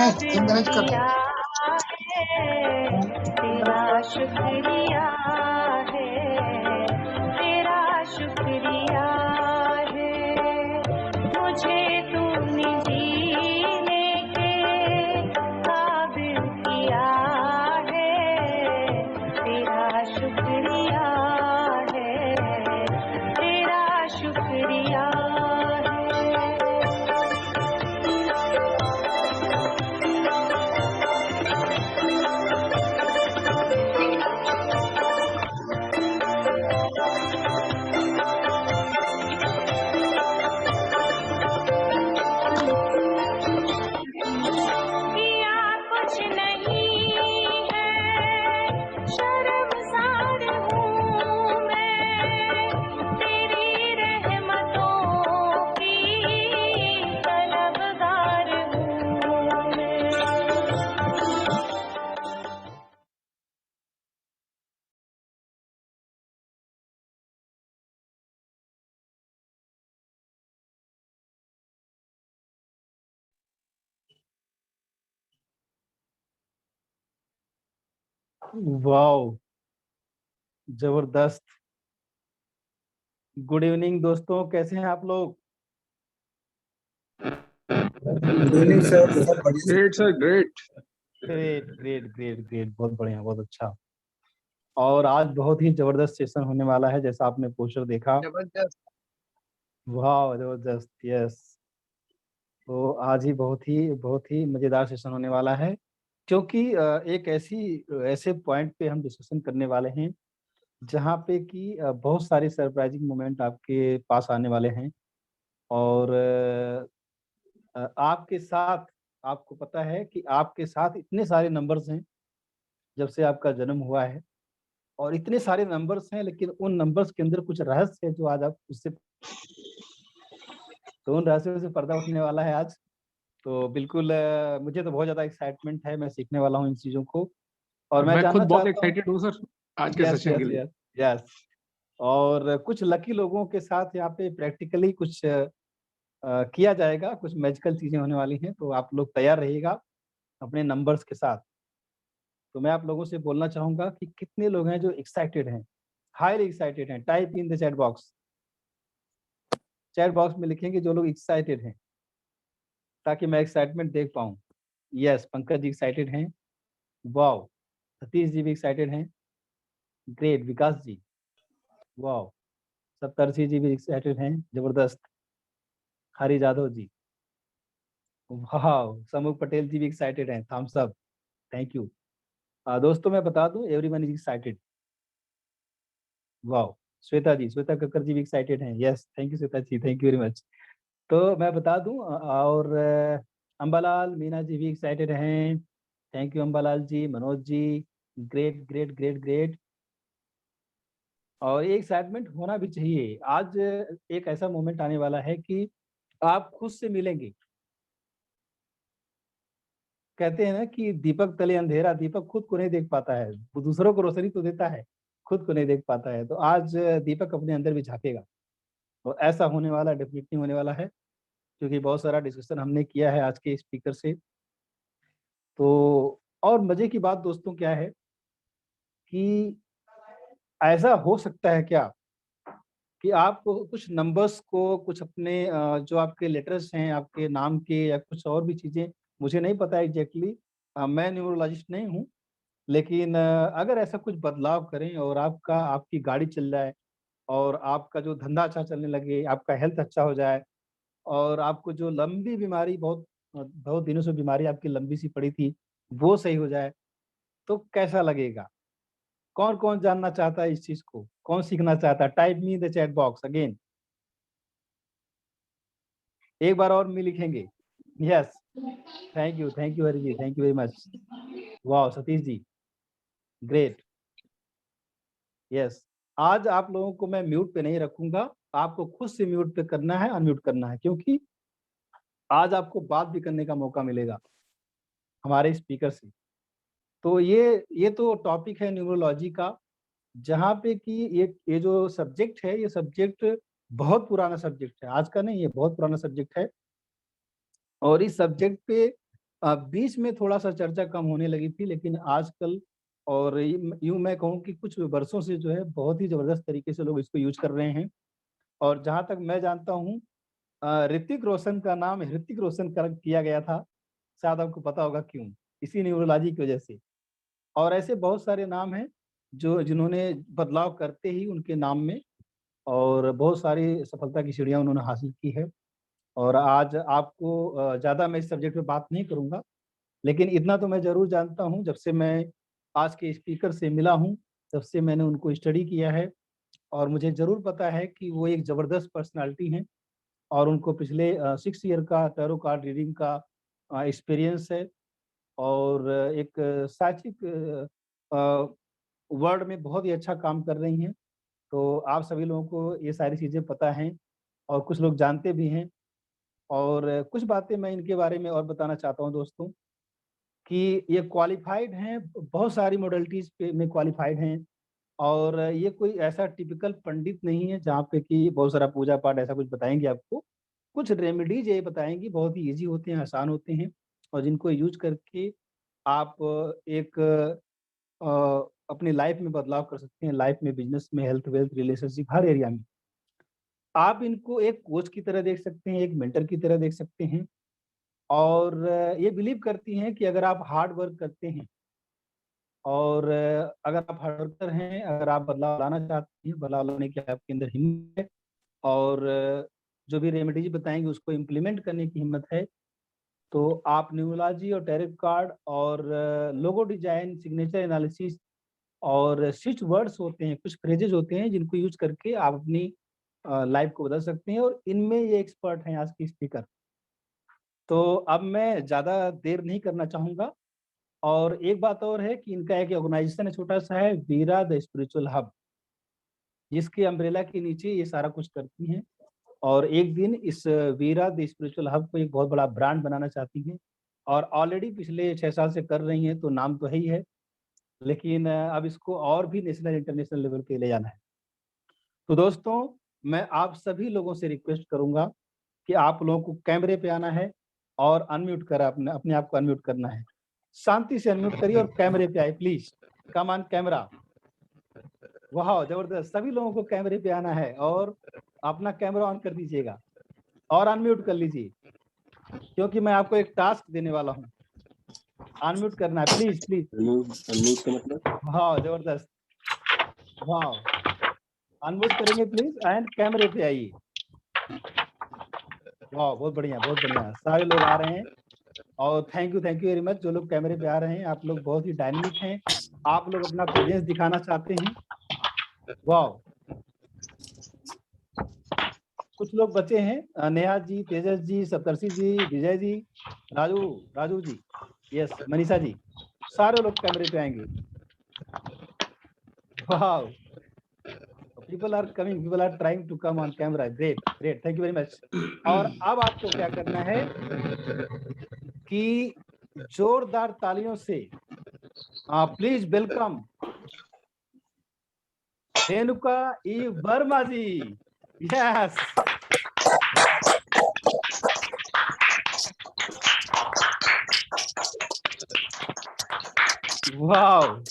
है, तुम मैनेज कर। तेरा शुक्रिया है, तेरा शुक्रिया है, मुझे तूने जीने के काबिल किया है, तेरा शुक्रिया है, तेरा शुक्रिया है। किया कुछ नहीं है, शर्मसार हूँ मैं, तेरी रहमतों की तलबगार हूँ मैं। वाओ, जबरदस्त। गुड इवनिंग दोस्तों, कैसे हैं आप लोग? गुड इवनिंग सर, सब बढ़िया। Great sir, great. Great great great great, बहुत बढ़िया, बहुत अच्छा। और आज बहुत ही जबरदस्त सेशन होने वाला है, जैसा आपने पोस्टर देखा। जबरदस्त। वाह, जबरदस्त, यस। तो आज ही बहुत ही मजेदार सेशन होने वाला है, क्योंकि एक ऐसे पॉइंट पे हम डिस्कशन करने वाले हैं जहाँ पे कि बहुत सारे सरप्राइजिंग मोमेंट आपके पास आने वाले हैं। और आपके साथ, आपको पता है कि आपके साथ इतने सारे नंबर्स हैं जब से आपका जन्म हुआ है, और इतने सारे नंबर्स हैं, लेकिन उन नंबर्स के अंदर कुछ रहस्य है जो आज आप उससे, तो उन रहस्यों से पर्दा उठने वाला है आज। तो बिल्कुल मुझे तो बहुत ज्यादा एक्साइटमेंट है, मैं सीखने वाला हूँ इन चीजों को। और मैं मैं खुद जानना बहुत चाहता हूँ, एक्साइटेड हूँ सर आज के यस सेशन के यस लिए। Yes yes. और कुछ लकी लोगों के साथ यहाँ पे प्रैक्टिकली कुछ किया जाएगा, कुछ मैजिकल चीजें होने वाली हैं, तो आप लोग तैयार रहिएगा अपने नंबर्स के साथ। तो मैं आप लोगों से बोलना चाहूंगा कि कितने लोग हैं जो एक्साइटेड हैं, हाईली एक्साइटेड हैं। Type in the chat box में लिखेंगे जो लोग एक्साइटेड हैं, ताकि मैं एक्साइटमेंट देख पाऊँ। यस, पंकज जी एक्साइटेड हैं। वाओ, सतीश जी भी एक्साइटेड हैं। ग्रेट, विकास जी, वाओ, सप्तर्षि जी भी एक्साइटेड हैं, जबरदस्त। हरी जादव जी, वाओ, समूह पटेल जी भी एक्साइटेड हैं, थम्स अप, थैंक यू। दोस्तों मैं बता दूं, everyone is excited. Wow, Shweta ji, Shweta Kakkar ji भी एक्साइटेड हैं। Yes, thank you Shweta ji, thank you very much. तो मैं बता दूं, और अंबालाल मीना जी भी एक्साइटेड हैं। Thank you Ambalal ji, Manoj ji, great great great great. और ये एक्साइटमेंट होना भी चाहिए। आज एक ऐसा मोमेंट आने वाला है कि आप खुद से मिलेंगे। कहते हैं ना कि दीपक तले अंधेरा, दीपक खुद को नहीं देख पाता है, वो दूसरों को रोशनी तो देता है, खुद को नहीं देख पाता है। तो आज दीपक अपने अंदर भी झांकेगा, तो ऐसा होने वाला, डेफिनेटली होने वाला है, क्योंकि बहुत सारा डिस्कशन हमने किया है आज के स्पीकर से। तो और मजे की बात दोस्तों क्या है कि ऐसा हो सकता है क्या कि आप कुछ नंबर्स को, कुछ अपने जो आपके लेटर्स हैं आपके नाम के, या कुछ और भी चीजें, मुझे नहीं पता एग्जैक्टली, मैं न्यूमरोलॉजिस्ट नहीं हूँ, लेकिन अगर ऐसा कुछ बदलाव करें और आपकी गाड़ी चल जाए, और आपका जो धंधा अच्छा चलने लगे, आपका हेल्थ अच्छा हो जाए, और आपको जो लंबी बीमारी, बहुत बहुत दिनों से बीमारी आपकी लंबी सी पड़ी थी, वो सही हो जाए, तो कैसा लगेगा? कौन कौन जानना चाहता है इस चीज को? कौन सीखना चाहता है? Type me in the chat box again. एक बार और में लिखेंगे। Yes, thank you Hari ji, thank you very much. वाह सतीश जी, ग्रेट। यस, आज आप लोगों को मैं म्यूट पे नहीं रखूंगा, आपको खुद से म्यूट पे करना है, अनम्यूट करना है, क्योंकि आज आपको बात भी करने का मौका मिलेगा हमारे स्पीकर से। तो ये तो टॉपिक है न्यूमरोलॉजी का, जहाँ पे कि ये जो सब्जेक्ट है, ये सब्जेक्ट बहुत पुराना सब्जेक्ट है, आज का नहीं, ये बहुत पुराना सब्जेक्ट है। और इस सब्जेक्ट पे बीच में थोड़ा सा चर्चा कम होने लगी थी, लेकिन आजकल और यूं मैं कहूँ कि कुछ वर्षों से जो है बहुत ही जबरदस्त तरीके से लोग इसको यूज कर रहे हैं। और जहाँ तक मैं जानता हूँ ऋतिक रोशन का नाम ऋतिक रोशन कर किया गया था, शायद आपको पता होगा क्यों, इसी न्यूरोलॉजी की वजह से। और ऐसे बहुत सारे नाम हैं जो जिन्होंने बदलाव करते ही उनके नाम में और बहुत सारी सफलता की सीढ़ियाँ उन्होंने हासिल की है। और आज आपको ज़्यादा मैं इस सब्जेक्ट पे बात नहीं करूँगा, लेकिन इतना तो मैं ज़रूर जानता हूँ, जब से मैं आज के स्पीकर से मिला हूँ, तब से मैंने उनको स्टडी किया है और मुझे ज़रूर पता है कि वो एक ज़बरदस्त पर्सनैलिटी हैं और उनको पिछले 6 ईयर का टैरो कार्ड रीडिंग का एक्सपीरियंस है और एक साचिक वर्ल्ड में बहुत ही अच्छा काम कर रही हैं। तो आप सभी लोगों को ये सारी चीज़ें पता हैं और कुछ लोग जानते भी हैं। और कुछ बातें मैं इनके बारे में और बताना चाहता हूँ दोस्तों, कि ये क्वालिफाइड हैं, बहुत सारी मॉडलिटीज़ पे में क्वालिफाइड हैं और ये कोई ऐसा टिपिकल पंडित नहीं है जहाँ पे कि बहुत सारा पूजा पाठ ऐसा कुछ बताएँगे आपको। कुछ रेमेडीज़ ये बताएँगी, बहुत ही ईज़ी होते हैं, आसान होते हैं और जिनको यूज़ करके आप एक अपनी लाइफ़ में बदलाव कर सकते हैं, लाइफ़ में, बिज़नेस में, हेल्थ, वेल्थ, रिलेशनशिप हर एरिया में। आप इनको एक कोच की तरह देख सकते हैं, एक मेंटर की तरह देख सकते हैं और ये बिलीव करती हैं कि अगर आप हार्ड वर्क करते हैं और अगर आप हार्ड वर्कर हैं, अगर आप बदलाव लाना चाहते हैं, बदलाव लाने की आपके अंदर हिम्मत है और जो भी रेमेडीज बताएँगे उसको इम्प्लीमेंट करने की हिम्मत है, तो आप न्यूमरोलॉजी और टैरो कार्ड और लोगो डिज़ाइन, सिग्नेचर एनालिसिस और स्विच वर्ड्स होते हैं, कुछ फ्रेजेज़ होते हैं जिनको यूज़ करके आप अपनी लाइफ़ को बदल सकते हैं और इनमें ये एक्सपर्ट हैं आज की स्पीकर। तो अब मैं ज़्यादा देर नहीं करना चाहूँगा और एक बात और है कि इनका एक ऑर्गेनाइज़ेशन है छोटा-सा है, वीरा द स्पिरिचुअल हब, जिसके अम्ब्रेला के नीचे ये सारा कुछ करती हैं और एक दिन इस वीरा द स्पिरिचुअल हब को एक बहुत बड़ा ब्रांड बनाना चाहती हैं और ऑलरेडी पिछले 6 साल से कर रही हैं, तो नाम तो है ही है, लेकिन अब इसको और भी नेशनल, इंटरनेशनल लेवल पे ले जाना है। तो दोस्तों, मैं आप सभी लोगों से रिक्वेस्ट करूँगा कि आप लोगों को कैमरे पे आना है और अनम्यूट करा अपने अपने आप को अनम्यूट करना है। शांति से अनम्यूट करिए और कैमरे पे आइए प्लीज़। Come on camera. वाह! ज़बरदस्त। सभी लोगों को कैमरे पे आना है और अपना कैमरा ऑन कर दीजिएगा और अनम्यूट कर लीजिए, क्योंकि मैं आपको एक टास्क देने वाला हूँ। अनम्यूट करना है प्लीज़, प्लीज़। अनम्यूट का मतलब? वाह! ज़बरदस्त। वाह! अनम्यूट करेंगे प्लीज़ एंड कैमरे पे आइए। वाह! बहुत बढ़िया, बहुत बढ़िया। सारे लोग आ रहे हैं और थैंक यू वेरी मच जो लोग कैमरे पे आ रहे हैं, आप लोग बहुत ही डायनामिक हैं। आप लोग अपना प्रेजेंस दिखाना चाहते हैं। वाओ! कुछ लोग बचे हैं नेहा जी, तेजस जी, सप्तर्षि जी, विजय जी, राजू जी, यस, मनीषा जी, सारे लोग कैमरे पे आएँगे। Wow! People are coming, people are trying to come on camera, great, great, thank you very much. और अब आपको क्या करना है कि जोरदार तालियों से please welcome Renuka E Verma ji. Yes, wow!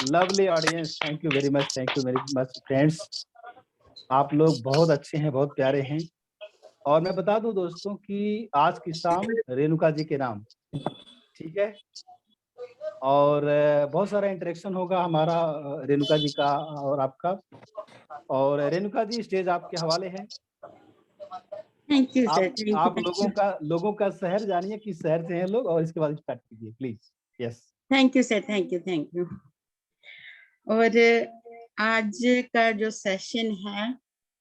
Lovely audience, thank you very much friends. आप लोग बहुत अच्छे हैं, बहुत प्यारे हैं और मैं बता दूं दोस्तों कि आज की शाम रेणुका जी के नाम, ठीक है? और बहुत सारा इंटरेक्शन होगा हमारा रेणुका जी का और आपका। और रेणुका जी, स्टेज आपके हवाले है। थैंक यू सर, आप लोगों का शहर जानिए, किस शहर से हैं लोग और इसके बाद स्टार्ट कीजिए please. Yes, thank you sir, thank you. और आज का जो सेशन है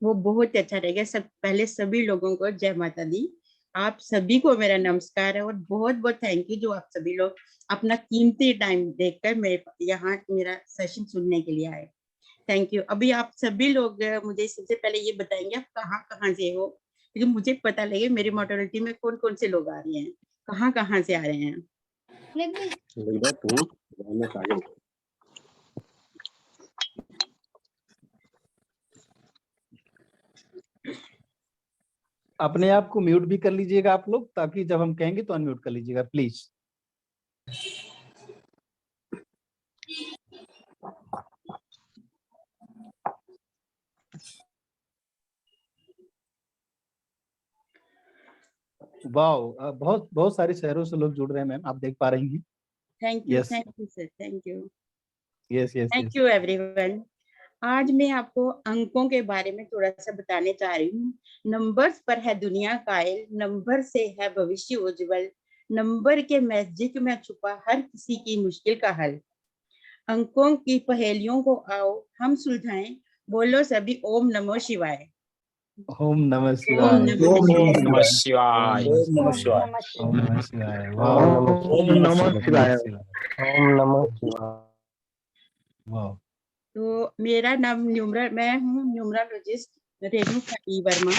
वो बहुत अच्छा रहेगा। सब पहले सभी लोगों को जय माता दी। आप सभी को मेरा नमस्कार है और बहुत बहुत थैंक यू जो आप सभी लोग अपना कीमती टाइम देखकर मेरे यहाँ मेरा सेशन सुनने के लिए आए। Thank you. अभी आप सभी लोग मुझे सबसे पहले ये बताएंगे आप कहाँ से हो, क्योंकि मुझे पता लगे मेरी मॉडलिटी में कौन कौन से लोग आ रहे हैं, कहाँ से आ रहे हैं। अपने आप को म्यूट भी कर लीजिएगा आप लोग, ताकि जब हम कहेंगे तो अनम्यूट कर लीजिएगा प्लीज। वाह, बहुत बहुत सारे शहरों से लोग जुड़ रहे हैं मैम, आप देख पा रही हैं। Thank you yes sir, thank you, yes yes thank yes. You everyone. आज मैं आपको अंकों के बारे में थोड़ा सा बताने जा रही हूँ। नंबर्स पर है दुनिया कायल, नंबर से है भविष्य उज्जवल, नंबर के मैजिक में छुपा हर किसी की मुश्किल का हल। अंकों की पहेलियों को आओ हम सुलझाएं, बोलो सभी ओम नमो शिवाय। ओम नमः ओम शिवाय। नमः ओम शिवाय। नमः नमः शिवाय। शिवाय। ओम नमः शिवाय। ओम नमः शिवाय। ओम वाह, नमः शिवाय। ओम नमः शिवाय। वाह। तो मेरा नाम मैं हूँ न्यूमरोलॉजिस्ट रेणुका ई वर्मा।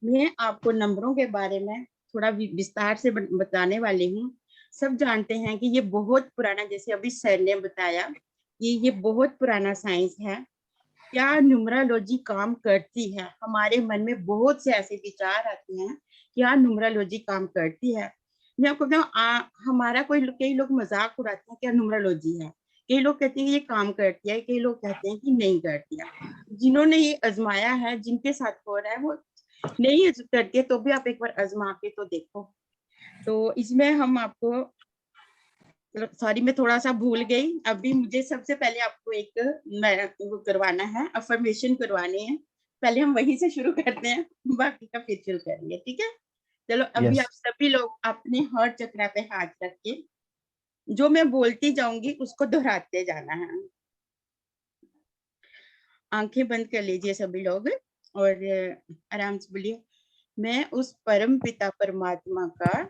मैं आपको नंबरों के बारे में थोड़ा विस्तार से बताने वाली हूँ। सब जानते हैं कि ये बहुत पुराना, जैसे अभी सर ने बताया कि ये बहुत पुराना साइंस है। क्या न्यूमरोलॉजी काम करती है? हमारे मन में बहुत से ऐसे विचार आते हैं, क्या न्यूमरोलॉजी काम करती है? मैं आपको बताऊं, हमारा कई लोग मजाक उड़ाते हैं क्या न्यूमरोलॉजी है, कई लोग कहते हैं ये काम करती है, कई लोग कहते हैं कि नहीं करती है। जिन्होंने ये आजमाया है, जिनके साथ हो रहा है, वो नहीं करती है, तो भी आप एक बार आजमा के तो देखो। तो इसमें हम आपको, सॉरी मैं थोड़ा सा भूल गई, अभी मुझे सबसे पहले आपको एक वो करवाना है, अफर्मेशन करवाने हैं। पहले हम वहीं से शुरू करते हैं, बाकी का फिर शुरू करेंगे, ठीक है? चलो अभी Yes. आप सभी लोग अपने हार्ट चक्र पे हाथ रख के जो मैं बोलती जाऊंगी उसको दोहराते जाना है। आंखें बंद कर लीजिए सभी लोग और आराम से बोलिए, मैं उस परम पिता परमात्मा का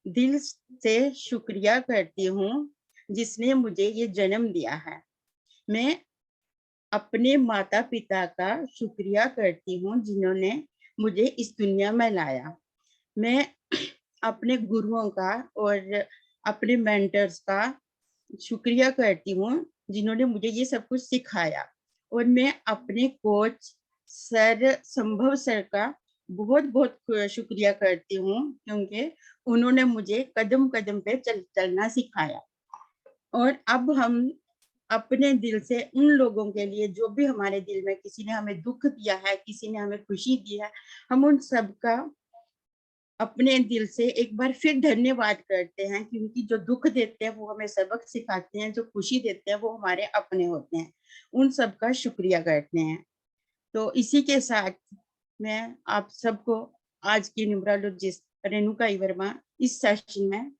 दिल से शुक्रिया करती हूँ जिसने मुझे ये जन्म दिया है। मैं अपने माता पिता का शुक्रिया करती हूँ जिन्होंने मुझे इस दुनिया में लाया। मैं अपने गुरुओं का और अपने मेंटर्स का शुक्रिया करती हूँ जिन्होंने मुझे ये सब कुछ सिखाया। और मैं अपने कोच सर संभव सर का बहुत बहुत शुक्रिया करती हूँ क्योंकि उन्होंने मुझे कदम कदम पे चलना सिखाया। और अब हम अपने दिल से उन लोगों के लिए जो भी हमारे दिल में, किसी ने हमें दुख दिया है, किसी ने हमें खुशी दी है, हम उन सब का अपने दिल से एक बार फिर धन्यवाद करते हैं, क्योंकि जो दुख देते हैं वो हमें सबक सिखाते हैं, जो खुशी देते हैं वो हमारे अपने होते हैं। उन सब का शुक्रिया करते हैं। तो इसी के साथ मैं आप सबको आज की न्यूमरोलॉजिस्ट रेणुका ई वर्मा इस सेशन में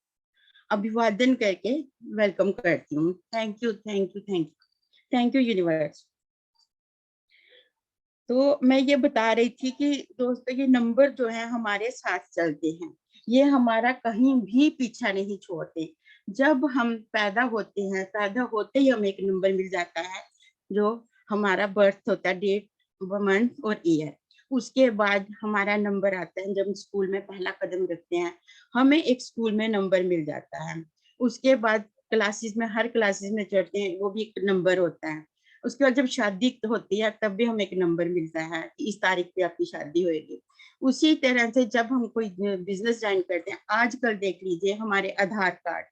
अभिवादन करके वेलकम करती हूँ। Thank you, thank you, thank you, thank you universe. तो मैं ये बता रही थी कि दोस्तों ये नंबर जो है हमारे साथ चलते हैं, ये हमारा कहीं भी पीछा नहीं छोड़ते। जब हम पैदा होते हैं, पैदा होते ही हमें एक नंबर मिल जाता है जो हमारा बर्थ होता है, डेट, मंथ और ईयर। उसके बाद हमारा नंबर आता है जब स्कूल में पहला कदम रखते हैं, हमें एक स्कूल में नंबर मिल जाता है। उसके बाद क्लासेस में, हर क्लासेस में चढ़ते हैं, वो भी एक नंबर होता है। उसके बाद जब शादी होती है तब भी हमें एक नंबर मिलता है कि इस तारीख पे आपकी शादी होगी। उसी तरह से जब हम कोई बिजनेस ज्वाइन करते हैं, आजकल देख लीजिए हमारे आधार कार्ड,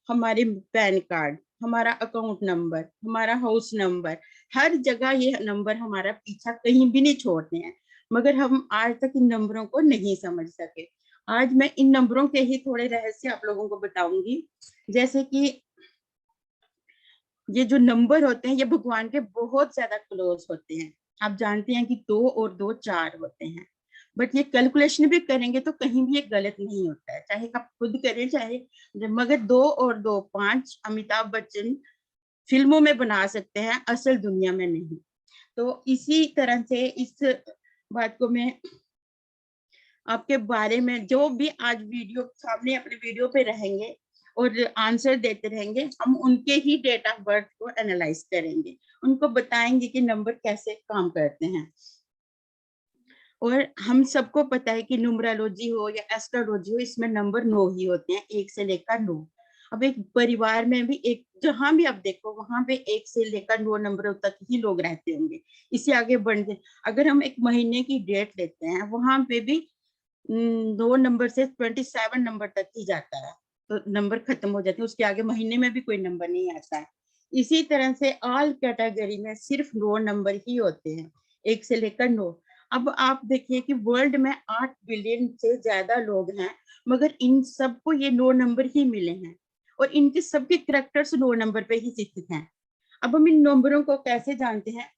हमारे पैन कार्ड, हमारा अकाउंट नंबर, हमारा हाउस नंबर, हर जगह ये नंबर हमारा पीछा कहीं भी नहीं छोड़ते हैं। मगर हम आज तक इन नंबरों को नहीं समझ सके। आज मैं इन नंबरों के ही थोड़े रहस्य आप लोगों को बताऊंगी। जैसे कि ये जो नंबर होते हैं ये भगवान के बहुत ज्यादा क्लोज होते हैं। आप जानते हैं कि 2 और 2 4 होते हैं, बट ये कैलकुलेशन भी करेंगे तो कहीं भी ये गलत नहीं होता है, चाहे आप खुद करें चाहे, मगर 2 और 2 5 अमिताभ बच्चन फिल्मों में बना सकते हैं, असल दुनिया में नहीं। तो इसी तरह से इस बात को मैं आपके बारे में, जो भी आज वीडियो सामने अपने वीडियो पे रहेंगे और आंसर देते रहेंगे, हम उनके ही डेट ऑफ बर्थ को एनालाइज करेंगे, उनको बताएंगे कि नंबर कैसे काम करते हैं। और हम सबको पता है कि न्यूमरोलॉजी हो या एस्ट्रोलॉजी हो, इसमें नंबर 9 ही होते हैं, 1 से लेकर 9। अब एक परिवार में भी एक, जहां भी आप देखो वहां पे 1 से लेकर 9 नंबरों तक ही लोग रहते होंगे। इससे आगे बढ़ते, अगर हम एक महीने की डेट लेते हैं वहां पे भी 2 नंबर से 27 नंबर तक ही जाता है, तो नंबर खत्म हो जाते हैं, उसके आगे महीने में भी कोई नंबर नहीं आता है। इसी तरह से ऑल कैटेगरी में सिर्फ 9 नंबर ही होते हैं, 1 से लेकर 9। अब आप देखिए कि वर्ल्ड में 8 बिलियन से ज्यादा लोग हैं, मगर इन सबको ये 9 नंबर ही मिले हैं, और इनके सबके कैरेक्टर्स 9 नंबर पे ही स्थित हैं। अब हम इन नंबरों को कैसे जानते हैं?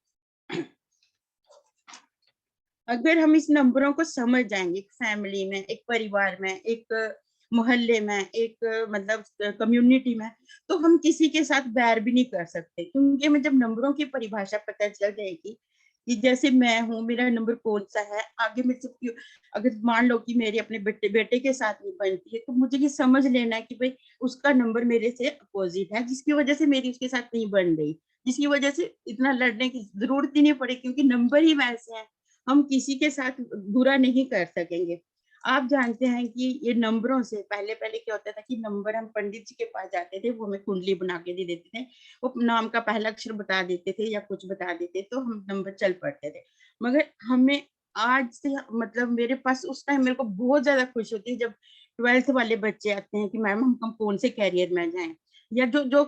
अगर हम इस नंबरों को समझ जाएंगे, एक फैमिली में, एक परिवार में, एक मोहल्ले में, एक मतलब कम्युनिटी में, तो हम किसी के साथ बैर भी नहीं कर सकते, क्योंकि हमें जब नंबरों की परिभाषा पता चल जाएगी कि जैसे मैं हूँ, मेरा नंबर कौन सा है, आगे में से अगर मान लो कि मेरे अपने बेटे के साथ नहीं बनती है, तो मुझे ये समझ लेना है कि भाई उसका नंबर मेरे से अपोजिट है, जिसकी वजह से मेरी उसके साथ नहीं बन रही, जिसकी वजह से इतना लड़ने की जरूरत ही नहीं पड़ी, क्योंकि नंबर ही वैसे हैं, हम किसी के साथ बुरा नहीं कर सकेंगे। आप जानते हैं कि ये नंबरों से पहले क्या होता था कि नंबर हम पंडित जी के पास जाते थे, वो हमें कुंडली बना के दे देते थे, वो नाम का पहला अक्षर बता देते थे या कुछ बता देते, तो हम नंबर चल पड़ते थे। मगर हमें आज से मतलब मेरे पास उस टाइम मेरे को बहुत ज्यादा खुशी होती है जब 12th वाले बच्चे आते हैं कि मैम हम कौन से कैरियर में जाएं, या जो जो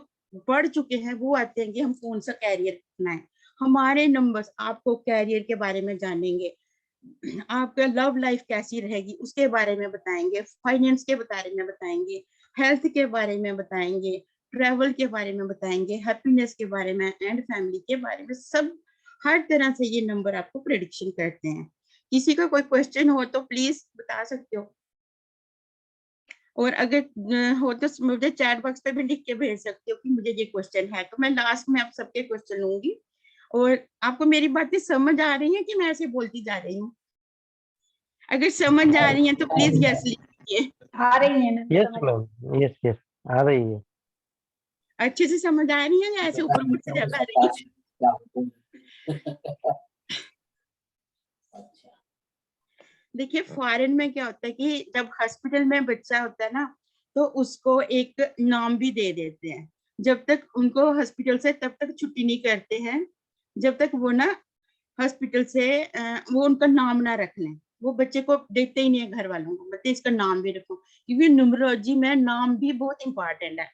पढ़ चुके हैं वो आते हैं कि हम कौन सा कैरियर अपनाएं। हमारे नंबर्स आपको कैरियर के बारे में जानेंगे, आपका लव लाइफ कैसी रहेगी उसके बारे में बताएंगे, फाइनेंस के बारे में बताएंगे, हेल्थ के बारे में बताएंगे, ट्रैवल के बारे में बताएंगे, हैप्पीनेस के बारे में एंड फैमिली के बारे में, सब हर तरह से ये नंबर आपको प्रेडिक्शन करते हैं। किसी का कोई क्वेश्चन हो तो प्लीज बता सकते हो, और अगर हो तो मुझे चैट बॉक्स पे भी लिख के भेज सकते हो कि मुझे ये क्वेश्चन है, तो मैं लास्ट में आप सबके क्वेश्चन लूंगी। और आपको मेरी बातें समझ आ रही हैं कि मैं ऐसे बोलती जा रही हूँ? अगर समझ आ रही हैं तो प्लीज यस लिखिए। आ रही है ना यस समझ। मैम, यस यस आ रही है। अच्छे से समझ आ रही है या ऐसे ऊपर नीचे चल आ रही है? देखिए फॉरेन में क्या होता है कि जब हॉस्पिटल में बच्चा होता है ना, तो उसको एक नाम भी दे देते हैं, जब तक उनको हॉस्पिटल से तब तक छुट्टी नहीं करते हैं जब तक वो ना हॉस्पिटल से वो उनका नाम ना रख लें। वो बच्चे को देते ही नहीं है घर वालों को, बच्चे इसका नाम भी रखो, क्योंकि न्यूमरोलॉजी में नाम भी बहुत इंपॉर्टेंट है।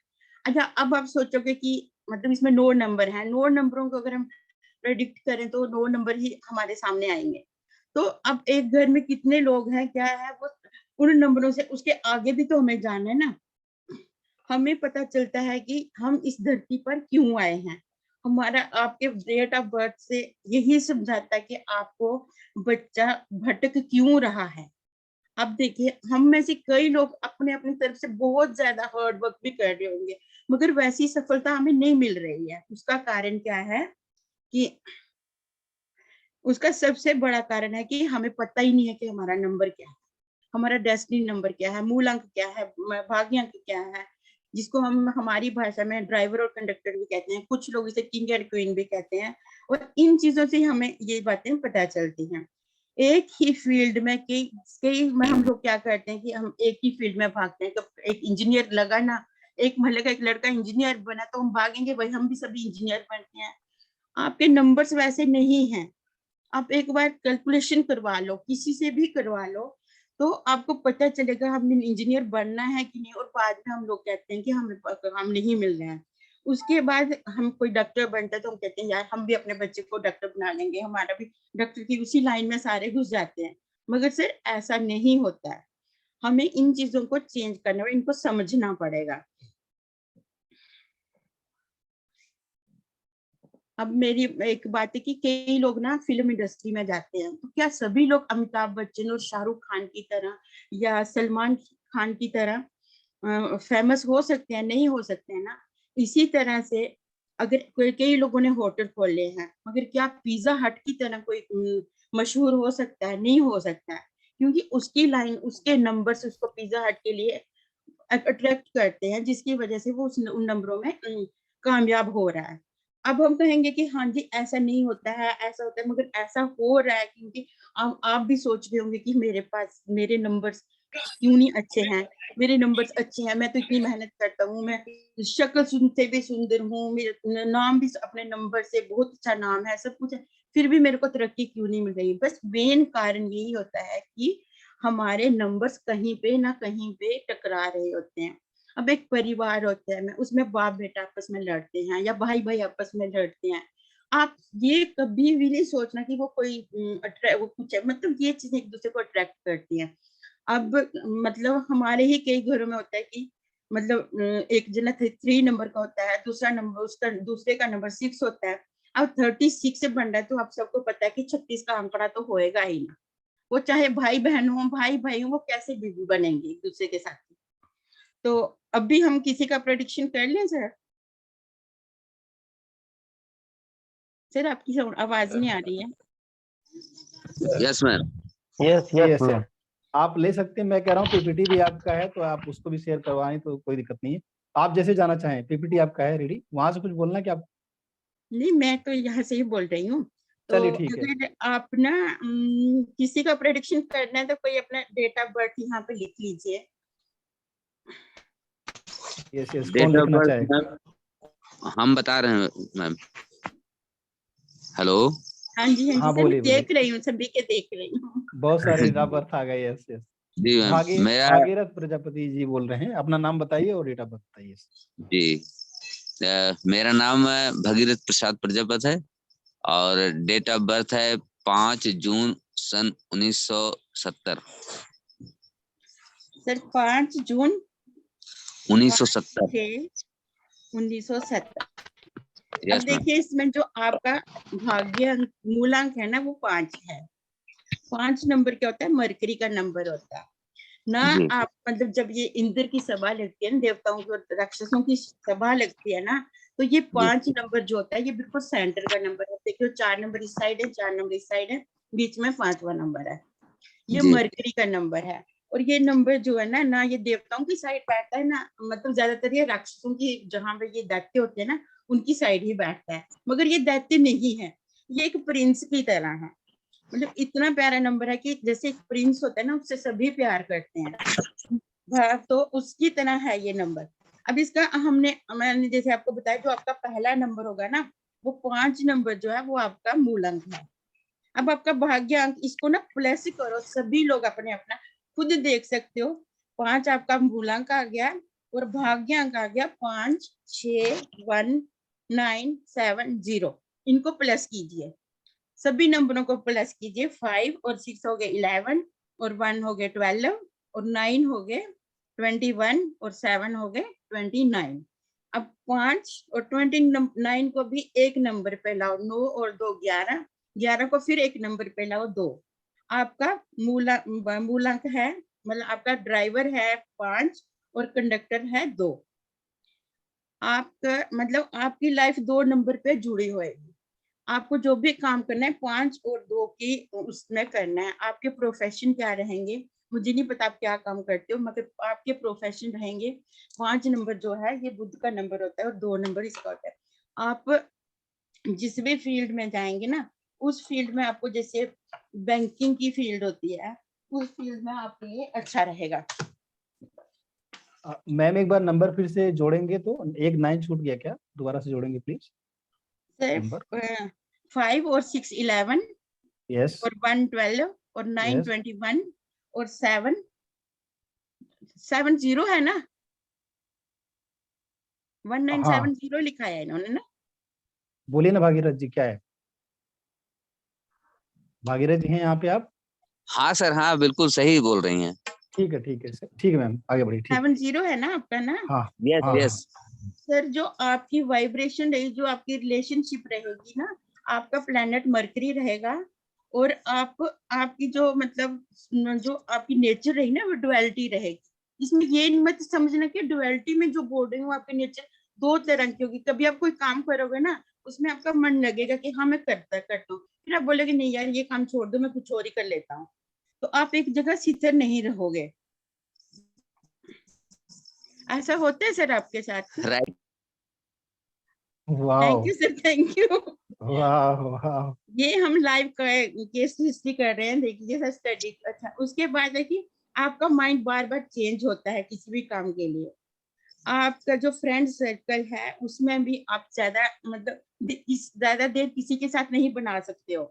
अच्छा अब आप सोचोगे कि मतलब इसमें 9 नंबर हैं, 9 नंबरों को अगर हम प्रेडिक्ट करें तो 9 नंबर ही हमारे सामने आएंगे। तो अब एक घर में कितने लोग हैं क्या है वो उन नंबरों से, उसके आगे भी तो हमें जानना है ना। हमें पता चलता है कि हम इस धरती पर क्यों आए हैं, हमारा आपके डेट ऑफ बर्थ से यही समझाता है कि आपको बच्चा भटक क्यों रहा है। अब देखिए हम में से कई लोग अपने अपनी तरफ से बहुत ज्यादा हार्ड वर्क भी कर रहे होंगे, मगर वैसी सफलता हमें नहीं मिल रही है। उसका कारण क्या है कि उसका सबसे बड़ा कारण है कि हमें पता ही नहीं है कि हमारा नंबर क्या है, हमारा डेस्टिनी नंबर क्या है, मूल अंक क्या है, भाग्य अंक क्या है, जिसको हम हमारी भाषा में ड्राइवर और कंडक्टर भी कहते हैं, कुछ लोग इसे किंग एंड क्वीन भी कहते हैं। और इन चीजों से हमें ये बातें पता चलती हैं। एक ही फील्ड में कई में हम लोग क्या करते हैं कि हम एक ही फील्ड में भागते हैं। तो एक इंजीनियर लगा ना, एक मोहल्ले का एक लड़का इंजीनियर बना तो हम भागेंगे भाई हम भी सभी इंजीनियर बनते हैं। आपके नंबर्स वैसे नहीं हैं। आप एक बार कैलकुलेशन करवा लो, किसी से भी करवा लो, तो आपको पता चलेगा हमें इंजीनियर बनना है कि नहीं। और बाद में हम लोग कहते हैं कि हमें काम नहीं मिल रहा है। उसके बाद हम कोई डॉक्टर बनता है तो हम कहते हैं यार हम भी अपने बच्चे को डॉक्टर बना लेंगे, हमारा भी डॉक्टर की उसी लाइन में सारे घुस जाते हैं। मगर सर ऐसा नहीं होता है, हमें इन चीजों को चेंज करना, इनको समझना पड़ेगा। अब मेरी एक बात है कि कई लोग ना फिल्म इंडस्ट्री में जाते हैं, तो क्या सभी लोग अमिताभ बच्चन और शाहरुख खान की तरह या सलमान खान की तरह फेमस हो सकते हैं? नहीं हो सकते हैं ना। इसी तरह से अगर कई लोगों ने होटल खोले हैं, मगर क्या पिज्जा हट की तरह कोई मशहूर हो सकता है? नहीं हो सकता है, क्योंकि उसकी लाइन उसके नंबर्स उसको पिज्जा हट के लिए अट्रैक्ट करते हैं, जिसकी वजह से वो उन नंबरों में कामयाब हो रहा है। अब हम कहेंगे कि हाँ जी ऐसा नहीं होता है, ऐसा होता है, मगर ऐसा हो रहा है क्योंकि आप भी सोच रहे होंगे कि मेरे पास मेरे नंबर्स क्यों नहीं अच्छे हैं, मेरे नंबर्स अच्छे हैं, मैं तो इतनी मेहनत करता हूँ, मैं शक्ल से भी सुंदर हूँ, मेरा नाम भी अपने नंबर से बहुत अच्छा नाम है, सब कुछ है, फिर भी मेरे को तरक्की क्यों नहीं मिल रही? बस मेन कारण यही होता है कि हमारे नंबर्स कहीं पे ना कहीं पे टकरा रहे होते हैं। अब एक परिवार होता है, उसमें बाप बेटा आपस में लड़ते हैं या भाई भाई आपस में लड़ते हैं। आप ये कभी भी नहीं सोचना कि वो कोई वो कुछ है, मतलब ये चीजें एक दूसरे को अट्रैक्ट करती हैं। अब मतलब हमारे ही कई घरों में होता है कि मतलब एक जना 3 नंबर का होता है, दूसरा नंबर उसका दूसरे का नंबर 6 होता है। अब 36 से बन रहा है तो आप सबको पता है कि 36 का आंकड़ा तो होएगा ही ना। वो चाहे भाई बहन हो, भाई भाई हो, वो कैसे भी बनेंगे एक दूसरे के साथ। तो अभी हम किसी का प्रेडिक्शन कर लें सर? सर आपकी आवाज नहीं आ रही है। Yes ma'am. Yes yes yes sir, ma'am. आप ले सकते हैं। मैं कह रहा हूँ पीपीटी भी आपका है तो आप उसको भी शेयर करवाएं तो कोई दिक्कत नहीं है। आप जैसे जाना चाहें, पीपीटी आपका है रेडी, वहां से कुछ बोलना कि आप। नहीं, मैं तो यहाँ से ही बोल रही हूँ। तो चलिए ठीक है। अगर आप ना किसी का प्रेडिक्शन करना है तो कोई अपना डेट ऑफ बर्थ यहाँ पे लिख लीजिए। यस यस, कौन डेट ऑफ लिखना बर्थ चाहे? मैम हम बता रहे हैं मैम। हेलो। हाँ जी हाँ सर, मैं बोलिए बोलिए। देख रही हूँ, सभी के देख रही हूँ। बहुत सारे डेट ऑफ बर्थ आ गए। Yes yes. जी मैम मेरा भागीरथ प्रजापति जी बोल रहे हैं, अपना नाम बताइए और डेट ऑफ बर्थ बताइए। जी मेरा नाम भगीरथ प्रसाद प्रजापति है और डेट ऑफ बर्थ है 5 जून सन 1970। सर 5 जून 1970। 1970। अब यस मैम। देखिए इसमें जो आपका भाग्य मूलांक है ना वो 5 है। 5 नंबर क्या होता है? मरकरी का नंबर होता है ना। जी आप मतलब जब ये इंद्र की सभा लगती है ना, देवताओं की और राक्षसों की सभा लगती है ना, तो ये 5 नंबर जो होता है ये बिल्कुल सेंटर का नंबर है। देखिए 4 नंबर इस साइड है, 4 नंबर इस साइड है, बीच में 5वां नंबर है। ये जी मरकरी का नंबर है। और ये नंबर जो है ना ये देवताओं की साइड बैठता है ना, मतलब ज्यादातर ये राक्षसों की जहां पे ये दैत्य होते हैं ना उनकी साइड ही बैठता है। मगर ये दैत्य नहीं है, ये एक प्रिंस की तरह है। मतलब इतना प्यारा नंबर है कि जैसे एक प्रिंस होता है ना उससे सभी प्यार करते हैं, तो उसकी तरह है ये नंबर। अब इसका मैंने जैसे आपको बताया जो आपका पहला नंबर होगा ना वो 5 नंबर जो है वो आपका मूल अंक है। अब आपका भाग्य अंक इसको ना प्लस करो, सभी लोग अपने अपना खुद देख सकते हो। 5 आपका मूलांक आ गया और भाग्य अंक आ गया 5 6 1 9 7 0। इनको प्लस कीजिए, सभी नंबरों को प्लस कीजिए। 5 और 6 हो गए 11 और 1 हो गए 12 और 9 हो गए 21 और 7 हो गए 29। अब 5 और 29 को भी एक नंबर पे लाओ, 9 और 2 11, 11 को फिर एक नंबर पे लाओ 2। आपका मूलांक है, मतलब आपका ड्राइवर है 5 और कंडक्टर है 2। आपका मतलब आपकी लाइफ 2 नंबर पे जुड़ी होगी। आपको जो भी काम करना है 5 और 2 की उसमें करना है। आपके प्रोफेशन क्या रहेंगे मुझे नहीं पता आप क्या काम करते हो, मगर आपके प्रोफेशन रहेंगे। 5 नंबर जो है ये बुध का नंबर होता है और 2 नंबर इसका होता है। आप जिस भी फील्ड में जाएंगे ना उस फील्ड में आपको, जैसे बैंकिंग की फील्ड होती है उस फील्ड में आपके लिए अच्छा रहेगा। मैम एक बार नंबर फिर से जोड़ेंगे तो एक 9 छूट गया क्या, दोबारा से जोड़ेंगे प्लीज नंबर। 5 और 6 11 यस और 1 12 और 9 यस 21 और 7 0 है ना, हाँ 1970 लिखा है इन्होंने ना। बोलिए ना भागीरथ जी क्या है। भागीरथ जी हैं यहाँ पे आप? हाँ सर हाँ बिल्कुल सही बोल रही हैं। ठीक है सर, ठीक है मैम आगे बढ़िए। ठीक 70 है ना आपका ना। हाँ यस हाँ यस। सर जो आपकी वाइब्रेशन रहेगी, जो आपकी रिलेशनशिप रहेगी ना, आपका प्लेनेट मरकरी रहेगा। और आपकी जो मतलब जो आपकी नेचर रहेगी ना वो डुअलिटी रहेगी। इसमें ये मत समझना कि डुअलिटी में जो बोल रही हूँ आपकी नेचर 2 तरह की होगी। कभी आप कोई काम करोगे ना उसमें आपका मन लगेगा कि हाँ मैं करता हूँ, फिर आप बोलोगे नहीं यार ये काम छोड़ दो मैं कुछ और ही कर लेता हूँ। तो आप एक जगह स्थिर नहीं रहोगे। ऐसा होता है सर आपके साथ? राइट। वाह thank you sir, thank you. वाह वाह। ये हम लाइव केस हिस्ट्री कर रहे हैं, देखिए सर स्टडी। अच्छा उसके बाद है कि आपका माइंड बार बार चेंज होता है किसी भी काम के लिए। आपका जो फ्रेंड सर्कल है उसमें भी आप ज्यादा मतलब ज्यादा देर किसी के साथ नहीं बना सकते हो।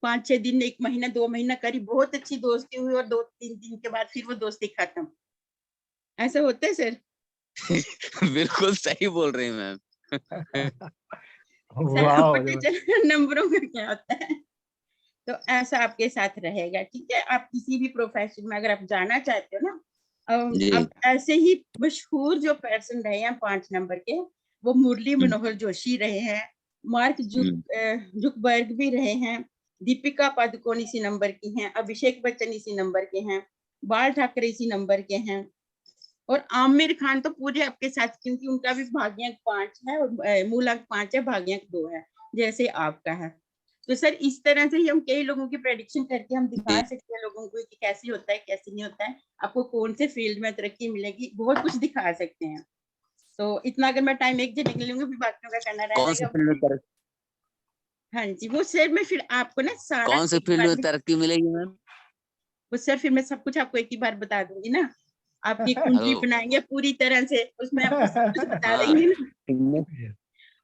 5-6 दिन, 1 महीना, 2 महीना करी, बहुत अच्छी दोस्ती हुई और 2-3 दिन के बाद फिर वो दोस्ती खत्म। ऐसा होता है सर? बिल्कुल सही बोल रही हैं मैम। सर वाह, अब पता चला नंबरों का क्या होता है। तो ऐसा आपके साथ रहेगा, ठीक है? आप किसी भी प्रोफेशन में अगर आप जाना चाहते हो ना, जी। अब ऐसे ही मशहूर जो पर्सन रहे हैं 5 नंबर के, वो मुरली मनोहर जोशी रहे हैं, मार्क जुकबर्ग भी रहे हैं, दीपिका पादुकोण इसी नंबर की हैं, अभिषेक बच्चन इसी नंबर के हैं, बाल ठाकरे इसी नंबर के हैं, और आमिर खान तो पूरे आपके साथ, क्योंकि उनका भी भाग्यांक 5 है और मूलांक 5 है, भाग्यांक 2 है, जैसे आपका है। तो सर इस तरह से ही हम कई लोगों की प्रेडिक्शन करके हम दिखा सकते हैं लोगों को कि कैसे होता है, कैसे नहीं होता है, आपको कौन से फील्ड में तरक्की मिलेगी, बहुत कुछ दिखा सकते हैं। तो इतना अगर मैं टाइम एक जने के लिए लूंगी, फिर बाकियों का करना कौन से फील्ड में रहेगा। हाँ जी, वो सर मैं फिर आपको ना सारा कौन से एक फील्ड बार में में- तरक्की मिलेगी मैम? वो सर फिर मैं सब कुछ आपको एक ही बार बता दूंगी ना, आपकी कुंडली हेलो। बनाएंगे पूरी तरह से, उसमें आपको सब कुछ बता हाँ। देंगे ना।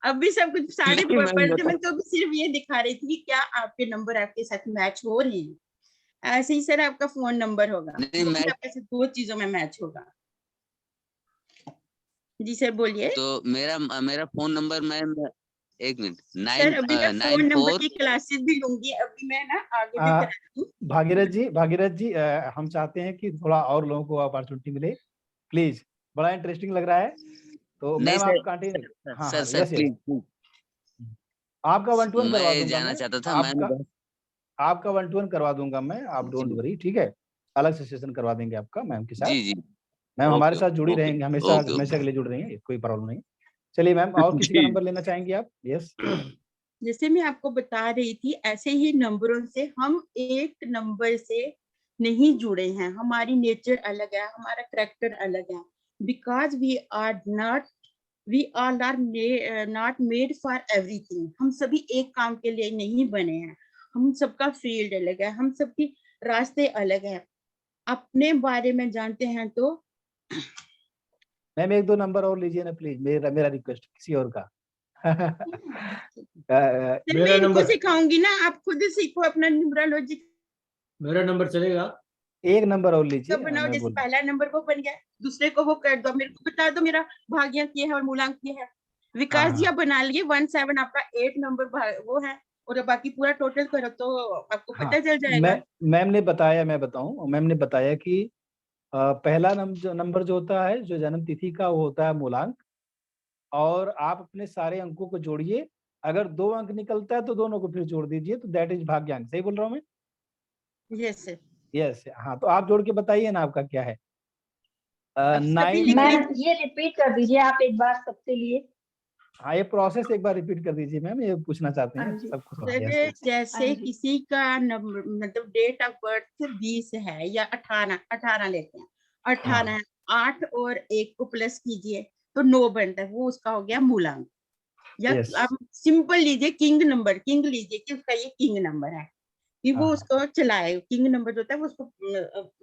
अब भी सब कुछ सारे ठीक है, मैम, पढ़ते मैं तो अभी सिर्फ ये दिखा रही थी कि क्या आपके नंबर आपके साथ मैच हो रहे हैं। ऐसे ही सर आपका फोन नंबर होगा, नहीं, वो भी मैं आपके साथ 2 चीजों में मैच होगा। जी सर बोलिए। तो मेरा फोन नंबर मैम, एक मिनट, सर अभी मैं फोन नंबर 94। की क्लासेस भी लूंगी, अभी मैं ना आगे भी आ, कराती हूँ। भागीरथ जी, हम चाहते हैं कि थोड़ा और लोगों को अपॉर्चुनिटी मिले, प्लीज। बड़ा इंटरेस्टिंग लग रहा है, तो नहीं मैम सर, आप कंटिन्यू। हाँ सर हाँ, सर यस यस, प्लीज, आपका 1 to 1 करवा मैं दूंगा जानना मैं। चाहता था मैम। आपका 1 to 1 करवा दूंगा मैं, आप डोंट वरी, ठीक है? अलग से सेशन करवा देंगे आपका मैम के साथ। जी जी। मैम हमारे ओके साथ जुड़ी ओके रहेंगे, हमेशा ओके हमेशा के लिए जुड़ रही हैं, कोई प्रॉब्लम नहीं। चलिए मैम, और किसी का जी। नंबर लेना चाहेंगे आप? यस। जैसे मैं आपको बता रही थी, ऐसे ही नंबरों से हम एक नंबर से नहीं जुड़े हैं, हमारी नेचर अलग है, हमारा करेक्टर अलग है, because we are not made for everything. हम सभी एक काम के लिए नहीं बने हैं, हम सबका फील्ड अलग है, हम सबकी रास्ते अलग है। अपने बारे में जानते हैं तो मैम 1-2 नंबर और लीजिए ना प्लीज, मेरा मेरा रिक्वेस्ट, किसी और का। फिर मैं इनको सिखाऊंगी ना, आप खुद सीखो अपना न्यूमरोलॉजी मेरा नंबर चलेगा। एक नंबर और लीजिए, कब बनाओ, मैं जैसे बोल। पहला नंबर वो बन गया, दूसरे को वो कर दो, मेरे को बता दो मेरा भाग्यांक ये है और मूलांक ये है। विकास जी हाँ आप बना लिए 17 आपका 8 नंबर वो है, और बाकी पूरा टोटल करो तो आपको हाँ, पता चल जाएगा। मैम ने बताया, मैं बताऊं, मैम ने बताया कि पहला नंबर जो होता है, जो जन्म तिथि का, वो होता है मूलांक, और आप अपने सारे अंकों को जोड़िए, अगर 2 अंक निकलता है तो दोनों को फिर जोड़ दीजिए, तो दैट इज भाग्यांक। सही बोल रहा हूँ मैं? Yes sir. यस। हाँ, तो आप जोड़ के बताइए ना आपका क्या है। अब सभी 9। लिख मैम लीजिए। ये रिपीट कर दीजिए आप एक बार सबके लिए। हाँ, ये प्रोसेस एक बार रिपीट कर दीजिए मैम, ये पूछना चाहते हाँ हैं जी। सबको थोड़ा। Sir yes yes. जैसे हाँ जी। किसी का नंबर मतलब डेट ऑफ बर्थ 20 है या 18 लेते हैं, 18 8 और 1 को प्लस कीजिए तो 9 बनता है, वो उसका हो गया मूलांक। या Yes. आप सिंपल लीजिए किंग नंबर, किंग लीजिए कि उसका ये किंग नंबर है, कि वो हाँ। उसको चलाए, किंग नंबर जो होता है वो उसको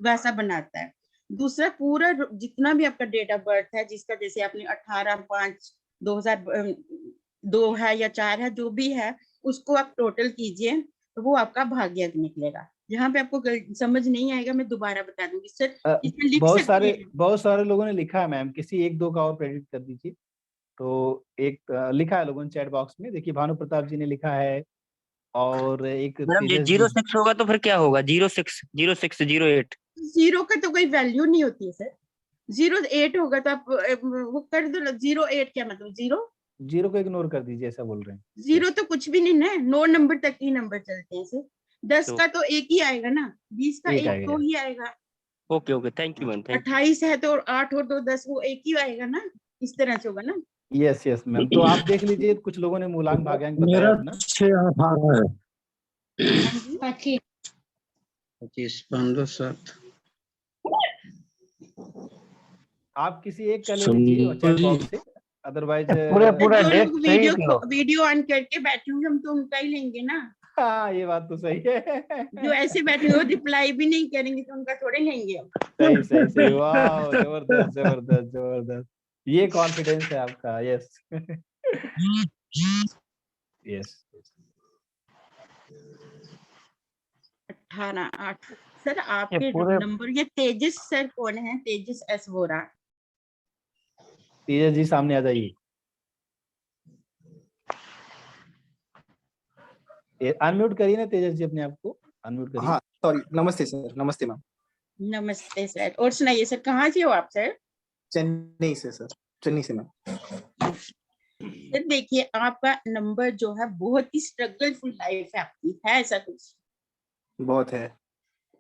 वैसा बनाता है। दूसरा पूरा जितना भी आपका डेट ऑफ बर्थ है, जिसका जैसे आपने 18/5/2002 है या 4 है, जो भी है उसको आप टोटल कीजिए तो वो आपका भाग्यांक निकलेगा। यहाँ पे आपको समझ नहीं आएगा, मैं दोबारा बता दूंगी सर, इसमें लिख सकते हैं। बहुत सारे लोगों ने लिखा है मैम, किसी 1-2 का और प्रेडिक्ट कर दीजिए। तो एक लिखा है लोगों ने चैट बॉक्स में, देखिए भानु प्रताप जी ने लिखा है, और एक मैडम तेजस 06 होगा तो फिर क्या होगा? 06 06 08। जीरो का तो कोई वैल्यू नहीं होती है सर, 08 होगा तो आप वो कर दो। 08 क्या मतलब जीरो को इग्नोर कर दीजिए, ऐसा बोल रहे हैं। जीरो तो कुछ भी नहीं है, 9 नंबर तक ही नंबर चलते हैं सर। 10 का तो एक ही आएगा ना, 20 का एक एक आएगा। तो ही आएगा, okay okay, thank you ma'am, thank 28 है तो 8 और 2 10, वो एक ही आएगा ना, इस तरह से होगा ना। यस यस मैम, तो आप देख लीजिए, कुछ लोगों ने मूलांक भाग्यांक बताया मेरा अपना। 6/18 है। हाँ जी। 25 15 7। आप किसी एक का ले लीजिए चैट बॉक्स से, अदरवाइज पूरा जो डेट लोग सही लो। वीडियो ऑन करके बैठे होंगे, हम तो उनका ही लेंगे ना। हाँ, ये बात तो सही है। जो ऐसे बैठे हुए रिप्लाई भी नहीं करेंगे तो उनका थोड़े लेंगे हम। सही सही सही, वाह, जबरदस्त जबरदस्त जबरदस्त, ये कॉन्फिडेंस है आपका। Yes yes. 18 8 सर आपके पूरे- नंबर, ये तेजस सर कौन है? तेजस एस वोरा। तेजस जी सामने आ जाइए। अनम्यूट करिए ना तेजस जी अपने आप को, अनम्यूट करिए। हाँ सॉरी, नमस्ते सर। नमस्ते मैम। नमस्ते सर। और सुनाइए सर, कहाँ से हो आप सर? चेन्नई से सर, चेन्नई से मैम। सर देखिए, आपका नंबर जो है बहुत ही स्ट्रगलफुल लाइफ है आपकी, है ऐसा कुछ? बहुत है।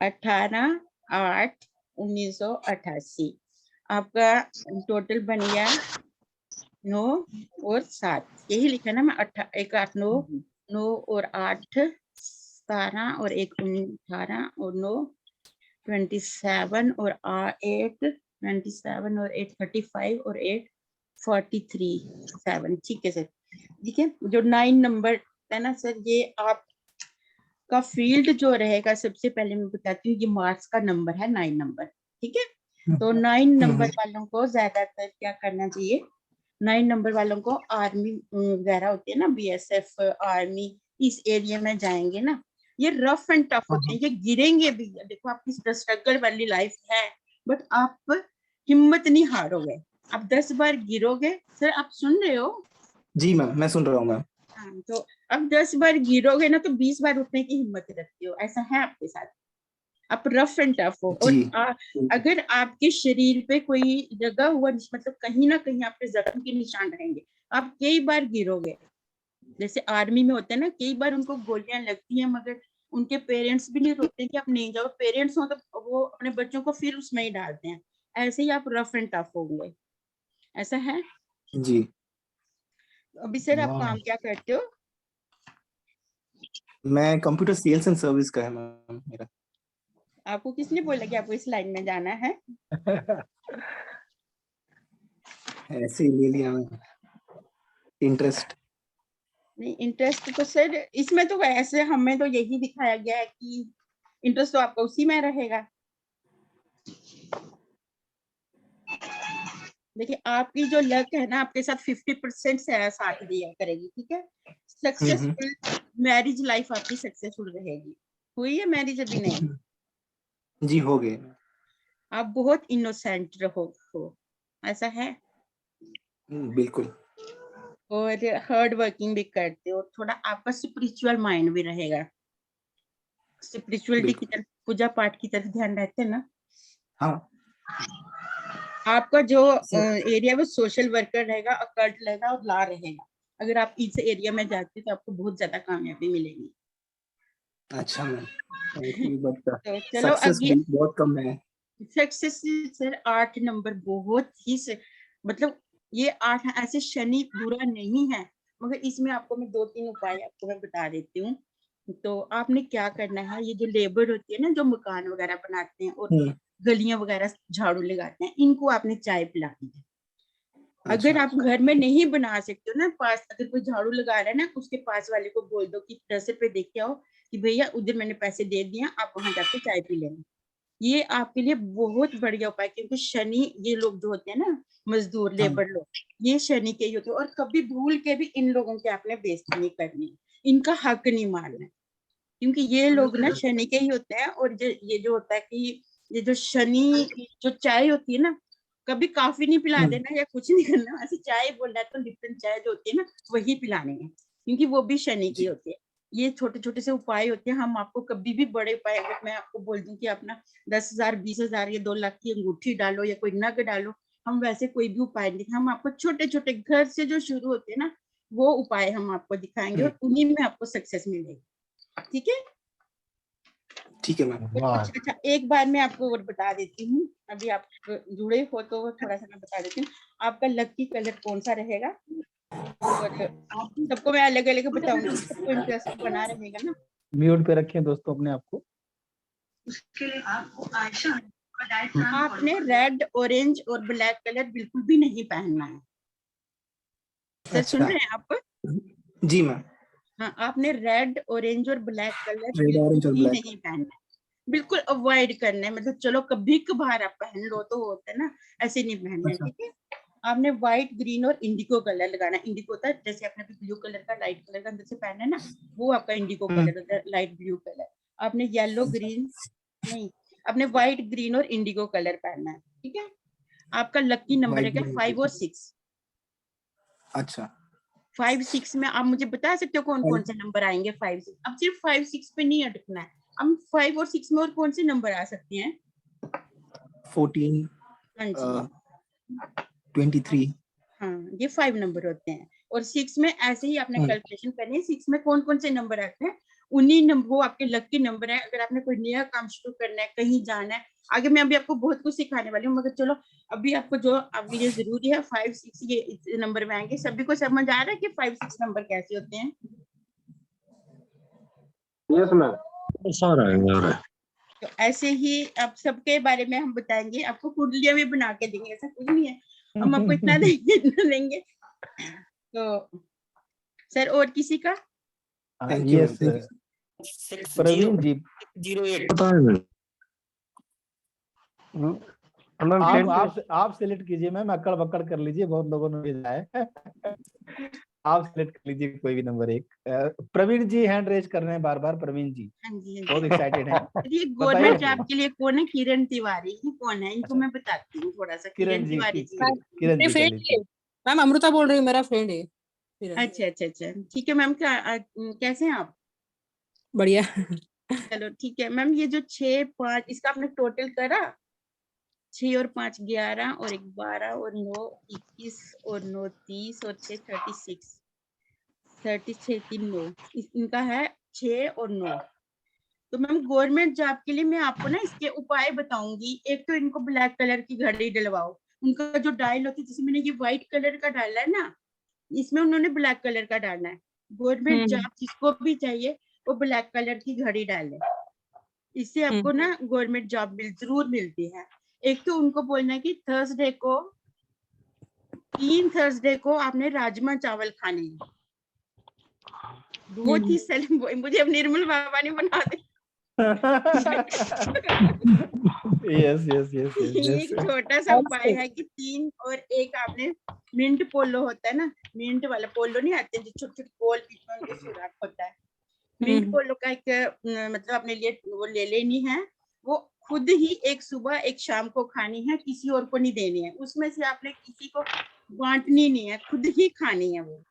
18/8/1988 आपका टोटल बन गया 9 और 7, यही लिखा ना मैं? 1 8 9 9 और 8 17 और 1 18 और 9 27 और 8 27 और 8 35 और 8 43 7। ठीक है सर। ठीक है, जो 9 नंबर है ना सर, ये आपका फील्ड जो रहेगा, सबसे पहले मैं बताती हूँ, ये मार्क्स का नंबर है 9 नंबर। ठीक है, तो 9 नंबर वालों को ज्यादातर क्या करना चाहिए? 9 नंबर वालों को आर्मी वगैरह होती है ना, BSF आर्मी, इस एरिया में जाएंगे ना, ये रफ एंड टफ होते हैं, ये गिरेंगे भी। देखो आपकी स्ट्रगल वाली लाइफ है, बट आप हिम्मत नहीं हारोगे। आप 10 बार गिरोगे। सर आप सुन रहे हो? जी मैम, मैं सुन रहा हूँ मैम। हाँ, तो अब 10 बार गिरोगे ना तो 20 बार उठने की हिम्मत रखते हो, ऐसा है आपके साथ। आप रफ एंड टफ हो। और जी। अगर आपके शरीर पे कोई लगा हुआ, मतलब कहीं ना कहीं आपके जख्म के निशान रहेंगे, आप कई बार गिरोगे। जैसे आर्मी में होते हैं ना, कई बार उनको गोलियां लगती हैं, मगर उनके पेरेंट्स भी नहीं रोकते कि आप नहीं जाओ। पेरेंट्स हो तो वो अपने बच्चों को फिर उसमें ही डालते हैं। ऐसे ही आप रफ एंड टफ होंगे, ऐसा है। जी। अभी सर आप काम क्या करते हो? मैं कंप्यूटर सेल्स एंड सर्विस का है मैम मेरा। आपको किसने बोला कि आपको इस लाइन में जाना है? ऐसे ही ले लिया मैम, इंटरेस्ट। नहीं, इंटरेस्ट तो सर इसमें तो वैसे हमें तो यही दिखाया गया है कि इंटरेस्ट तो आपका उसी में रहेगा। देखिए आपकी जो लक है ना, आपके साथ 50% से साथ दिया करेगी। ठीक है, सक्सेसफुल मैरिज लाइफ आपकी सक्सेसफुल रहेगी। हुई है मैरिज? अभी नहीं। जी हो गए। आप बहुत इनोसेंट रहो, ऐसा है। बिल्कुल। और हार्ड वर्किंग भी करते हो। थोड़ा आपका स्पिरिचुअल माइंड भी रहेगा, स्पिरिचुअलिटी की तरफ, पूजा पाठ की तरफ ध्यान रहते हैं ना। हाँ। आपका जो एरिया में सोशल वर्कर रहेगा, अकल्ट रहेगा और ला रहेगा। अगर आप इस एरिया में जाते तो आपको बहुत ज्यादा कामयाबी मिलेगी। अच्छा मैम, थैंक यू। बट तो चलो सक्सेस अभी बहुत कम है। सक्सेस सर 8 नंबर बहुत ही मतलब ये 8 ऐसे शनि बुरा नहीं है, मगर इसमें आपको मैं 2-3 उपाय आपको मैं बता देती हूँ। तो आपने क्या करना है, ये जो लेबर होती है ना, जो मकान वगैरह बनाते हैं और गलियां वगैरह झाड़ू लगाते हैं, इनको आपने चाय पिलानी है। अगर आप घर में नहीं बना सकते हो ना, पास अगर कोई झाड़ू लगा रहा है ना, उसके पास वाले को बोल दो कि 10 रुपए दे के आओ कि भैया उधर मैंने पैसे दे दिए, आप वहां जाके चाय पी लेना। ये आपके लिए बहुत बढ़िया उपाय, क्योंकि शनि, ये लोग जो होते हैं ना मजदूर लेबर लोग, ये शनि के ही होते हैं। और कभी भूल के भी इन लोगों की आपने बेइज्जती नहीं करनी, इनका हक नहीं मारना, क्योंकि ये लोग ना शनि के ही होते हैं। और ये जो होता है कि ये जो शनि जो चाय होती है ना, कभी काफी नहीं पिला देना या कुछ नहीं करना, ऐसे चाय बोलना है तो लिप्टन चाय जो होती है ना वही पिलाने हैं, क्योंकि वो भी शनि की होती है। ये छोटे छोटे से उपाय होते हैं। हम आपको कभी भी बड़े उपाय, अगर मैं आपको बोल दूं कि अपना 10,000 20,000 या 2 लाख की अंगूठी डालो या कोई नग डालो, हम वैसे कोई भी उपाय नहीं, हम आपको छोटे छोटे घर से जो शुरू होते हैं ना, वो उपाय हम आपको दिखाएंगे और उन्हीं में आपको सक्सेस मिलेगी। ठीक है, ठीक है मैम। अच्छा एक बार मैं आपको और बता देती हूँ, अभी आप जुड़े हो तो थोड़ा सा मैं बता देती हूँ। आपका लकी कलर कौन सा रहेगा, और सबको मैं अलग अलग बताऊंगी, सबको इंटरेस्ट बना रहेगा ना। म्यूट पे रखें दोस्तों अपने आप को। उसके लिए आपको आयशा आपने रेड, ऑरेंज और ब्लैक कलर बिल्कुल भी नहीं पहनना है। सर सुन रहे हैं आप? जी मैम। हाँ, आपने रेड, ऑरेंज और ब्लैक कलर रेड, ऑरेंज और बिल्कुल भी ब्लैक नहीं पहनना है, बिल्कुल अवॉइड करना है। मतलब चलो कभी कभार आप पहन लो तो होता है ना, ऐसे नहीं पहनना है। ठीक है, आपने व्हाइट, ग्रीन और इंडिगो कलर लगाना है। इंडिगो होता है जैसे आपने ब्लू कलर का, लाइट कलर का अंदर से पहना है ना, वो आपका इंडिगो कलर होता है, लाइट ब्लू कलर। आपने येलो ग्रीन नहीं, आपने व्हाइट ग्रीन और इंडिगो कलर पहनना है, ठीक है। आपका लकी नंबर है क्या, 5 और 6? अच्छा 5 6 में आप मुझे बता सकते हो कौन कौन से नंबर आएंगे 5 6? अब सिर्फ 5 6 पे नहीं अटकना है, हम 5 और 6 में और कौन से नंबर आ सकते हैं? 14 हाँ जी 23 हाँ, ये 5 नंबर होते हैं। और 6 में ऐसे ही आपने कैलकुलेशन करनी है, 6 में कौन कौन से नंबर आते हैं, उन्हीं नंबर वो आपके लकी नंबर है। अगर आपने कोई नया काम शुरू करना है, कहीं जाना है, आगे मैं अभी आपको बहुत कुछ सिखाने वाली हूँ, मगर चलो अभी आपको जो आपके लिए जरूरी है 5 6 ये इस नंबर में आएंगे। सभी को समझ आ रहा है कि 5 6 नंबर कैसे होते हैं? Yes ma'am. तो ऐसे ही अब सबके बारे में हम बताएंगे, आपको कुंडलियां भी बना के देंगे, ऐसा कुछ नहीं है, हम आपको इतना देंगे इतना देंगे। तो सर और किसी का? Thank you yes Praveen ji, 08 ma'am आप सिलेक्ट कीजिए मैम, अक्कड़ बक्कड़ कर लीजिए, बहुत लोगों ने भेजा है। आप सिलेक्ट कर लीजिए कोई भी नंबर एक। प्रवीण जी हैंड रेज कर रहे हैं बार बार, प्रवीण जी हाँ जी बहुत एक्साइटेड हैं। ये गवर्नमेंट जॉब के लिए कौन है? किरण तिवारी, ये कौन है? इनको मैं बताती हूँ थोड़ा सा। किरण जी तिवारी जी। किरण जी कर लीजिए। मैम अमृता बोल रही हूँ, मेरा फ्रेंड है। अच्छा अच्छा अच्छा, ठीक है मैम। कैसे हैं आप? बढ़िया। चलो ठीक है मैम। ये जो 6 5 इसका आपने टोटल करा, 6 और 5 11 और 1 12 और 9 21 और 9 30 और 6 36 36 3 9 इनका है 6 और 9। तो मैम गवर्नमेंट जॉब के लिए मैं आपको ना इसके उपाय बताऊंगी। एक तो इनको ब्लैक कलर की घड़ी डलवाओ, उनका जो डायल होती है, जैसे मैंने ये व्हाइट कलर का डाला है ना, इसमें उन्होंने ब्लैक कलर का डालना है। गवर्नमेंट जॉब जिसको भी चाहिए वो ब्लैक कलर की घड़ी डाले, इससे आपको ना गवर्नमेंट जॉब जरूर मिलती है। एक तो उनको बोलना है कि थर्सडे को 3 थर्सडे को आपने राजमा चावल खाने हैं। बहुत ही मुझे अब निर्मल बाबा ने बना दे। यस यस यस एक छोटा सा उपाय है कि 3 और 1 आपने मिंट पोलो होता है ना, मिंट वाला पोलो नहीं आते जो छोटे छोटे गोल बीच में उनके सुराख होता है, मिंट पोलो का एक मतलब अपने लिए वो ले लेनी है। वो खुद ही एक सुबह एक शाम को खानी है, किसी और को नहीं देनी है। उसमें से आपने किसी को बांटनी नहीं है, खुद ही खानी है वो।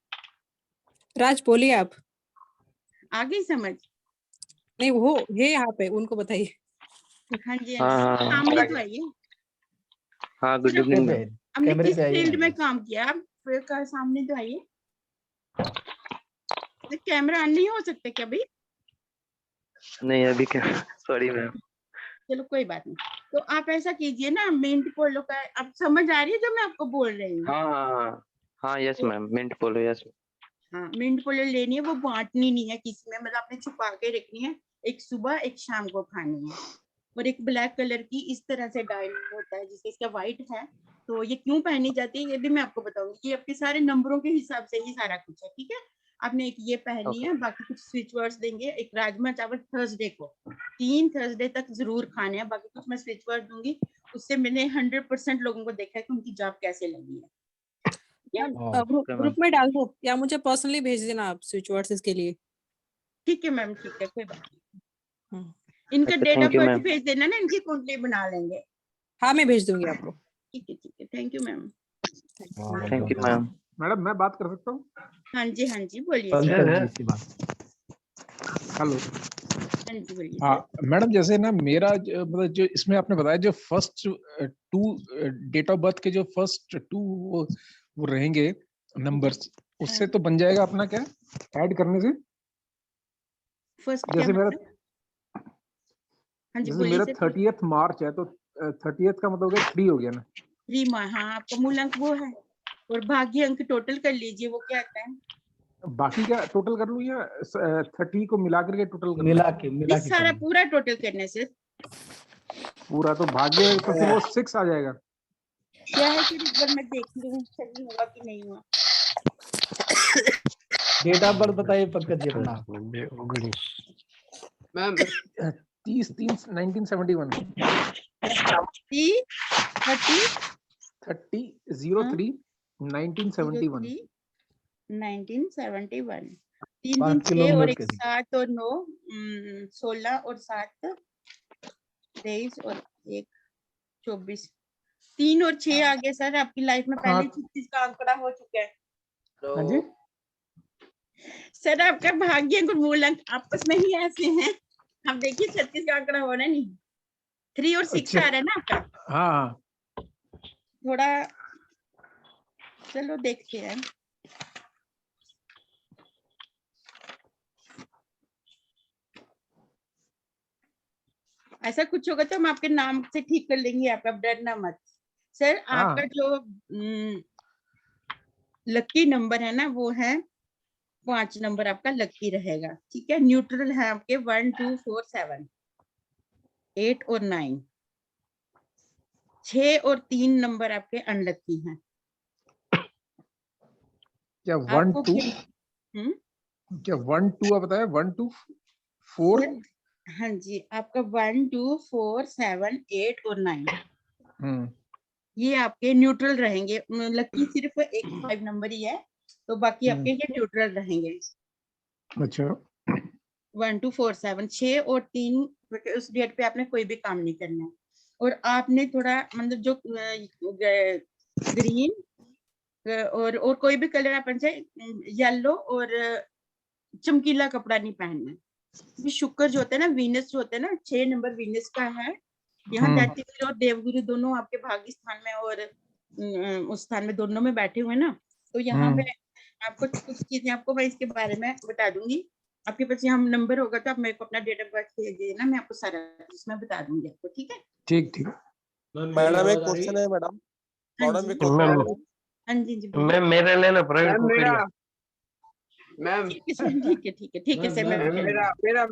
राज बोलिए आप। आगे समझ नहीं वो है यहाँ पे, उनको बताइए। हाँ जी हाँ, सामने तो आइए। हाँ गुड इवनिंग। हमने कैमरे किस पे आइए। फील्ड में काम किया, आप फिर का सामने तो आइए। कैमरा ऑन नहीं हो सकता क्या भाई? नहीं अभी क्या, सॉरी मैम। चलो कोई बात नहीं। तो आप ऐसा कीजिए ना, मिंट पोलो का आप समझ आ रही है जो मैं आपको बोल रही हूँ? हाँ यस मैम, मिंट पोलो यस। हाँ मिंट पोलो लेनी है, वो बांटनी नहीं है किसी में, मतलब आपने छुपा के रखनी है। एक सुबह एक शाम को खानी है। और एक ब्लैक कलर की इस तरह से डायल होता है, जिसके इसका व्हाइट है, तो ये क्यों पहनी जाती है ये भी मैं आपको बताऊंगी। ये आपके सारे नंबरों के हिसाब से ही सारा कुछ है, ठीक है। आपने एक ये पहनी है, बाकी कुछ स्विच वर्ड्स देंगे। एक राजमा चावल थर्सडे को 3 थर्सडे तक जरूर खाने हैं, बाकी कुछ मैं स्विच वर्ड दूंगी। उससे मैंने 100% लोगों को देखा है कि उनकी जॉब कैसे लगी है। ग्रुप में डाल दो या मुझे पर्सनली भेज देना आप स्विच वर्ड्स इसके लिए। ठीक है मैम, ठीक है, कोई बात नहीं। इनका अच्छा, date of thank you, birth ma'am. भेज देना ना, इनकी कुंडली बना लेंगे। हाँ मैं भेज दूंगी आपको। ठीक है, thank you ma'am. Thank you ma'am. Madam मैं बात कर सकता हूँ? हाँ जी बोलिए पंकज सर। जी से बात। हेलो। हाँ जी बोलिए हाँ सर। मैडम, जैसे ना मेरा मतलब जो इसमें आपने बताया जो फर्स्ट 2 डेट ऑफ बर्थ के जो फर्स्ट 2 वो रहेंगे नंबर्स, उससे तो बन जाएगा अपना क्या ऐड करने से? फर्स्ट जैसे मेरा हाँ जी जैसे बोलिए मेरा सर। 30th मार्च है तो 30th का मतलब 3 हो गया ना? 3 माह, हाँ आपका मूल अंक वो है। और भाग्य अंक टोटल कर लीजिए, वो क्या आता है? बाकी क्या टोटल कर लूं या 30 को मिला करके टोटल कर मिला इस के सारा पूरा टोटल करने से पूरा? तो भाग्य तो फिर वो 6 आ जाएगा। क्या है, फिर एक बार मैं देख लूं सही हुआ कि नहीं हुआ। डेट ऑफ बर्थ बताइए पंकज जी अपना। मैम 30/3/1971 30/03/1971 1971 तीन 5 तीन किलो 6 में और लोड एक कैसे 7 और 9 16 और 7 23 और 1 24 3 और 6 आ गया सर। आपकी लाइफ में पहले 36 का आंकड़ा हो चुका है। हाँ जी। सर आपका भाग्य और मूल अंक आपस में ही ऐसे हैं। आप देखिए 36 का आंकड़ा हो रहा है, नहीं 3 और 6 अच्छा। आ रहा है ना आपका। हाँ थोड़ा चलो देखते हैं। ऐसा कुछ होगा तो हम आपके नाम से ठीक कर लेंगे, आपका डरना मत। सर आपका जो लकी नंबर है ना वो है 5 नंबर आपका लकी रहेगा, ठीक है। न्यूट्रल है आपके 1 2 4 7 8 और 9। 6 और 3 नंबर आपके अनलकी हैं। क्या 1 आपको 2 क्या 1 2 आप बताया 1 2 4? हाँ जी, आपका 1 2 4 7 8 और 9 ये आपके न्यूट्रल रहेंगे। लकी सिर्फ एक 5 नंबर ही है, तो बाकी आपके ये न्यूट्रल रहेंगे। अच्छा 1 2 4 7 6 और 3 उस डेट पे आपने कोई भी काम नहीं करना है। और आपने थोड़ा मतलब जो ग्रीन और कोई भी कलर अपन से येलो और चमकीला कपड़ा नहीं पहनना है। शुक्र जो होता है ना, वीनस जो होता है ना, 6 नंबर वीनस का है यहाँ। दैत्यगुरु और देवगुरु दोनों आपके भाग्य स्थान में और उस स्थान में दोनों में बैठे हुए ना, तो यहाँ पे आपको कुछ चीजें आपको मैं इसके बारे में बता दूंगी। आपके पास यहाँ नंबर होगा तो आप मेरे को अपना डेट ऑफ बर्थ भेज देना, मैं आपको सारा इसमें बता दूंगी आपको, ठीक है। ठीक ठीक। मैडम एक क्वेश्चन है मैडम। मैडम एक क्वेश्चन है। हाँ जी जी मैं मेरे लेना प्रवीण कुकड़िया। मैम ठीक है सर, ठीक है सर। मैं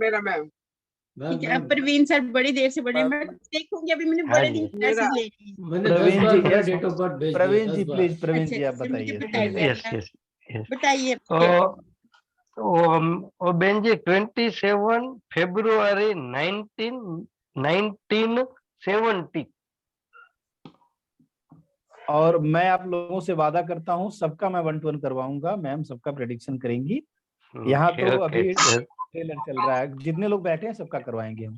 मेरा मैम ठीक है। अब प्रवीण सर बड़ी देर से बड़े मैं देखूंगी, अभी मैंने बड़े दिन मैसेज ले ली। प्रवीण जी यस, प्रवीण जी प्लीज, प्रवीण जी आप बताइए। Yes yes yes. बताइए। ओ बेन जी 27 फेब्रुआरी 1970। और मैं आप लोगों से वादा करता हूँ सबका मैं 1 to 1 करवाऊंगा। मैम सबका प्रेडिक्शन करेंगी। यहाँ तो अभी ट्रेलर चल रहा है, जितने लोग बैठे हैं सबका करवाएंगे हम।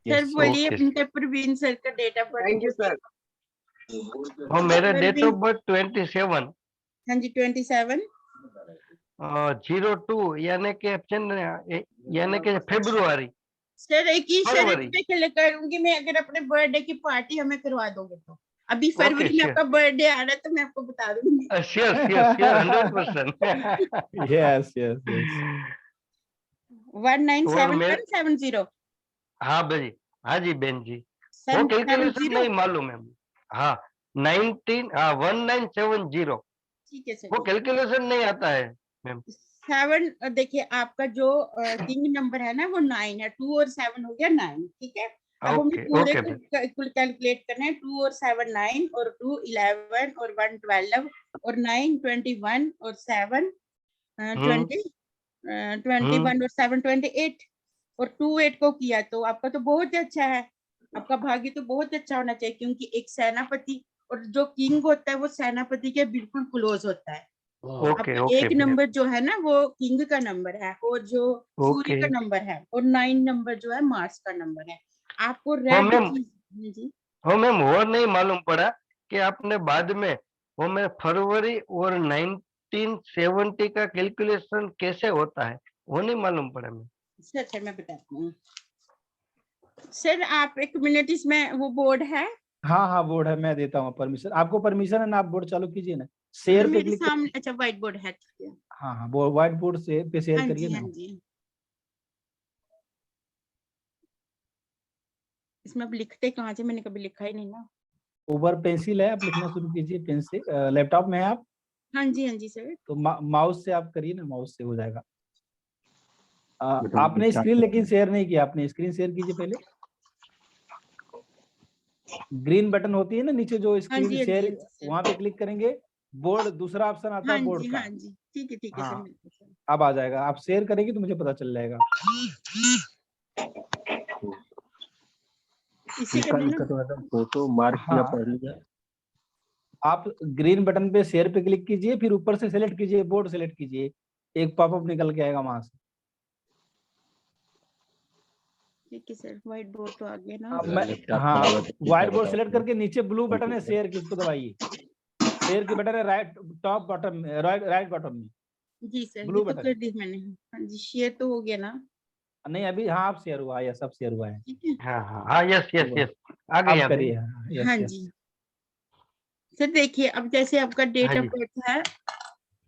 सर बोलिए अपने प्रवीण सर का date of birth. Thank you sir. और मेरा डेट ऑफ बर्थ 27। हाँ जी 27 02 यानी कि फेब्रुआरी। सर एक ही शर्त पे करूंगी मैं, अगर अपने बर्थडे की पार्टी हमें करवा दोगे तो। अभी फरवरी में आपका बर्थडे आ रहा है तो मैं आपको बता दूंगी। श्योर 100%। यस 197170। हाँ भाई, हाँ जी बहन जी, वो कैलकुलेशन नहीं मालूम है। हाँ 1970। ठीक है सर। वो कैलकुलेशन नहीं आता है मैम। 7 देखिए आपका जो किंग नंबर है ना वो 9 है। 2 और 7 हो गया 9, ठीक है। अब हमें पूरे को कैलकुलेट करना है। 2 और 7 9 और 2 11 और 1 12 और 9 21 और 7 20 21 और 7 28 और 2 8 को किया तो आपका तो बहुत अच्छा है। आपका भाग्य तो बहुत अच्छा होना चाहिए, क्योंकि एक सेनापति और जो किंग होता है वो सेनापति के बिल्कुल क्लोज होता है। एक नंबर जो है ना वो किंग का नंबर है, और जो सूर्य का नंबर है, और 9 नंबर जो है मार्स का नंबर है। आपको रेड जी मैम वो नहीं मालूम पड़ा कि आपने बाद में वो मैं फरवरी और 1970 का कैलकुलेशन कैसे होता है वो नहीं मालूम पड़ा मैं। सर मैं बताती हूँ सर। आप 1 मिनट, इसमें वो बोर्ड है। हाँ बोर्ड है, मैं देता हूँ परमिशन। आपको परमिशन है ना, आप बोर्ड चालू कीजिए ना। शेयर पे क्लिक सामने। अच्छा व्हाइट बोर्ड है, ठीक है। हाँ व्हाइट बोर्ड से पे शेयर करिए ना। इसमें अब लिखते कहाँ से, मैंने कभी लिखा ही नहीं ना। ऊपर पेंसिल है, आप लिखना शुरू कीजिए पेन से। लैपटॉप में है आप? हाँ जी सर। तो माउस से आप करिए ना, माउस से हो जाएगा। आपने स्क्रीन लेकिन शेयर नहीं किया, आपने स्क्रीन शेयर कीजिए पहले। ग्रीन बटन होती है ना नीचे जो स्क्रीन शेयर, वहां पे क्लिक करेंगे। बोर्ड दूसरा ऑप्शन आता है बोर्ड का। हाँ जी ठीक है हाँ, अब आ जाएगा। आप शेयर करेंगे तो मुझे पता चल जाएगा। इसी फोटो मार्क किया पहले। आप ग्रीन बटन पे शेयर पे क्लिक कीजिए, फिर ऊपर से सेलेक्ट कीजिए, बोर्ड सेलेक्ट कीजिए। एक पॉपअप निकल के आएगा वहां से। ठीक है सर, व्हाइट बोर्ड तो आ गया ना। हाँ, व्हाइट बोर्ड सेलेक्ट करके नीचे ब्लू बटन है शेयर की, उसको दबाइए। शेयर की बटन है राइट टॉप बॉटम में, राइट बॉटम में जी सर, ब्लू ये तो बटन। कर दी मैंने। हाँ जी, शेयर तो हो गया ना। नहीं अभी, हाँ आप शेयर हुआ है, सब शेयर हुआ है। ठीक है, हाँ हाँ हाँ, यस यस यस, आ गई अब आ करिए। गई। हाँ यस जी सर। देखिए अब जैसे आपका डेट हाँ ऑफ जी, बर्थ है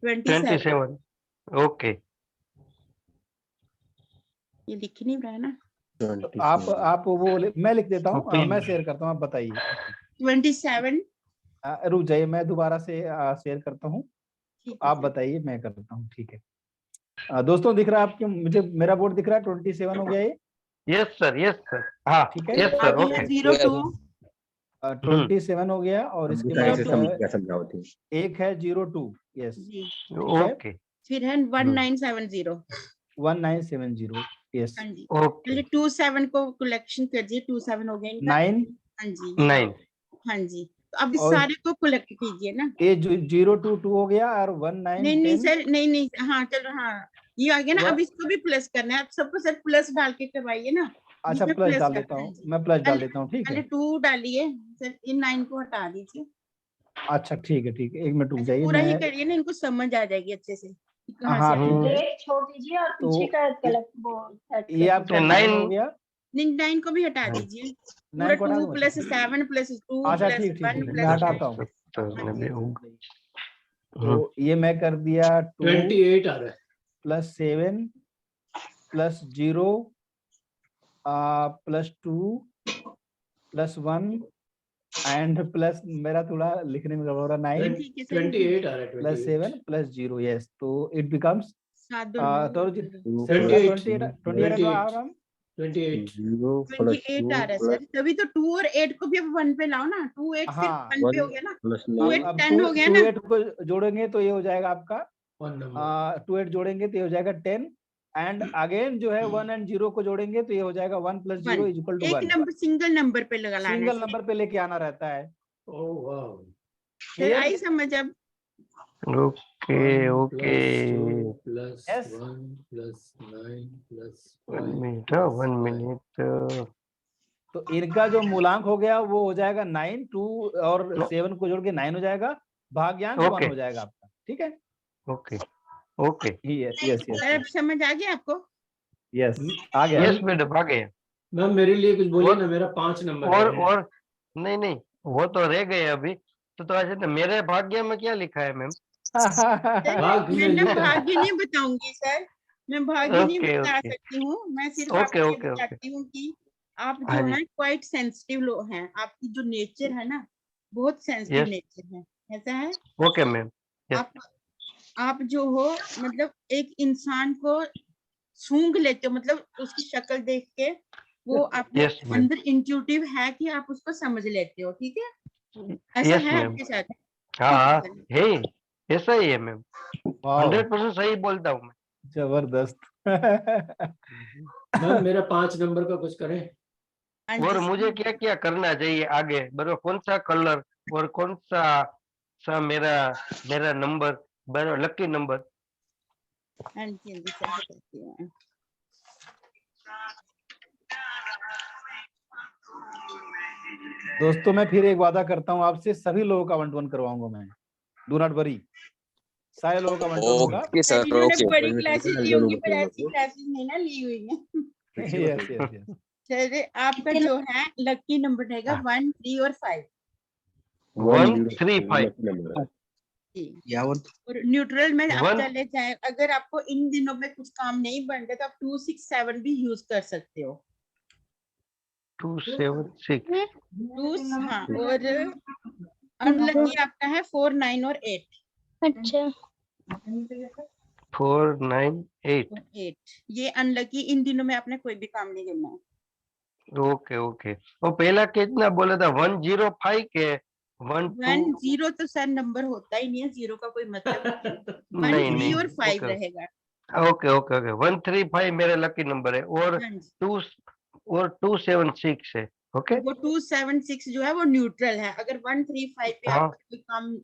27, 27, ओके। ये लिख नहीं रहा है ना। तो आप वो मैं लिख देता हूँ, ओके। मैं शेयर करता हूँ, आप बताइए। 27, रुक जाइए, मैं दोबारा से शेयर करता हूँ, ठीक है आप सर। बताइए, मैं करता हूँ। ठीक है दोस्तों, दिख रहा है आपके, मुझे मेरा बोर्ड दिख रहा है। 27 हो गया ये, यस सर, हाँ ठीक है। यस सर, आगे ओके। है 02, 27 हो गया, और इसके बाद 02 एक है 02, यस जी, ठीक है। ओके फिर है 1970। 1970, यस हाँ जी, ओके। पहले 27 को कलेक्शन कर दिए, 27 हो गया इनका। 9, हाँ जी 9, हाँ जी, तो अब इस और सारे को कलेक्ट कीजिए ना। ये 022 हो गया, और 19 नहीं नहीं 10 सर, नहीं नहीं, हाँ चलो, हाँ ये आ गया ना। अब इसको भी प्लस करना है, आप सबको सर प्लस डाल के करवाइए ना। अच्छा जिसमें प्लस डाल है, देता हाँ हूँ, जी। मैं प्लस डाल पहले देता हूँ, ठीक पहले है। 2 डालिए सर, इन 9 को हटा दीजिए। अच्छा ठीक है, ठीक है, एक मिनट रुक ऐसे जाइए, पूरा ही मैं करिए ना, इनको समझ आ जाएगी अच्छे से कि कहाँ हाँ से ठीक है। डेट छोड़ दीजिए और तो पीछे का कलेक्ट वो सेट ये कर आपका दीजिए। 9 हो गया, 9 को भी हटा दीजिए। पूरा 9 को हटा 2 दूं? प्लस 7 प्लस 2 अच्छा प्लस ठीक ठीक 1 ठीक, मैं प्लस हटाता हूँ। 90, तो ये मैं कर दिया 2 28 आ रहा है। Plus 7 plus 0 plus 2 plus 1 and plus, मेरा थोड़ा लिखने में गड़बड़ हो रहा, 9 ठीक है सर। 28 आ रहा है, प्लस 7 प्लस 0, यस, तो इट बिकम्स 7 तो 28 28 आ रहा है। 28 28 आ रहा है सर, तभी तो 2 और 8 को भी अब 1 पे लाओ ना। 2 8 फिर हाँ 1 पे हो गया ना। 2 8 अब 10 हो गया ना। 28 को जोड़ेंगे तो ये हो जाएगा आपका 1 नंबर। 28 जोड़ेंगे तो ये हो जाएगा 10, एंड अगेन जो है 1 एंड 0 को जोड़ेंगे तो ये हो जाएगा 1 प्लस 0 इज इक्वल टू एक 1। नंबर सिंगल नंबर पे लगा लाना है सिंगल सर। नंबर पे लेके आना रहता है। ओह वाओ, सर आई समझ अब। Okay okay. 2 plus Yes. 1 plus 9 plus 1 5 minute, plus 1 5। Minute. तो इनका जो मूलांक हो गया वो हो जाएगा 9, 2 और 7 को जोड़ के 9 हो जाएगा, भाग्यांश 1 हो जाएगा आपका, ठीक है। Okay okay, yes yes sir अब समझ आ गया आपको? यस आ गया। यस मैडम आ गए। मैम मेरे लिए कुछ बोलिए और- ना, मेरा 5 नंबर है। और नहीं वो तो रह गए अभी, तो ऐसे तो मेरे भाग्य में क्या लिखा है मैम? भाग्य में मैं ना लिखा है। भाग्य नहीं बताऊंगी सर, मैं भाग्य नहीं ओके, बता ओके। सकती हूँ। मैं सिर्फ ओके, आपको ये ओके, ओके। बताती हूँ कि आप हाँ जो जी। है क्वाइट सेंसिटिव लोग हैं। आपकी जो नेचर है ना, बहुत सेंसिटिव Yes. नेचर है, ऐसा है। Okay ma'am. यस आप जो हो मतलब एक इंसान को सूंघ लेते हो, मतलब उसकी शक्ल देख के वो आपके Yes, ma'am. अंदर इंट्यूटिव है कि आप उसको समझ लेते हो, ठीक है। ऐसा यस है मैम। आपके साथ? हाँ ठीक है, ऐसा ही है मैम। वाह 100% सही बोलता हूँ मैं। जबरदस्त। मैम मेरा 5 नंबर का कुछ करें। और मुझे क्या क्या करना चाहिए आगे, बराबर कौन सा कलर और कौन सा मेरा नंबर, बराबर लकी नंबर। हाँ जी हाँ जी सर, बताती हूँ। दोस्तों मैं फिर एक वादा करता हूँ आपसे, सभी लोगों का 1-1 करवाऊंगा मैं, डू नॉट वरी, सारे लोगों का 1-1 होगा। ओके सर, इन्होंने ओके। बड़ी क्लासेस ली होंगी पर ऐसी क्लासेस नहीं ना ली हुई है। Yes yes yes. सर आपका जो है लकी नंबर रहेगा 1 3 और 5 1 3 5। और न्यूट्रल में आप 1 चले जाए। अगर आपको इन दिनों में कुछ काम नहीं बन रहा तो आप 2 6 7 भी यूज कर सकते हो। 2 7 6। 2 हाँ, और अनलकी आपका है 4 9 और 8। अच्छा 4 9 8। 8 ये अनलकी, इन दिनों में आपने कोई भी काम नहीं करना है। Okay okay. और पहला कितना बोला था, 105 के 1 2? 1 0 तो सर नंबर होता ही नहीं है, 0 का कोई मतलब नहीं। 1 नहीं 3 नहीं, और 5 ओके रहेगा। Okay okay okay. 1 3 5 मेरा लकी नंबर है, और हाँ जी। 2 7 6 है। ओके वो 2 7 6 जो है वो न्यूट्रल है। अगर 1 3 5 पे हाँ। आप कोई काम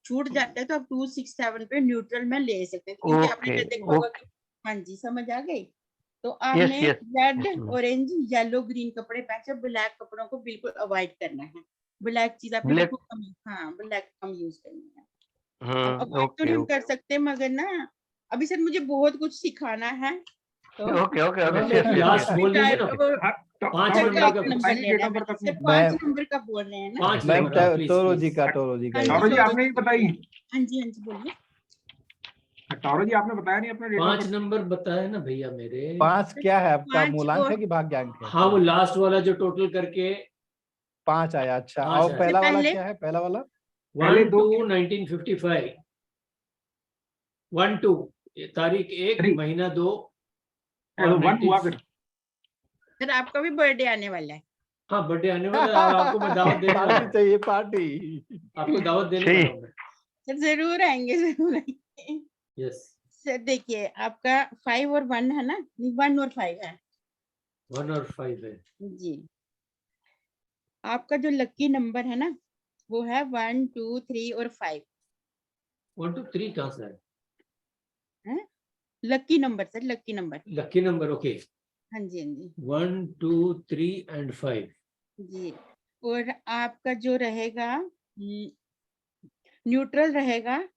छूट जाता है तो आप 267 पे न्यूट्रल में ले सकते हैं, क्योंकि आपने ओके, देखा होगा ओके। कि हाँ जी समझ आ गई। तो यस, आपने yes, red yes ma'am. Orange yellow green कपड़े पहने, ब्लैक कपड़ों को बिल्कुल अवॉइड करना है। ब्लैक चीज आपने ब्लैक, बिल्कुल कम, हाँ ब्लैक कम यूज करनी है। अब अवॉइड तो ओके, नहीं हम ओके, कर सकते, मगर ना अभी सर मुझे बहुत कुछ सिखाना है, तो ओके, ओके, ओके, हाँ, यस, तो यस, लास्ट यस। बोल दीजिए ना, वो 5 सर नंबर का का नंबर बताइए लेना डेट है ऑफ बर्थ सर, अपनी। 5 मैं नंबर का बोल रहे हैं ना। 5 मैम नंबर, हाँ, टोरो प्लीज जी का, प्लीज। टोरो जी का हाँ ये जी टॉरो जी बताइए। आपने ही बताई। हाँ जी बोलिए। टॉरो जी आपने बताया नहीं अपना डेट ऑफ 5 बर्थ। नंबर बताया ना भैया मेरे। 5 क्या है आपका, 5 मूलांक और है कि भाग्यांक है? हाँ, वो लास्ट वाला जो टोटल करके 5 आया, अच्छा। 5 और आया। पहला वाला पहले क्या है, पहला वाला? पहले 1 दो 2 1955, 1 2 तारीख 1 3 महीना 2 और 1 हुआ 19। फिर। सर आपका भी बर्थडे आने वाला है। हाँ, बर्थडे आने वाला है और आपको मैं दावत देने वाला पार्टी हूँ। चाहिए, पार्टी। आपको दावत देने जी। वाला हूँ मैं। सर जरूर आएंगे, जरूर आएंगे। यस, सर देखिए आपका 5 और 1 है ना, 1 और 5 है 1 और 5 है। जी। आपका जो लकी नंबर है ना वो है 1 2 3 और 5 1 2 3 कहाँ से है? Lucky number sir, lucky number. Lucky number, okay. हाँ जी 1 2 3 एंड 5 जी। और आपका जो रहेगा न्यूट्रल रहेगा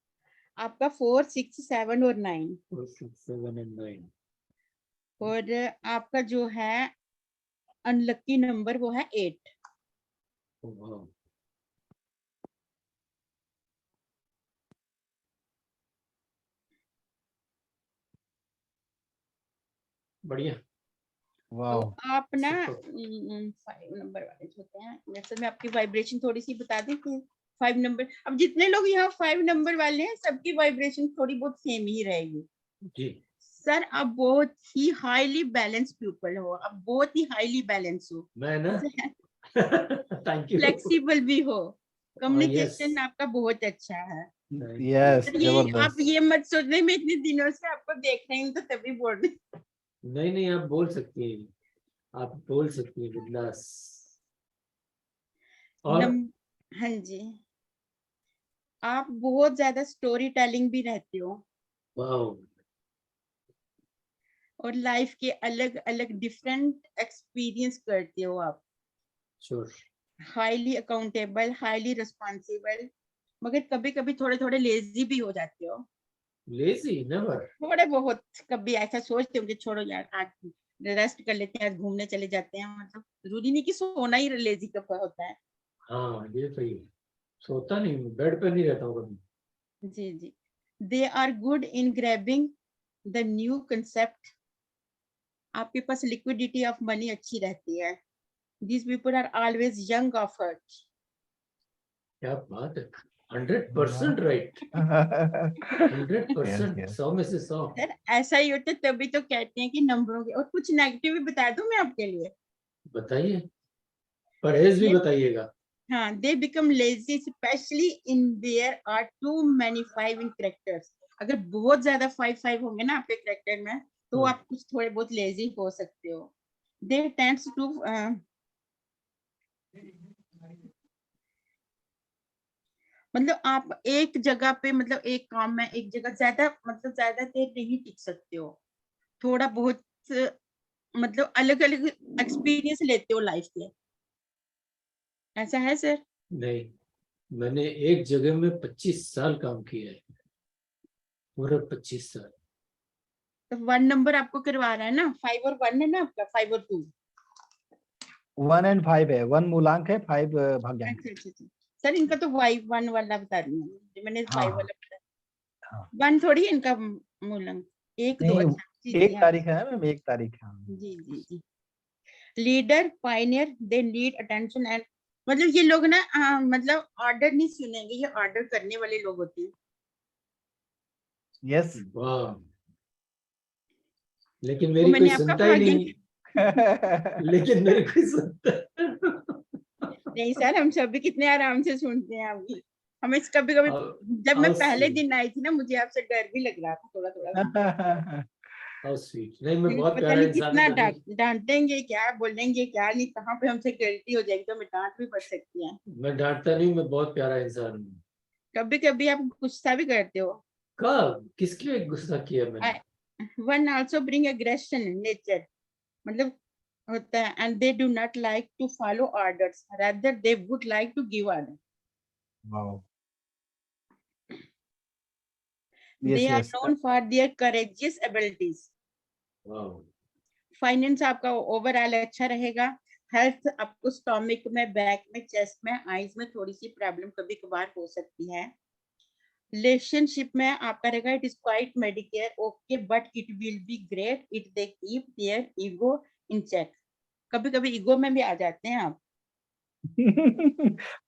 आपका 4 6 7 और 9। 4 6 7 एंड 9। और आपका जो है अनलकी नंबर वो है 8। वाह, बढ़िया। तो वाह, आप ना Superb। 5 नंबर वाले जो होते हैं, वैसे मैं आपकी वाइब्रेशन थोड़ी सी बता दी कि 5 नंबर, अब जितने लोग यहाँ 5 नंबर वाले हैं सबकी वाइब्रेशन थोड़ी बहुत सेम ही रहेगी। जी। सर आप बहुत ही हाईली बैलेंस पीपल हो, आप बहुत ही हाईली बैलेंस हो, मैं ना थैंक यू। फ्लेक्सिबल भी हो, यस, कम्युनिकेशन आपका बहुत अच्छा है। यस, सर ये आप जबरदस्त। ये मत सोच रहे मैं इतने दिनों से आपको देख रही हूँ तो तभी बोल रही हूँ। नहीं नहीं, आप बोल सकती हैं, आप बोल सकती हैं बिंदास। और हाँ जी, आप बहुत ज्यादा स्टोरी टेलिंग भी रहते हो वाओ, और लाइफ के अलग अलग डिफरेंट एक्सपीरियंस करते हो आप। Sure. Highly accountable, highly responsible, मगर कभी कभी थोड़े थोड़े लेजी भी हो जाते हो। Lazy never. थोड़े बहुत कभी ऐसा सोचते हो कि छोड़ो यार आज रेस्ट कर लेते हैं, आज घूमने चले जाते हैं, मतलब जरूरी नहीं कि सोना ही लेजी का होता है। हाँ, ये सही है। सोता नहीं हूँ, बेड पे नहीं रहता हूँ कभी। जी। They are good in grabbing the new concept, आपके पास लिक्विडिटी ऑफ मनी अच्छी रहती है। These people are always young of heart. क्या बात है, 100% राइट। 100%, 100 में से 100। सर ऐसा ही होता है, तभी तो कहते हैं कि नंबरों के। और कुछ नेगेटिव भी बता दूं मैं आपके लिए? बताइए, परहेज भी बताइएगा। हाँ, they become lazy especially in there are too many 5 in characters. अगर बहुत ज्यादा 5 होंगे ना आपके करेक्टर में तो आप कुछ थोड़े बहुत लेजी हो सकते हो। They tends to मतलब आप एक जगह पे, मतलब एक काम में एक जगह ज्यादा, मतलब ज्यादा देर नहीं टिक सकते हो। थोड़ा बहुत मतलब अलग अलग एक्सपीरियंस लेते हो लाइफ के, ऐसा है सर? नहीं, मैंने एक जगह में 25 साल काम किया है, पूरा 25 साल। तो 1 नंबर आपको करवा रहा है ना, 5 और 1 है ना आपका, 5 और 2। 1 and 5 है, 1 मूलांक है, 5 भाग्यांक। अच्छा सर, इनका तो 1 वाला बता रही हूँ, जो मैंने 5 हाँ, वाला बताया। हाँ। 1 थोड़ी इनका मूलांक, 1 2। नहीं, अच्छा 1 तारीख है ना मैम, 1 तारीख है। जी। Leader pioneer, they need attention and, मतलब ये लोग ना मतलब ऑर्डर नहीं सुनेंगे, ये ऑर्डर करने वाले लोग होते हैं। यस। वाह, लेकिन मेरी कोई सुनता ही नहीं। लेकिन मेरी कोई सुनता नहीं सर, हम सभी कितने आराम से सुनते हैं आपकी। हमें कभी कभी, जब मैं पहले दिन आई थी ना, मुझे आपसे डर भी लग रहा था थोड़ा थोड़ा। How sweet। नहीं, मैं बहुत पता प्यारा नहीं इंसान कितना हूँ। डांटेंगे, क्या बोलेंगे, क्या नहीं, कहाँ पे हमसे गलती हो जाएगी तो हमें डांट भी पड़ सकती है। मैं डांटता नहीं, मैं बहुत प्यारा इंसान हूँ। कभी कभी आप गुस्सा भी करते हो। कब किसके लिए गुस्सा किया मैंने? One also bring aggression in nature, मतलब होता है, and they do not like to follow orders, rather they would like to give order. Wow. They yes are yes known for their courageous abilities. Finance आपका overall अच्छा रहेगा। Health आपको stomach में, back में, chest में, eyes में थोड़ी सी problem कभी कभार हो सकती है। रिलेशनशिप में आपका रहेगा it is quite mediocre okay but it will be great it they keep their ego in check. कभी कभी ईगो में भी आ जाते हैं आप।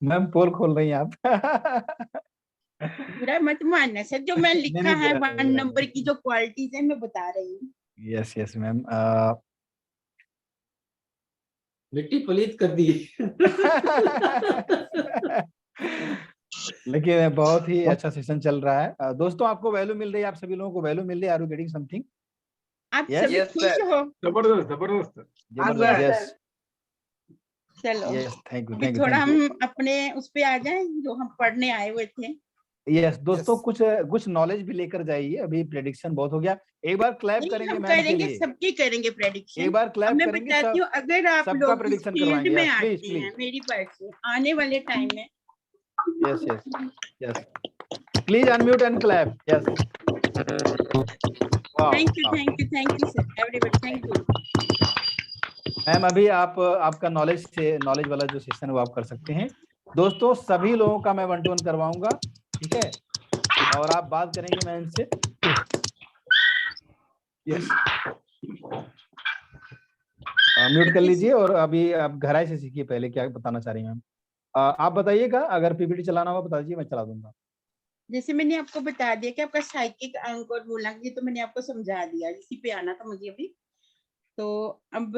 मैम पोल खोल रही हैं आप। बुरा मत मानना सर, जो मैं नहीं लिखा नहीं, है बुरा 1 नंबर की जो क्वालिटीज है मैं बता रही हूँ। Yes yes ma'am. मिट्टी पलीत कर दी। लेकिन बहुत ही अच्छा सेशन चल रहा है। दोस्तों आपको वैल्यू मिल रही है, आप सभी लोगों को वैल्यू मिल रही है, आर यू गेटिंग समथिंग? आप Yes? सभी Yes, खुश sir. हो? जबरदस्त जबरदस्त। Yes, यस चलो यस, थैंक यू अभी थैंक यू थोड़ा थैंक यू। हम अपने उस पे आ जाएं जो हम पढ़ने आए हुए थे। यस दोस्तों, कुछ कुछ नॉलेज भी लेकर जाइए, अभी प्रेडिक्शन बहुत हो गया। एक बार क्लैप नहीं, करेंगे हम मैम के करेंगे, लिए, सबके करेंगे प्रेडिक्शन। एक बार अब क्लैप मैं करेंगे, बताती हूँ, अगर आप सबका लोग इस प्रेडिक्शन फील्ड करवाएंगे। में यस प्लीज आते प्लीज। हैं मेरी बात से आने वाले टाइम में। Yes yes yes, please unmute and clap. Yes, thank you sir, everyone, thank you. Ma'am अभी आप आपका नॉलेज वाला जो सेशन है वो आप कर सकते हैं। दोस्तों सभी लोगों का मैं 1 to 1 करवाऊंगा, ठीक है, और आप बात करेंगे मैं इनसे। यस, म्यूट कर लीजिए और अभी आप गहराई से सीखिए पहले क्या बताना चाह रही हैं मैम। आप बताइएगा, अगर पीपीटी चलाना होगा बता दीजिए, मैं चला दूंगा। जैसे मैंने आपको बता दिया कि आपका साइकिक अंक और मूलांक, ये तो मैंने आपको समझा दिया, इसी पे आना था मुझे अभी। तो अब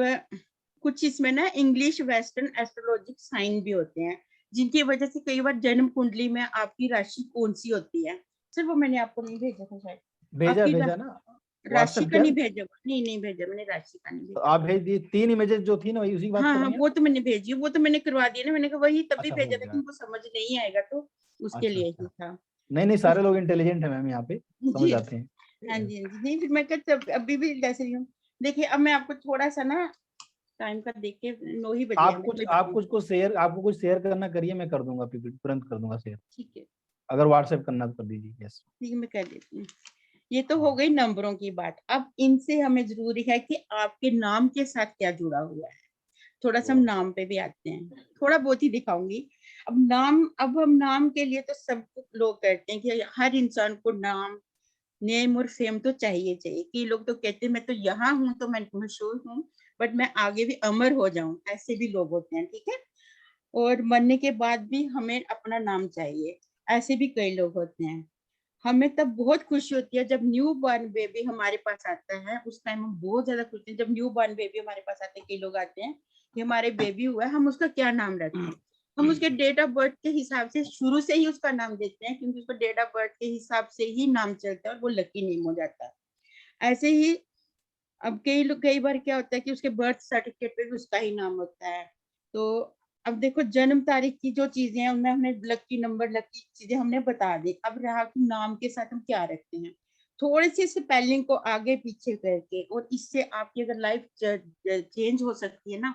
कुछ इसमें ना इंग्लिश वेस्टर्न एस्ट्रोलॉजिक साइन भी होते हैं, जिनकी वजह से कई बार जन्म कुंडली में आपकी राशि कौन सी होती है। सर वो मैंने आपको नहीं भेजा था शायद। भेजा ना, राशि व्हाट्सएप का किया। नहीं भेजा, नहीं भेजा मैंने, राशि का नहीं तो भेजा। आप भेज दिए 3 इमेजेस जो थी ना, वही उसी की बात कर हाँ रही हैं। वो तो मैंने भेजी, वो तो मैंने करवा दिया ना, मैंने कहा वही तभी अच्छा, हो भेजा था गया। कि उनको समझ नहीं आएगा तो उसके अच्छा लिए अच्छा, ही था। नहीं सारे लोग इंटेलिजेंट है मैम, यहाँ पे समझ जी जाते हैं। हाँ जी हाँ जी, नहीं फिर मैं कहता अभी भी जैसे रही हूँ। देखिए अब मैं आपको थोड़ा सा ना टाइम का देख के 9 ही बजे आप कुछ शेयर करना करिए, मैं कर दूंगा पीपीटी, तुरंत कर दूंगा शेयर। ठीक है, अगर व्हाट्सएप करना तो कर दीजिए। यस ठीक है, मैं कर देती हूँ। ये तो हो गई नंबरों की बात। अब इनसे हमें जरूरी है कि आपके नाम के साथ क्या जुड़ा हुआ है। थोड़ा सा हम नाम पे भी आते हैं, थोड़ा बहुत ही दिखाऊंगी। अब हम नाम के लिए तो सब लोग कहते हैं कि हर इंसान को नाम, नेम और फेम तो चाहिए कि लोग तो कहते हैं मैं तो यहाँ हूँ तो मैं मशहूर हूँ, बट मैं आगे भी अमर हो जाऊं, ऐसे भी लोग होते हैं, ठीक है। और मरने के बाद भी हमें अपना नाम चाहिए, ऐसे भी कई लोग होते हैं। हमें तब बहुत खुशी होती है जब न्यू बॉर्न बेबी हमारे पास आता है, उस टाइम हम बहुत ज्यादा खुश होते हैं जब न्यू बॉर्न बेबी हमारे पास आते हैं। कई लोग आते हैं कि हमारे बेबी हुआ है, हम उसका क्या नाम रखें। हम उसके डेट ऑफ बर्थ के हिसाब से शुरू से ही उसका नाम देते हैं, क्योंकि उसका डेट ऑफ बर्थ के हिसाब से ही नाम चलता है और वो लकी नेम हो जाता है। ऐसे ही अब कई बार क्या होता है कि उसके बर्थ सर्टिफिकेट पे भी उसका ही नाम होता है। तो अब देखो जन्म तारीख की जो चीजें हैं उनमें हमने लकी नंबर, लकी चीजें हमने बता दी। अब रहा कि नाम के साथ हम क्या रखते हैं, थोड़ी सी स्पेलिंग को आगे पीछे करके, और इससे आपकी अगर लाइफ चेंज हो सकती है ना,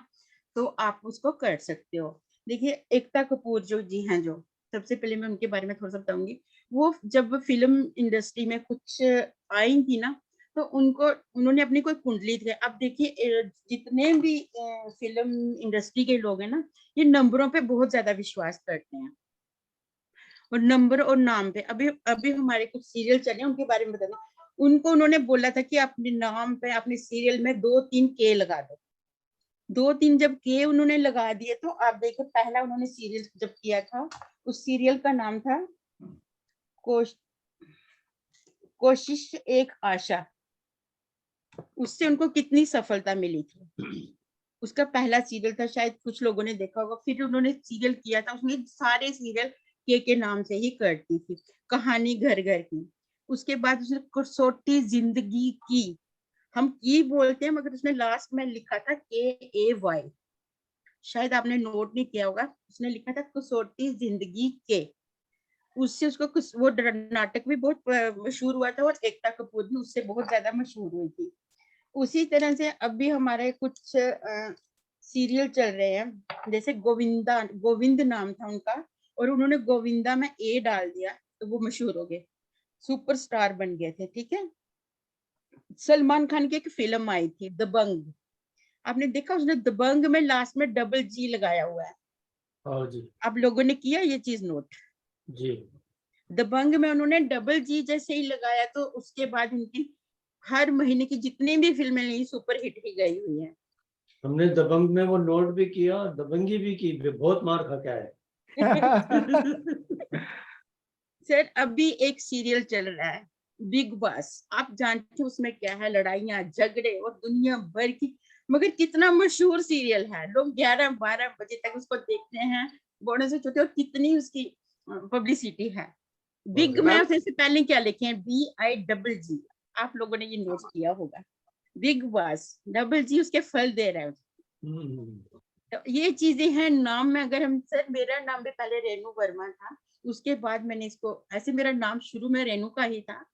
तो आप उसको कर सकते हो। देखिए एकता कपूर जो जी हैं, जो सबसे पहले मैं उनके बारे में थोड़ा सा बताऊंगी। वो जब फिल्म इंडस्ट्री में कुछ आई थी ना, तो उन्होंने अपनी कोई कुंडली थी। अब देखिए जितने भी फिल्म इंडस्ट्री के लोग हैं ना, ये नंबरों पे बहुत ज्यादा विश्वास करते हैं, और नंबर और नाम पे। अभी अभी हमारे कुछ सीरियल चले, उनके बारे में बताना। उन्होंने बोला था कि अपने नाम पे, अपने सीरियल में 2-3 के लगा दो। 2-3 जब के उन्होंने लगा दिए, तो आप देखो पहला उन्होंने सीरियल जब किया था, उस सीरियल का नाम था कोशिश एक आशा। उससे उनको कितनी सफलता मिली थी। उसका पहला सीरियल था, शायद कुछ लोगों ने देखा होगा। फिर उन्होंने सीरियल किया था, उसमें सारे सीरियल के नाम से ही करती थी, कहानी घर घर की। उसके बाद उसने कसौटी जिंदगी की, हम की बोलते हैं मगर उसने लास्ट में लिखा था KAY, शायद आपने नोट नहीं किया होगा। उसने लिखा था कसौटी जिंदगी के। उससे उसको कुछ वो नाटक भी बहुत मशहूर हुआ था और एकता कपूर भी उससे बहुत ज्यादा मशहूर हुई थी। उसी तरह से अब भी हमारे कुछ सीरियल चल रहे हैं, जैसे गोविंद नाम था उनका, और उन्होंने गोविंदा में ए डाल दिया तो वो मशहूर हो गए, सुपरस्टार बन गए थे। ठीक है, सलमान खान की एक फिल्म आई थी दबंग, आपने देखा? उसने दबंग में लास्ट में डबल जी लगाया हुआ है। हाँ जी आप लोगों ने किया ये चीज नोट? जी। दबंग में उन्होंने डबल जी जैसे ही लगाया तो उसके बाद उनकी हर महीने की जितनी भी फिल्में ली सुपर हिट ही गई हुई है। हमने दबंग में वो नोट भी किया, दबंगी भी की, बहुत मार खा के आए। सर अभी एक सीरियल चल रहा है बिग बॉस, आप जानते हो उसमें क्या है? लड़ाइयाँ झगड़े और दुनिया भर की, मगर कितना मशहूर सीरियल है, लोग 11-12 बजे तक उसको देखते हैं, बड़े से छोटे, और कितनी उसकी पब्लिसिटी है। बिग में सबसे पहले क्या लिखे हैं? BIGG, आप लोगों ने ये नोट किया होगा। बिग बॉस, डबल जी उसके फल दे रहा है। तो ये चीजें हैं नाम में। अगर हम, सर मेरा नाम भी पहले रेणु वर्मा था, उसके बाद मैंने इसको, ऐसे मेरा नाम शुरू में रेणु का ही था,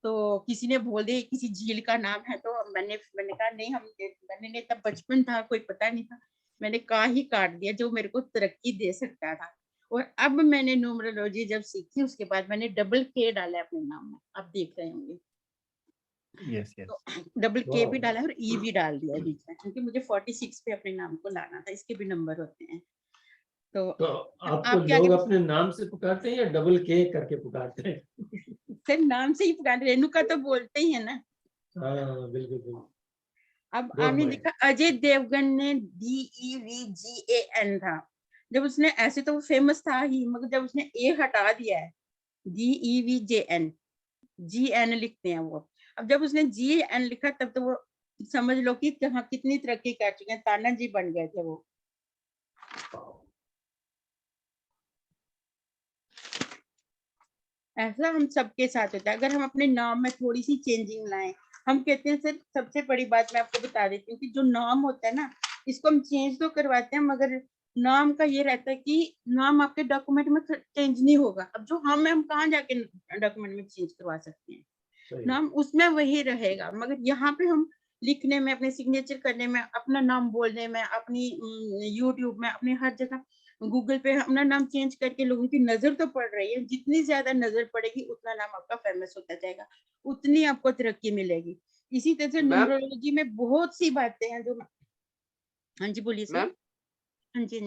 तो किसी ने बोल दिया किसी झील का नाम है, तो मैंने कहा नहीं, मैंने तब बचपन था, कोई पता नहीं था, मैंने का ही काट दिया जो मेरे को तरक्की दे सकता था। और अब मैंने न्यूमरोलॉजी जब सीखी उसके बाद मैंने डबल के डाला अपने नाम में, आप देख रहे होंगे। यस यस, तो डबल के भी डाला और ई भी डाल दिया बीच में, क्योंकि मुझे 46 पे अपने नाम को लाना था, इसके भी नंबर होते हैं। तो आपको आप क्या लोग अपने नाम से पुकारते हैं या डबल के करके पुकारते हैं? सर नाम से ही पुकारते, रेणुका तो बोलते ही है ना। हाँ बिल्कुल बिल्कुल। अब आपने देखा अजय देवगन ने DEVGAN था, जब उसने, ऐसे तो वो फेमस था ही, मगर जब उसने ए हटा दिया है, DEVJN, GN लिखते हैं वो, अब जब उसने GN लिखा तब तो वो समझ लो कि कहाँ कितनी तरक्की कर चुके हैं, ताना जी बन गए थे वो। ऐसा हम सबके साथ होता है, अगर हम अपने नाम में थोड़ी सी चेंजिंग लाएं। हम कहते हैं सर, सबसे बड़ी बात मैं आपको बता देती हूँ कि जो नाम होता है ना, इसको हम चेंज तो करवाते हैं, मगर नाम का ये रहता है कि नाम आपके डॉक्यूमेंट में चेंज नहीं होगा। अब जो हम कहाँ जाके डॉक्यूमेंट में चेंज करवा सकते हैं? नाम उसमें वही रहेगा, मगर यहाँ पे हम लिखने में, अपने सिग्नेचर करने में, अपना नाम बोलने में, अपनी यूट्यूब में, अपने हर जगह गूगल पे अपना नाम चेंज करके लोगों की नजर तो पड़ रही है, जितनी ज्यादा नजर पड़ेगी उतना नाम आपका फेमस होता जाएगा, उतनी आपको तरक्की मिलेगी। इसी तरह से न्यूमरोलॉजी में बहुत सी बातें हैं जो, हाँ जी बोलिए सर। हाँ जी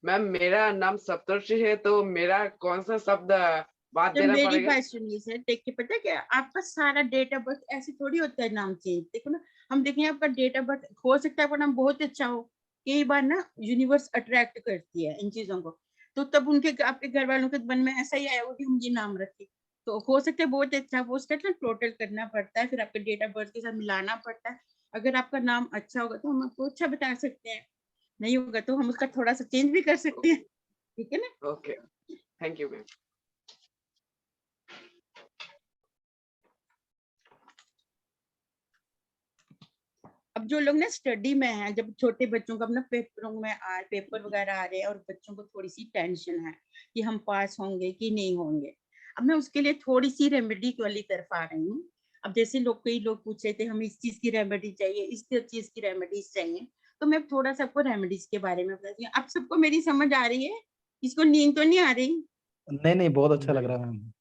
मैम मेरा नाम सप्तर्षि है, तो मेरा कौन सा शब्द बात देना मेरी पड़ेगा? बात सुनिए सर, देख के पता क्या, आपका सारा डेट ऑफ बर्थ ऐसे थोड़ी होता है नाम चेंज। देखो ना, हम देखें आपका डेट ऑफ बर्थ, हो सकता है आपका नाम बहुत अच्छा हो, कई बार ना यूनिवर्स अट्रैक्ट करती है इन चीजों को, तो तब उनके, आपके घर वालों के मन में ऐसा ही आया हो कि हम ये नाम रखें, तो हो सकता है बहुत अच्छा हो, उसका ना टोटल करना पड़ता है, फिर आपके डेट ऑफ बर्थ के साथ मिलाना पड़ता है। अगर आपका नाम अच्छा होगा तो हम आपको अच्छा बता सकते हैं, नहीं होगा तो हम उसका थोड़ा सा चेंज भी कर सकते हैं, ठीक है ना? Okay, thank you ma'am. अब जो लोग ना स्टडी में हैं, जब छोटे बच्चों का अपना पेपर वगैरह आ रहे हैं और बच्चों को थोड़ी सी टेंशन है कि हम पास होंगे कि नहीं होंगे, अब मैं उसके लिए थोड़ी सी रेमेडी वाली तरफ आ रही हूँ। अब जैसे कई लोग पूछ रहे थे हमें इस चीज की रेमेडी चाहिए, इस चीज की रेमेडीज चाहिए, तो मैं थोड़ा सा आपको रेमेडीज के बारे में बताती हूँ। आप सबको मेरी समझ आ रही है? इसको नींद तो नहीं आ रही? नहीं बहुत अच्छा लग रहा है ma'am.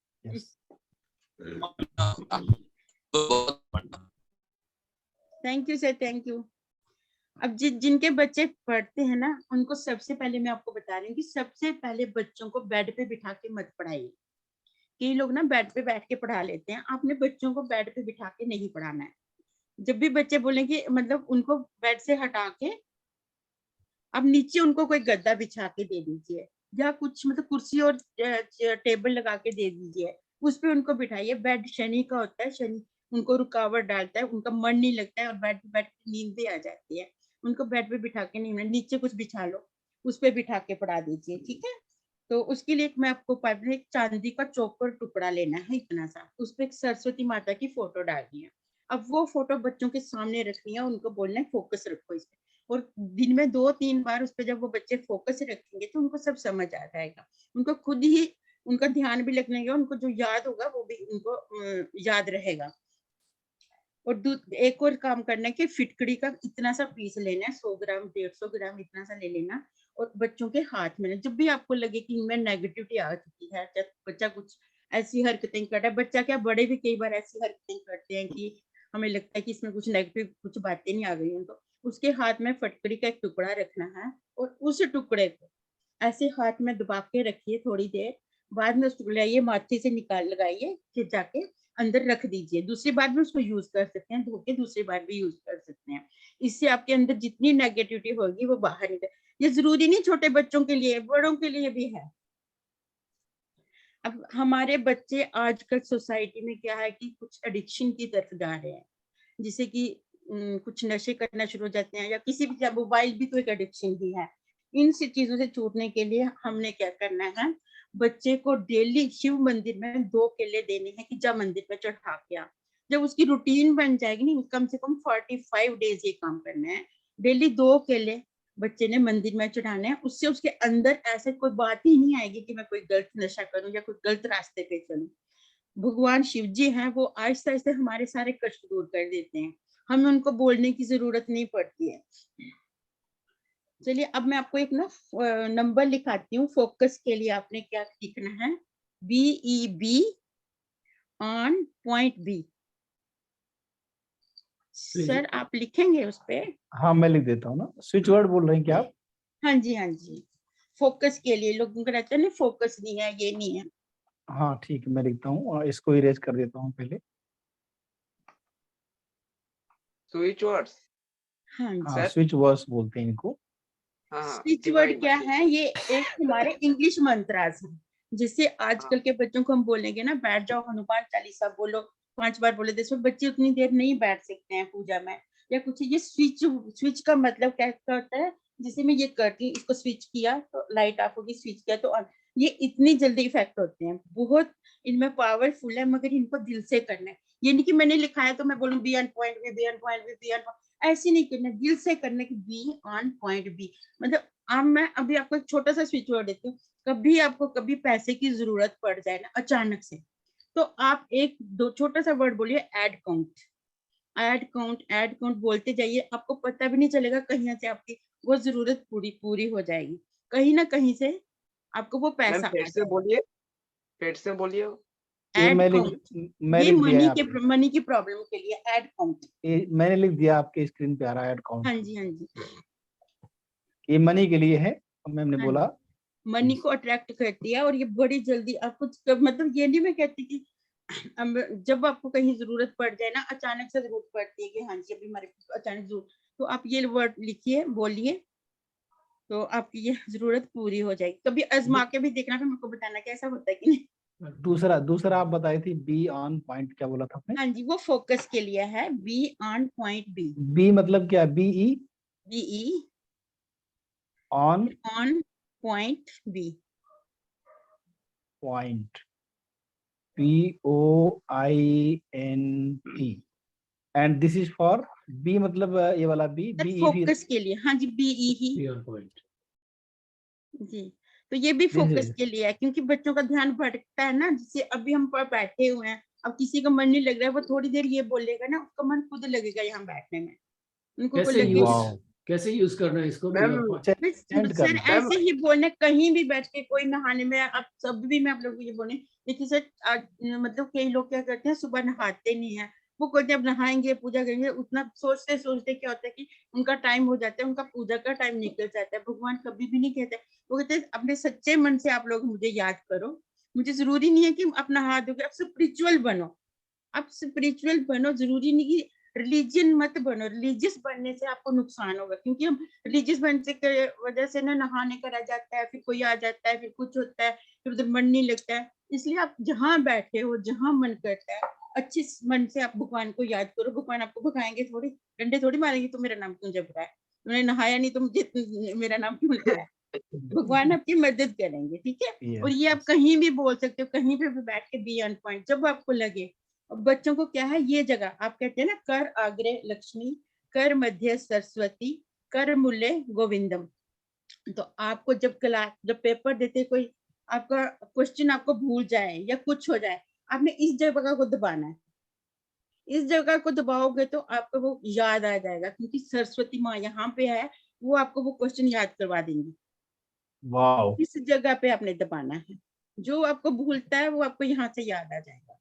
Thank you sir, thank you. अब जिनके बच्चे पढ़ते हैं ना, उनको सबसे पहले मैं आपको बता रही हूँ कि सबसे पहले बच्चों को बेड पे बिठा के मत पढ़ाइए। कई लोग ना बेड पे बैठ के पढ़ा लेते हैं, आपने बच्चों को बेड पे बिठा के नहीं पढ़ाना है। जब भी बच्चे बोलेंगे, मतलब उनको बेड से हटा के अब नीचे उनको कोई गद्दा बिछा के दे दीजिए, या कुछ मतलब कुर्सी और टेबल लगा के दे दीजिए, उस पे उनको बिठाइए। बेड शनि का होता है, शनि उनको रुकावट डालता है, उनका मन नहीं लगता है और बेड पे नींद भी आ जाती है। उनको बेड पे बिठा के नहीं, नीचे कुछ बिछा लो, उस पे बिठा के पढ़ा दीजिए, ठीक है? तो उसके लिए मैं आपको एक चांदी का चौकोर टुकड़ा लेना है इतना सा, उस पे एक सरस्वती माता की फोटो डालनी है। अब वो फोटो बच्चों के सामने रखनी है, उनको बोलना है फोकस रखो इस पे, और दिन में 2-3 बार उस पे जब वो बच्चे फोकस रखेंगे तो उनको सब समझ आ जाएगा, उनको खुद ही उनका ध्यान भी लगेगा, उनको जो याद होगा वो भी उनको याद रहेगा। और एक और काम करना है कि फिटकड़ी का इतना सा पीस लेना है, 100 ग्राम 150 ग्राम इतना सा ले लेना, और बच्चों के हाथ में जब भी आपको लगे कि इनमें नेगेटिविटी आ चुकी है, जब बच्चा कुछ ऐसी हरकतें कर रहा है, बच्चा क्या बड़े भी कई बार ऐसी हरकतें करते हैं कि हमें लगता है कि इसमें कुछ नेगेटिव कुछ बातें नहीं आ गई हैं, तो उसके हाथ में फटकड़ी का एक टुकड़ा रखना है और उस टुकड़े को ऐसे हाथ में दबा के रखिए थोड़ी देर, बाद में उस टुकड़ा ये माथे से निकाल लगाइए, फिर जाके अंदर रख दीजिए। दूसरी बार भी उसको यूज कर सकते हैं, धो के दूसरी बार भी यूज कर सकते हैं। इससे आपके अंदर जितनी नेगेटिविटी होगी वो बाहर निकल, ये जरूरी नहीं छोटे बच्चों के लिए, बड़ों के लिए भी है। अब हमारे बच्चे आजकल सोसाइटी में क्या है कि कुछ एडिक्शन की तरफ जा रहे हैं, जिसे कि कुछ नशे करना शुरू हो जाते हैं, या किसी भी, मोबाइल भी तो एक एडिक्शन ही है। इन सी चीजों से छूटने के लिए हमने क्या करना है, बच्चे को डेली शिव मंदिर में 2 केले देने हैं कि जा मंदिर पे चढ़ा के आ। जब उसकी रूटीन बन जाएगी नहीं, कम से कम 45 डेज ये काम करना है, डेली 2 केले बच्चे ने मंदिर में चढ़ाने हैं। उससे उसके अंदर ऐसे कोई बात ही नहीं आएगी कि मैं कोई गलत नशा करूं या कोई गलत रास्ते पे चलूं। भगवान शिव जी हैं, वो आहिस्ता आहिस्ता हमारे सारे कष्ट दूर कर देते हैं, हमें उनको बोलने की जरूरत नहीं पड़ती है। चलिए अब मैं आपको एक ना नंबर लिखाती हूँ, फोकस के लिए आपने क्या लिखना है, BEB on point B। Sir आप लिखेंगे उस पे? हाँ मैं लिख देता हूँ ना, स्विच वर्ड बोल रहे हैं क्या आप? हाँ जी हाँ जी, फोकस के लिए लोगों का रहता है ना, फोकस नहीं है, ये नहीं है। हाँ ठीक है, मैं लिखता हूँ और इसको इरेज कर देता हूँ पहले। स्विच वर्ड्स, हाँ हाँ स्विच वर्ड्स बोलते हैं इनको। स्विच वर्ड क्या है, ये एक हमारे इंग्लिश मंत्रास है, जिससे आजकल के बच्चों को हम बोलेंगे ना, बैठ जाओ हनुमान चालीसा बोलो 5 बार बोले, देखो बच्चे उतनी देर नहीं बैठ सकते हैं पूजा में या कुछ। ये स्विच का मतलब क्या होता है, जैसे मैं ये करती हूँ, इसको स्विच किया तो लाइट ऑफ होगी, स्विच किया तो ऑन। ये इतनी जल्दी इफेक्ट होते हैं, बहुत इनमें पावरफुल है, मगर इनको दिल से करना है। ये नहीं कि मैंने लिखा है तो मैं बोलूँ be on point be, be on point be, be on, ऐसे नहीं करना, दिल से करने की बी ऑन पॉइंट बी। मतलब अब मैं अभी आपको एक छोटा सा स्विच वर्ड देती हूँ, कभी आपको कभी पैसे की जरूरत पड़ जाए ना अचानक से, तो आप एक दो छोटा सा वर्ड बोलिए, add count, add count, add count बोलते जाइए, आपको पता भी नहीं चलेगा, कहीं से आपकी वो जरूरत पूरी हो जाएगी, कहीं ना कहीं से आपको वो पैसा आ जाएगा। बोलिए, फिर से बोलिए। ऐड काउंट, मैं ये लिख दिया मनी की प्रॉब्लम के लिए ऐड काउंट। मैंने लिख दिया, आपके स्क्रीन पे आ रहा है ऐड काउंट। हाँ जी हाँ जी, ये मनी के लिए है, मैम ने बोला मनी को अट्रैक्ट करती है, और ये बड़ी जल्दी आपको, मतलब ये नहीं मैं कहती कि जब आपको कहीं जरूरत पड़ जाए ना, अचानक से जरूरत पड़ती है कि हाँ जी अभी हमारे अचानक जरूरत, तो आप ये वर्ड लिखिए, बोलिए, तो आपकी ये जरूरत पूरी हो जाएगी। कभी आजमा के भी देखना, फिर मुझको बताना कैसा होता है कि नहीं। दूसरा आप बताई थी बी ऑन पॉइंट, क्या बोला था आपने? हाँ जी, वो फोकस के लिए है, be on point be. Be मतलब क्या? BE on point be, point POINT, and this is for be, मतलब ये वाला बी, फोकस के लिए। हाँ जी, BE ही पॉइंट जी, तो ये भी फोकस के लिए है, क्योंकि बच्चों का ध्यान भटकता है ना, जैसे अभी हम पर बैठे हुए हैं, अब किसी का मन नहीं लग रहा है, वो थोड़ी देर ये बोलेगा ना, उसका मन खुद लगेगा यहाँ बैठने में, उनको कैसे यूज करना है इसको? सर ऐसे ही बोलने, कहीं भी बैठ के, कोई नहाने में, अब सब भी मैं आप लोगों को ये बोले, देखिए सर मतलब कई लोग क्या करते हैं, सुबह नहाते नहीं है, वो कहते हैं अब नहाएंगे पूजा करेंगे, उतना सोचते सोचते क्या होता है कि उनका टाइम हो जाता है, उनका पूजा का टाइम निकल जाता है। भगवान कभी भी नहीं कहते, वो कहते हैं अपने सच्चे मन से आप लोग मुझे याद करो, मुझे जरूरी नहीं है कि अपना हाथ दोगे, आप स्पिरिचुअल बनो, आप स्पिरिचुअल बनो, जरूरी नहीं कि रिलीजियन मत बनो, रिलीजियस बनने से आपको नुकसान होगा, क्योंकि हम रिलीजियस बनने की वजह से ना नहाने का रह जाता है, फिर कोई आ जाता है, फिर कुछ होता है, फिर उधर मन नहीं लगता है। इसलिए आप जहाँ बैठे हो, जहाँ मन करता है, अच्छे मन से आप भगवान को याद करो, भगवान आपको भगाएंगे थोड़ी, डंडे थोड़ी मारेंगे, तो मेरा नाम क्यों जप रहा है, तुमने नहाया नहीं तो मुझे मेरा नाम क्यों लिखा है, भगवान आपकी मदद करेंगे, ठीक है। और ये आप कहीं भी बोल सकते हो, कहीं पे भी बैठ के बी ऑन पॉइंट, जब आपको लगे। बच्चों को क्या है, ये जगह आप कहते हैं ना, कर आग्रे लक्ष्मी, कर मध्य सरस्वती, कर मूल्य गोविंदम, तो आपको जब क्लास, जब पेपर देते कोई आपका क्वेश्चन आपको भूल जाए या कुछ हो जाए, आपने इस जगह को दबाना है। इस जगह को दबाओगे तो आपको वो याद आ जाएगा, क्योंकि सरस्वती माँ यहाँ पे है, वो आपको वो क्वेश्चन याद करवा देंगी। वाओ, इस जगह पे आपने दबाना है, जो आपको भूलता है वो आपको यहाँ से याद आ जाएगा।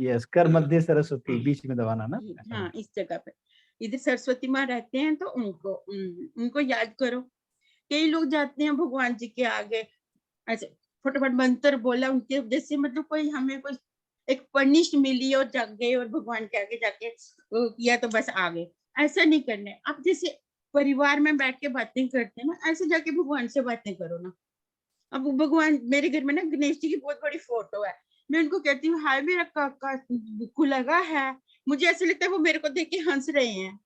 यस, कर मध्य सरस्वती, बीच में दबाना ना। हाँ, इस जगह पे इधर सरस्वती माँ रहते हैं, तो उनको याद करो। कई लोग जाते हैं भगवान जी के आगे, ऐसे फटाफट मंत्र बोला उनके, जैसे मतलब कोई हमें कोई एक पनिश मिली और जाग गए और भगवान के आगे जाके किया तो बस आ गए। ऐसा नहीं करना है। आप जैसे परिवार में बैठ के बातें करते हैं ना, ऐसे जाके भगवान से बातें करो ना। अब भगवान, मेरे घर में ना गणेश जी की बहुत बड़ी फोटो है, मैं उनको कहती हूँ हाय मेरा काका भूखू लगा है, मुझे ऐसे लगता है वो मेरे को देख के हंस रहे हैं।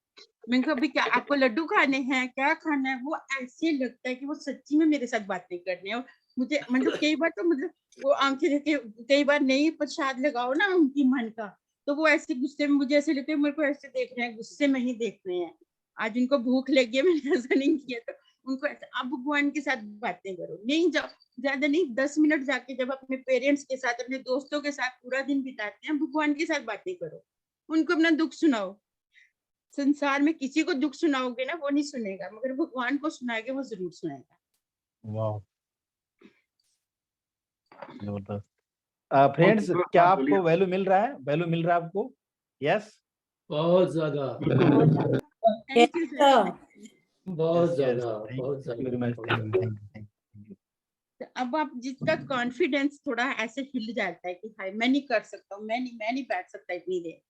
मैंने कहा अभी क्या आपको लड्डू खाने हैं, क्या खाना है? वो ऐसे लगता है कि वो सच्ची में मेरे साथ बातें करने हैं। और मुझे मतलब कई बार तो मतलब वो आंखें देख के, कई बार नहीं प्रसाद लगाओ ना उनकी मन का, तो वो ऐसे गुस्से में, मुझे ऐसे लगता है मेरे को ऐसे देख रहे हैं, गुस्से में ही देख रहे हैं। आज उनको भूख लगी है, मैंने ऐसा नहीं किया, तो उनको ऐसा, आप भगवान के साथ बातें करो। नहीं जाओ ज्यादा नहीं, 10 मिनट जाके जब अपने पेरेंट्स के साथ, अपने दोस्तों के साथ पूरा दिन बिताते हैं, भगवान के साथ बातें करो, उनको अपना दुख सुनाओ। संसार में किसी को दुख सुनाओगे ना, वो नहीं सुनेगा, मगर भगवान को सुनाओगे, वो जरूर सुनेगा। वाह, जबरदस्त। फ्रेंड्स, क्या आपको वैल्यू मिल रहा है? वैल्यू मिल रहा है आपको? यस, बहुत ज्यादा, थैंक यू सर। बहुत ज्यादा, थैंक बहुत यू वेरी ज्यादा। Much, thank you. अब आप जिसका कॉन्फिडेंस थोड़ा ऐसे हिल जाता है कि हाय मैं नहीं कर सकता हूँ, मैं नहीं बैठ सकता इतनी देर,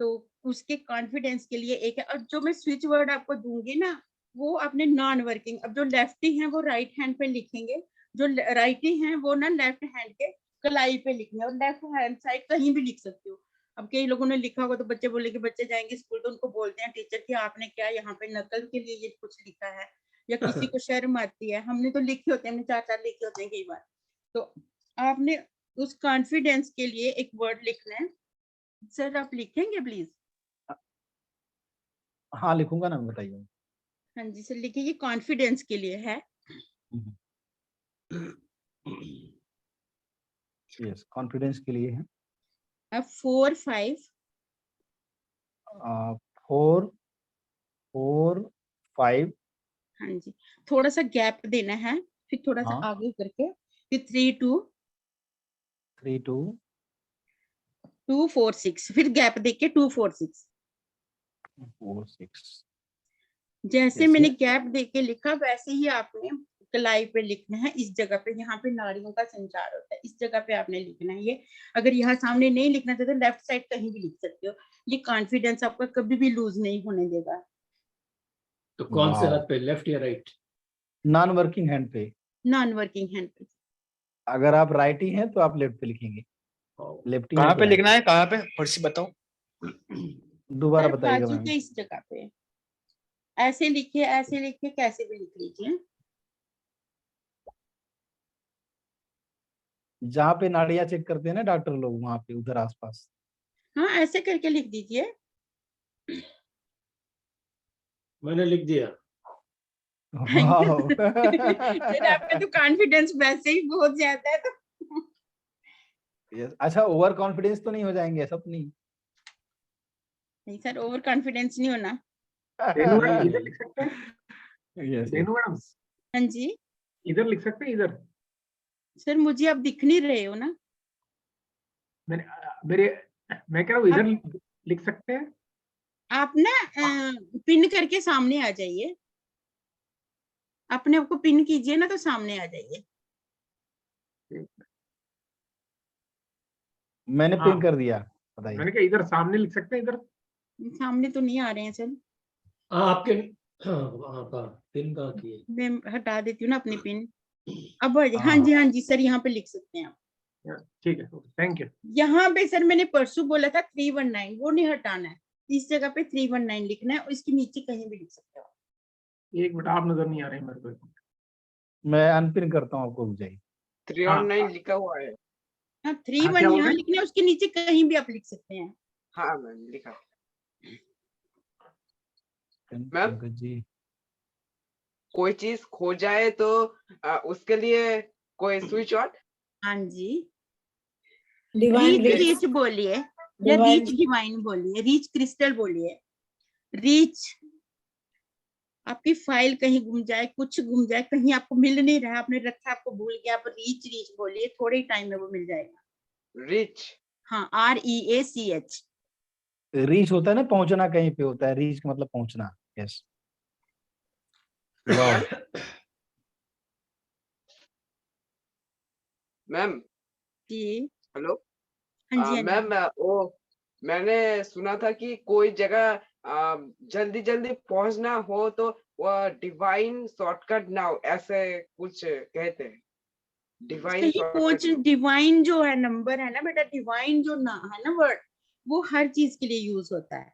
तो उसके कॉन्फिडेंस के लिए एक है। और जो मैं स्विच वर्ड आपको दूंगी ना, वो अपने नॉन वर्किंग, अब जो लेफ्टी हैं वो राइट हैंड पे लिखेंगे, जो राइटी हैं वो ना लेफ्ट हैंड के कलाई पे लिखना है, और लेफ्ट हैंड साइड कहीं भी लिख सकते हो। अब कई लोगों ने लिखा होगा तो बच्चे बोले कि बच्चे जाएंगे स्कूल तो उनको बोलते हैं टीचर कि आपने क्या यहाँ पे नकल के लिए ये कुछ लिखा है, या किसी को शर्म आती है, हमने तो लिखे होते हैं, हमने 4 लिखे होते हैं कई बार, तो आपने उस कॉन्फिडेंस के लिए एक वर्ड लिखना है। सर आप लिखेंगे प्लीज? हाँ लिखूंगा ना, बताइए। हाँ जी सर लिखिए, ये कॉन्फिडेंस के लिए है। यस, कॉन्फिडेंस के लिए है। 4 5 4 4 5। हाँ जी, थोड़ा सा गैप देना है, फिर थोड़ा सा हाँ। आगे करके, फिर 3 2 3 2 2 4 6, फिर गैप देके 2 4 6। 4 6। जैसे मैंने गैप देके लिखा वैसे ही आपने कलाई पे लिखना है, इस जगह पे, यहाँ पे नाड़ियों का संचार होता है, इस जगह पे आपने लिखना है। ये अगर यहाँ सामने नहीं लिखना चाहते लेफ्ट साइड कहीं भी लिख सकते हो। ये कॉन्फिडेंस आपका कभी भी लूज नहीं होने देगा। तो कौन से हाथ पे, लेफ्ट या राइट? नॉन वर्किंग हैंड पे। नॉन वर्किंग हैंड पे। अगर आप राइटी हैं तो आप लेफ्ट पे लिखेंगे, लेफ्टी कहाँ पे लिखना है, कहाँ पे फिर से बताओ, दोबारा बताइएगा बाजू मैम। के इस जगह पे ऐसे लिखिए, ऐसे लिखिए, कैसे भी लिख लीजिए। जहाँ पे नाड़ियाँ चेक करते हैं ना डॉक्टर लोग, वहां पे उधर आसपास। हाँ ऐसे करके लिख दीजिए। मैंने लिख दिया। सर आपका तो कॉन्फिडेंस वैसे ही बहुत ज्यादा है, तो यस, अच्छा ओवर कॉन्फिडेंस तो नहीं हो जाएंगे सब? नहीं सर ओवर कॉन्फिडेंस नहीं होना। इधर लिख सकते हैं? यस रेनू मैडम हाँ जी इधर लिख सकते हैं, इधर सर, मुझे आप दिख नहीं रहे हो ना। मैं कह रहा हूँ इधर लिख सकते हैं। आप ना पिन करके सामने आ जाइए, अपने आप को पिन कीजिए ना तो सामने आ जाइए। मैंने हाँ, पिन कर दिया, बताइए। मैंने कहा इधर सामने लिख सकते हैं, इधर सामने तो नहीं आ रहे हैं सर। आपके पिन कहाँ की है? मैं हटा देती हूँ ना अपनी पिन। अब हाँ जी सर, यहाँ पे लिख सकते हैं आप। ठीक है, थैंक यू। यहाँ पे सर मैंने परसों बोला था 319, वो नहीं हटाना है, इस जगह पे 319 लिखना है, और इसके नीचे कहीं भी लिख सकते हो। एक मिनट, आप नजर नहीं आ रहे मेरे को, मैं अनपिन करता हूँ, आपको रुक जाइए। 319 लिखा हुआ है। हाँ 31 यहाँ लिखना है, उसके नीचे कहीं भी आप लिख सकते हैं। हाँ मैम लिखा। जी कोई चीज खो जाए तो उसके लिए कोई स्विच ऑन? हाँ जी, डिवाइन रीच रीच रीच बोलिए या डिवाइन रीच डिवाइन बोलिए, रीच क्रिस्टल बोलिए। रीच, आपकी फाइल कहीं गुम जाए, कुछ गुम जाए, कहीं आपको मिल नहीं रहा, आपने रखा, आपको भूल गया, आप रीच रीच बोलिए, थोड़े ही टाइम में वो मिल जाएगा। रिच। हाँ, REACH। रीच होता है ना, पहुंचना कहीं पे होता है, रीच का मतलब पहुंचना। यस। वाह। मैम जी हेलो। हाँ जी हाँ जी। मैम वो मैंने सुना था कि कोई जगह जल्दी जल्दी पहुंचना हो तो वह डिवाइन शॉर्टकट नाउ ऐसे कुछ कहते हैं। डिवाइन कहीं शॉर्टकट पहुंच, नाउ। डिवाइन जो है नंबर है ना बेटा, डिवाइन जो ना है ना वर्ड, वो हर चीज के लिए यूज होता है।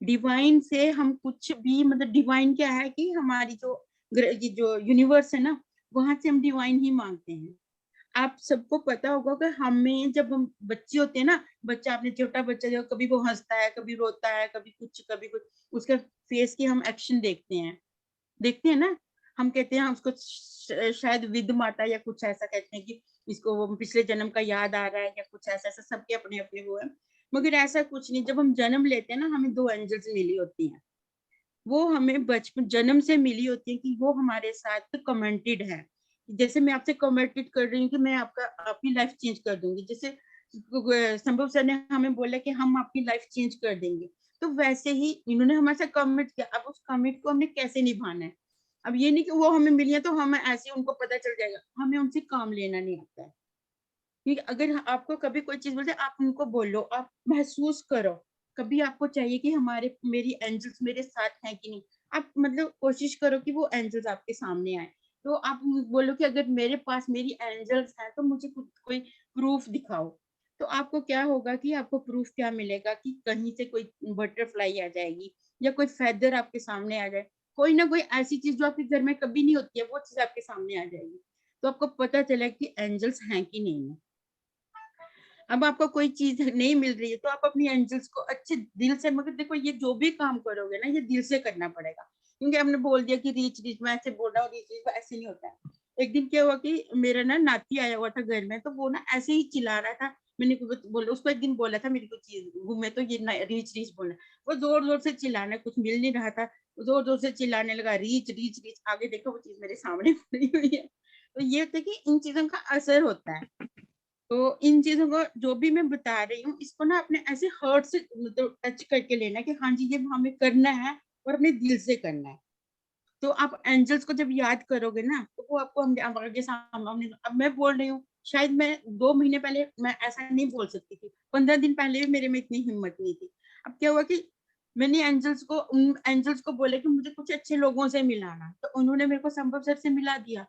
डिवाइन से हम कुछ भी, मतलब डिवाइन क्या है कि हमारी ये जो यूनिवर्स है ना, वहां से हम डिवाइन ही मांगते हैं। आप सबको पता होगा कि हमें जब हम बच्चे होते हैं ना, बच्चा, आपने छोटा बच्चा जो कभी वो हंसता है, कभी रोता है, कभी कुछ, उसका फेस की हम एक्शन देखते हैं ना, हम कहते हैं उसको शायद विद माता या कुछ ऐसा कहते हैं कि इसको वो पिछले जन्म का याद आ रहा है या कुछ ऐसा ऐसा, सबके अपने अपने वो है। मगर ऐसा कुछ नहीं, जब हम जन्म लेते हैं ना, हमें 2 एंजल्स मिली होती हैं, वो हमें बचपन जन्म से मिली होती है कि वो हमारे साथ कमेंटेड है। जैसे मैं आपसे कमेंटेड कर रही हूँ कि मैं आपकी लाइफ चेंज कर दूंगी, जैसे संभव सर ने हमें बोला कि हम आपकी लाइफ चेंज कर देंगे, तो वैसे ही इन्होंने हमारे साथ कमिट किया। अब उस कमिट को हमने कैसे निभाना है, अब ये नहीं कि वो हमें मिली है तो हमें ऐसे ही उनको पता चल जाएगा, हमें उनसे काम लेना नहीं आता है। क्योंकि अगर आपको कभी कोई चीज बोलते आप उनको बोलो, आप महसूस करो, कभी आपको चाहिए कि मेरी एंजल्स मेरे साथ हैं कि नहीं, आप मतलब कोशिश करो कि वो एंजल्स आपके सामने आए। तो आप बोलो कि अगर मेरे पास मेरी एंजल्स हैं तो मुझे कोई प्रूफ दिखाओ। तो आपको क्या होगा कि आपको प्रूफ क्या मिलेगा कि कहीं से कोई बटरफ्लाई आ जाएगी या कोई फेदर आपके सामने आ जाए, कोई ना कोई ऐसी चीज जो आपके घर में कभी नहीं होती है, वो चीज आपके सामने आ जाएगी। तो आपको पता चला कि एंजल्स हैं कि नहीं है। अब आपको कोई चीज नहीं मिल रही है तो आप अपनी एंजल्स को अच्छे दिल से, मगर देखो ये जो भी काम करोगे ना, ये दिल से करना पड़ेगा। क्योंकि हमने बोल दिया कि रीच रीच, मैं ऐसे बोल रहा हूँ, रीच रीच, ऐसे नहीं होता है। एक दिन क्या हुआ कि मेरा ना नाती आया हुआ था घर में, तो वो ना ऐसे ही चिल्ला रहा था। मैंने बोला उसको, एक दिन बोला था मेरी कोई चीज घूमे तो ये रीच रीच बोलना, वो जोर जोर से चिल्लाना, कुछ मिल नहीं रहा था, जोर जोर से चिल्लाने लगा रीच रीच रीच। आगे देखो वो चीज मेरे सामने पड़ी हुई है। तो ये होता है कि इन चीजों का असर होता है। तो इन चीजों को जो भी मैं बता रही हूँ, इसको ना अपने ऐसे हर्ट से मतलब टच करके लेना कि हाँ जी ये हमें करना है, और अपने दिल से करना है। तो आप एंजल्स को जब याद करोगे ना, तो वो आपको आगे सामने, अब मैं बोल रही हूँ, शायद मैं 2 महीने पहले मैं ऐसा नहीं बोल सकती थी, 15 दिन पहले भी मेरे में इतनी हिम्मत नहीं थी। अब क्या हुआ कि मैंने उन एंजल्स को बोला कि मुझे कुछ अच्छे लोगों से मिलाना, तो उन्होंने मेरे को संभव सर से मिला दिया।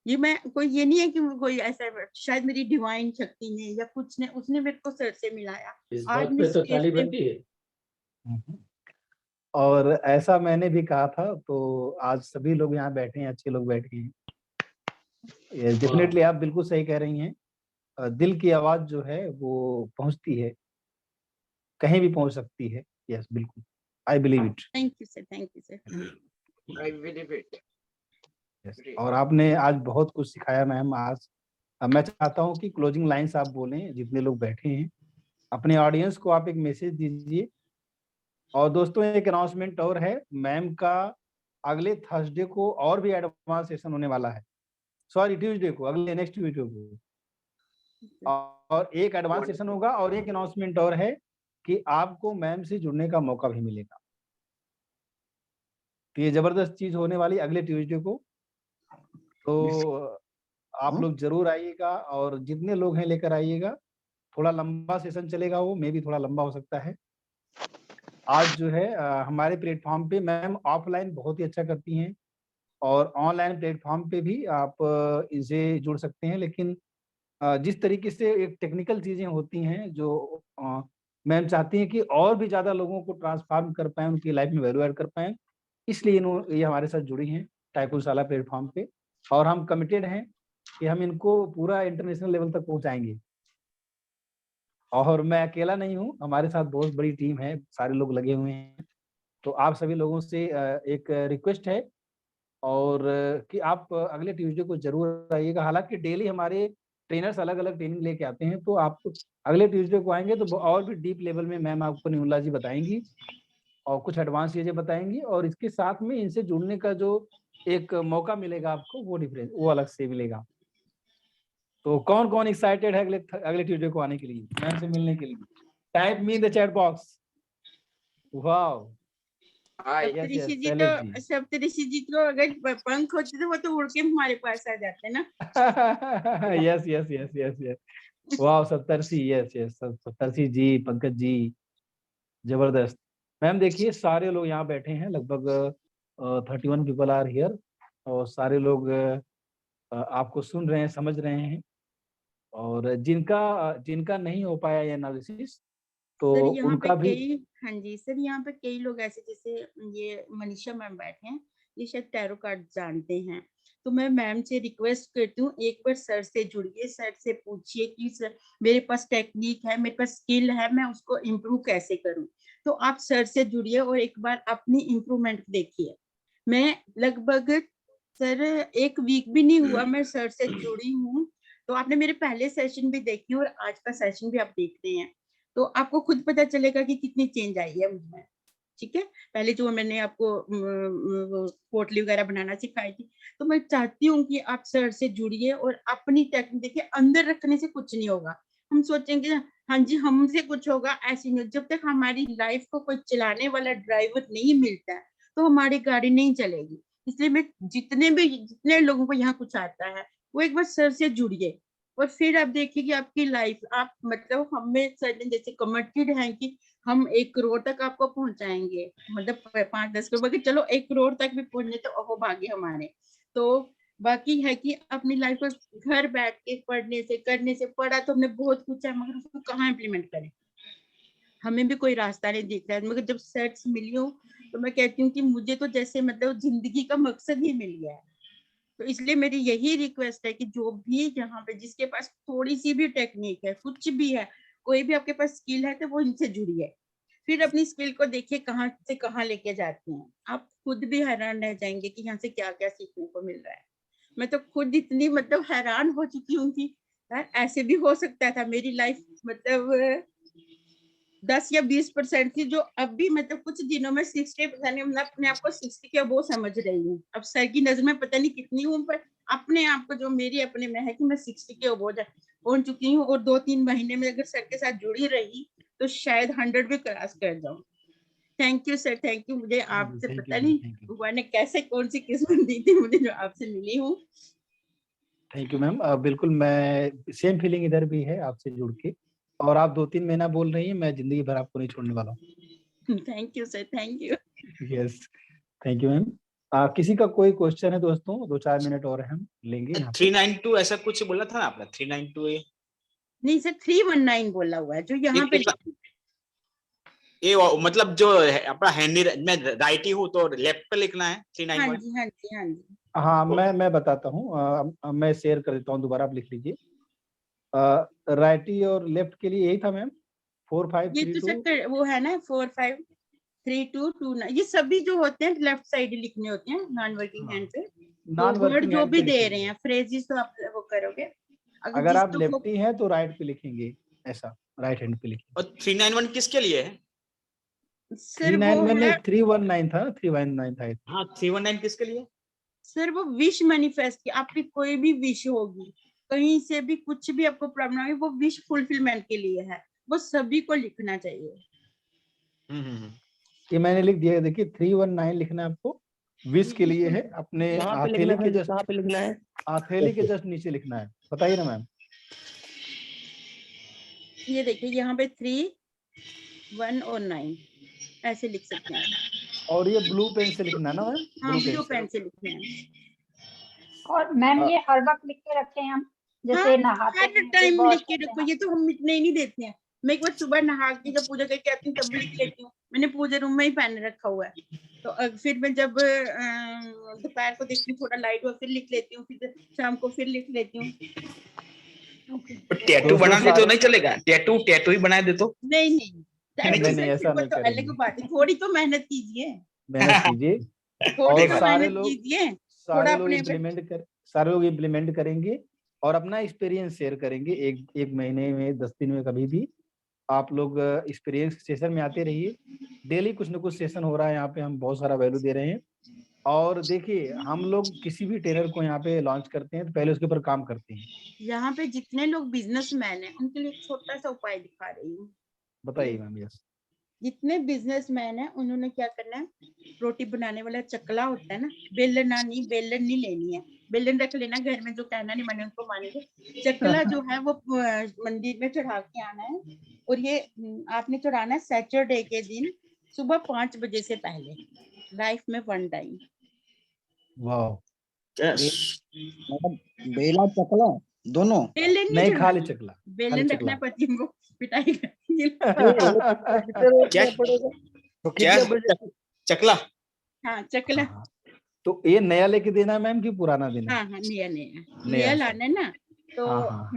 ये नहीं है कि कोई ऐसा, शायद मेरी डिवाइन शक्ति ने या कुछ ने, उसने मेरे को सर से मिलाया। इस आज बात मैं पे तो स्टेज ताली पे, बनती है। और ऐसा मैंने भी कहा था, तो आज सभी लोग यहाँ बैठे हैं, अच्छे लोग बैठे हैं। डेफिनेटली आप बिल्कुल सही कह रही हैं। दिल की आवाज जो है वो पहुंचती है, कहीं भी पहुंच सकती है। यस, बिल्कुल, I believe it. Thank you sir, thank you sir. I believe it. और आपने आज बहुत कुछ सिखाया मैम आज। अब मैं चाहता हूँ कि क्लोजिंग लाइंस आप बोलें, जितने लोग बैठे हैं अपने ऑडियंस को आप एक मैसेज दीजिए। और दोस्तों एक अनाउंसमेंट और है, मैम का अगले थर्सडे को और भी एडवांस सेशन होने वाला है, सॉरी ट्यूसडे को, अगले नेक्स्ट ट्यूसडे को, और एक एडवांस सेशन होगा। और एक अनाउंसमेंट और है कि आपको मैम से जुड़ने का मौका भी मिलेगा। तो ये जबरदस्त चीज होने वाली अगले ट्यूसडे को, तो आप लोग जरूर आइएगा, और जितने लोग हैं लेकर आइएगा। थोड़ा लंबा सेशन चलेगा, वो मे भी थोड़ा लंबा हो सकता है। आज जो है हमारे प्लेटफॉर्म पे मैम ऑफलाइन बहुत ही अच्छा करती हैं, और ऑनलाइन प्लेटफॉर्म पे भी आप इनसे जुड़ सकते हैं। लेकिन जिस तरीके से एक टेक्निकल चीजें होती हैं जो मैम चाहती हैं कि और भी ज्यादा लोगों को ट्रांसफॉर्म कर पाएं, उनकी लाइफ में वैल्यू ऐड कर पाएं, इसलिए ये हमारे साथ जुड़ी हैं टाइकुशाला प्लेटफॉर्म पे। और हम कमिटेड हैं कि हम इनको पूरा इंटरनेशनल लेवल तक पहुंचाएंगे। और मैं अकेला नहीं हूँ, हमारे साथ बहुत बड़ी टीम है, सारे लोग लगे हुए हैं। तो आप सभी लोगों से एक रिक्वेस्ट है और कि आप अगले ट्यूसडे को जरूर आइएगा। हालांकि डेली हमारे ट्रेनर्स अलग अलग ट्रेनिंग लेके आते हैं, तो आप अगले ट्यूसडे को आएंगे तो और भी डीप लेवल में मैम आपको निहुला जी बताएंगी और कुछ एडवांस चीजें बताएंगी, और इसके साथ में इनसे जुड़ने का जो एक मौका मिलेगा आपको वो अलग से मिलेगा। तो कौन कौन एक्साइटेड है अगले ट्यूसडे को आने के लिए, मैम से मिलने के लिए? Type me in the chat box. Wow, Saptarishi ji तो सप्तऋषि जी तो अगर पंख होते तो वो तो उड़ के हमारे पास आ जाते ना। Yes yes yes yes yes, wow Saptarishi, yes yes Saptarishi ji, Pankaj ji, जबरदस्त। मैम देखिए सारे लोग यहाँ बैठे हैं, लगभग 31 पीपल आर हियर, और सारे लोग आपको सुन रहे हैं, समझ रहे हैं, और जिनका नहीं हो पाया ये एनालिसिस तो सर यहाँ उनका पे भी। कई, हाँ जी सर, यहाँ पे कई लोग ऐसे, जैसे ये मनीषा मैम बैठे हैं, ये शायद टैरो कार्ड जानते हैं, तो मैं मैम से रिक्वेस्ट करती हूँ एक बार सर से जुड़िए, सर से पूछिए कि सर मेरे पास टेक्निक है, मेरे पास स्किल है, मैं उसको इम्प्रूव कैसे करूँ। तो आप सर से जुड़िए और एक बार अपनी इम्प्रूवमेंट देखिए। मैं लगभग सर 1 वीक भी नहीं हुआ मैं सर से जुड़ी हूँ, तो आपने मेरे पहले सेशन भी देखे और आज का सेशन भी आप देख रहे हैं, तो आपको खुद पता चलेगा कि कितनी चेंज आई है मुझमें। ठीक है, पहले जो मैंने आपको पोटली वगैरह बनाना सिखाई थी, तो मैं चाहती हूँ कि आप सर से जुड़िए और अपनी टेक्निक देखिए। अंदर रखने से कुछ नहीं होगा, हम सोचेंगे हाँ जी हमसे कुछ होगा, ऐसी नहीं। जब तक हमारी लाइफ को कोई चलाने वाला ड्राइवर नहीं मिलता है तो हमारी गाड़ी नहीं चलेगी। इसलिए मैं जितने लोगों को यहाँ कुछ आता है वो एक बार सर से जुड़िए और फिर आप देखिए कि आपकी लाइफ, आप मतलब हमें सर्टेन जैसे कमिटेड हैं कि हम 1 करोड़ तक आपको पहुंचाएंगे, मतलब 5-10 करोड़, बाकी चलो 1 करोड़ तक भी पहुंचे तो ओहो भाग्य हमारे। तो बाकी है कि अपनी लाइफ को घर बैठ के पढ़ने से करने से, पढ़ा तो हमने बहुत कुछ है मगर उसको कहाँ इम्प्लीमेंट करें, हमें भी कोई रास्ता नहीं दिख रहा है। मगर जब सेट्स मिली हो तो मैं कहती हूँ कि मुझे तो जैसे मतलब जिंदगी का मकसद ही मिल गया है। तो इसलिए मेरी यही रिक्वेस्ट है कि जो भी यहाँ पे जिसके पास थोड़ी सी भी टेक्निक है, कुछ भी है, कोई भी आपके पास स्किल है तो वो इनसे जुड़िए, फिर अपनी स्किल को देखिए कहाँ से कहाँ लेके जाते हैं। आप खुद भी हैरान रह जाएंगे कि यहाँ से क्या क्या सीखने को मिल रहा है। मैं तो खुद इतनी मतलब हैरान हो चुकी हूँ कि यार ऐसे भी हो सकता था। मेरी लाइफ मतलब 10 या 20% थी, जो अब भी मतलब कुछ दिनों में 60%, मैं अपने आप को 60 के अबोव समझ रही हूँ। अब सर की नजर में पता नहीं कितनी हूँ, पर अपने आप को जो मेरी अपने में है कि मैं 60 के अबोव पहुंच चुकी हूँ। और 2-3 महीने में अगर सर के साथ जुड़ी रही तो शायद 100 भी क्रॉस कर जाऊँ। Thank you sir, thank you. मुझे आपसे पता नहीं भगवान ने कैसे कौन सी किस्मत दी थी मुझे जो आपसे मिली हूँ। थैंक यू मैम, बिल्कुल मैं सेम फीलिंग इधर भी है आपसे जुड़ के, और आप 2-3 महीना बोल रही हैं, मैं जिंदगी भर आपको नहीं छोड़ने वाला हूँ। Thank you sir, thank you. Yes, thank you ma'am. किसी का कोई क्वेश्चन है दोस्तों? 2-4 मिनट और हम लेंगे यहाँ पे। 392 ऐसा कुछ बोला था ना आपने? 392 नहीं सर, 319 बोला हुआ है जो यहाँ पे। ये मतलब जो अपना हैंडी, मैं राइटी हूँ तो लेफ्ट पे लिखना है 391। हाँ जी, हाँ जी, हाँ जी। हाँ मैं बताता हूँ, मैं शेयर कर देता हूँ, दोबारा आप लिख लीजिए। राइटी और लेफ्ट के लिए यही था मैम, 4532। ये तो सर वो है ना 453229, ये सभी जो होते हैं लेफ्ट साइड लिखने होते हैं नॉन वर्किंग हैंड पे। वर्ड जो भी दे रहे हैं फ्रेजेस तो आप वो करोगे। अगर आप लेफ्टी हैं तो राइट पे लिखेंगे, ऐसा राइट हैंड पे लिखेंगे। और 391 किसके लिए है? 391 319 था, 319 था। हाँ 319 किसके लिए? सर वो विश मैनिफेस्ट की, आपकी कोई भी विश होगी, कहीं से भी कुछ भी आपको प्रॉब्लम होगी, वो विश फुलफिलमेंट के लिए है, वो सभी को लिखना चाहिए। ये मैंने लिख दिया है, देखिए 319 लिखना है आपको, विश के लिए है। अपने हथेली के जस्ट लिखना है, हथेली के जस्ट नीचे लिखना है। बताइए ना मैम। ये देखिए यहाँ पे 3, 1 और 9 ऐसे लिख सकते हैं। और ये ब्लू पेन से लिखना है ना मैम? हाँ ब्लू पेन से लिखना है। और मैम ये हर वक्त लिख के रखे हैं हम, जैसे नहाते हर टाइम लिख के रखो, ये तो हम मिटने ही नहीं देते हैं। मैं एक बार सुबह नहा के जब पूजा करके आती हूँ तब भी लिख लेती हूँ, मैंने पूजा रूम में ही पेन रखा हुआ है। तो फिर मैं जब दोपहर को देखती हूँ थोड़ा लाइट हुआ फिर लिख लेती हूँ, फिर शाम को फिर लिख लेती हूँ। टैटू बना दे तो नहीं चलेगा? टैटू ही बना दे तो? नहीं ऐसा नहीं तो अलग बात है, थोड़ी तो मेहनत कीजिए। मेहनत कीजिए। थोड़ी और तो सारे मेहनत लोग कीजिए। सारे लोग इम्प्लीमेंट करेंगे और अपना एक्सपीरियंस शेयर करेंगे। एक महीने में 10 दिन में कभी भी आप लोग एक्सपीरियंस सेशन में आते रहिए। डेली कुछ न कुछ सेशन हो रहा है यहाँ पे, हम बहुत सारा वैल्यू दे रहे हैं। और देखिए, हम लोग किसी भी ट्रेनर को यहाँ पे लॉन्च करते हैं तो पहले उसके ऊपर काम करते हैं। यहाँ पे जितने लोग बिजनेसमैन हैं उनके लिए एक छोटा सा उपाय दिखा रही हूँ। बताइए मैम। यस, जितने बिजनेसमैन हैं उन्होंने क्या करना है, रोटी बनाने वाला चकला होता है ना, बेलन नहीं लेनी है। बेलन रख लेना घर में, जो कहना नहीं माने उनको मानेंगे। चकला जो है वो मंदिर में चढ़ा के आना है, और ये आपने चढ़ाना है सैटरडे के दिन सुबह 5 बजे से पहले, लाइफ में 1 टाइम। वाह। बेला चकला दोनों बेलन नहीं, चढ़ाना, खाली चकला। बेलन रखना पति को पिटाई करेंगे। क्या चकला? हाँ चकला। तो ये नया लेके देना है मैम कि पुराना देना है? हाँ नया लाना है ना। तो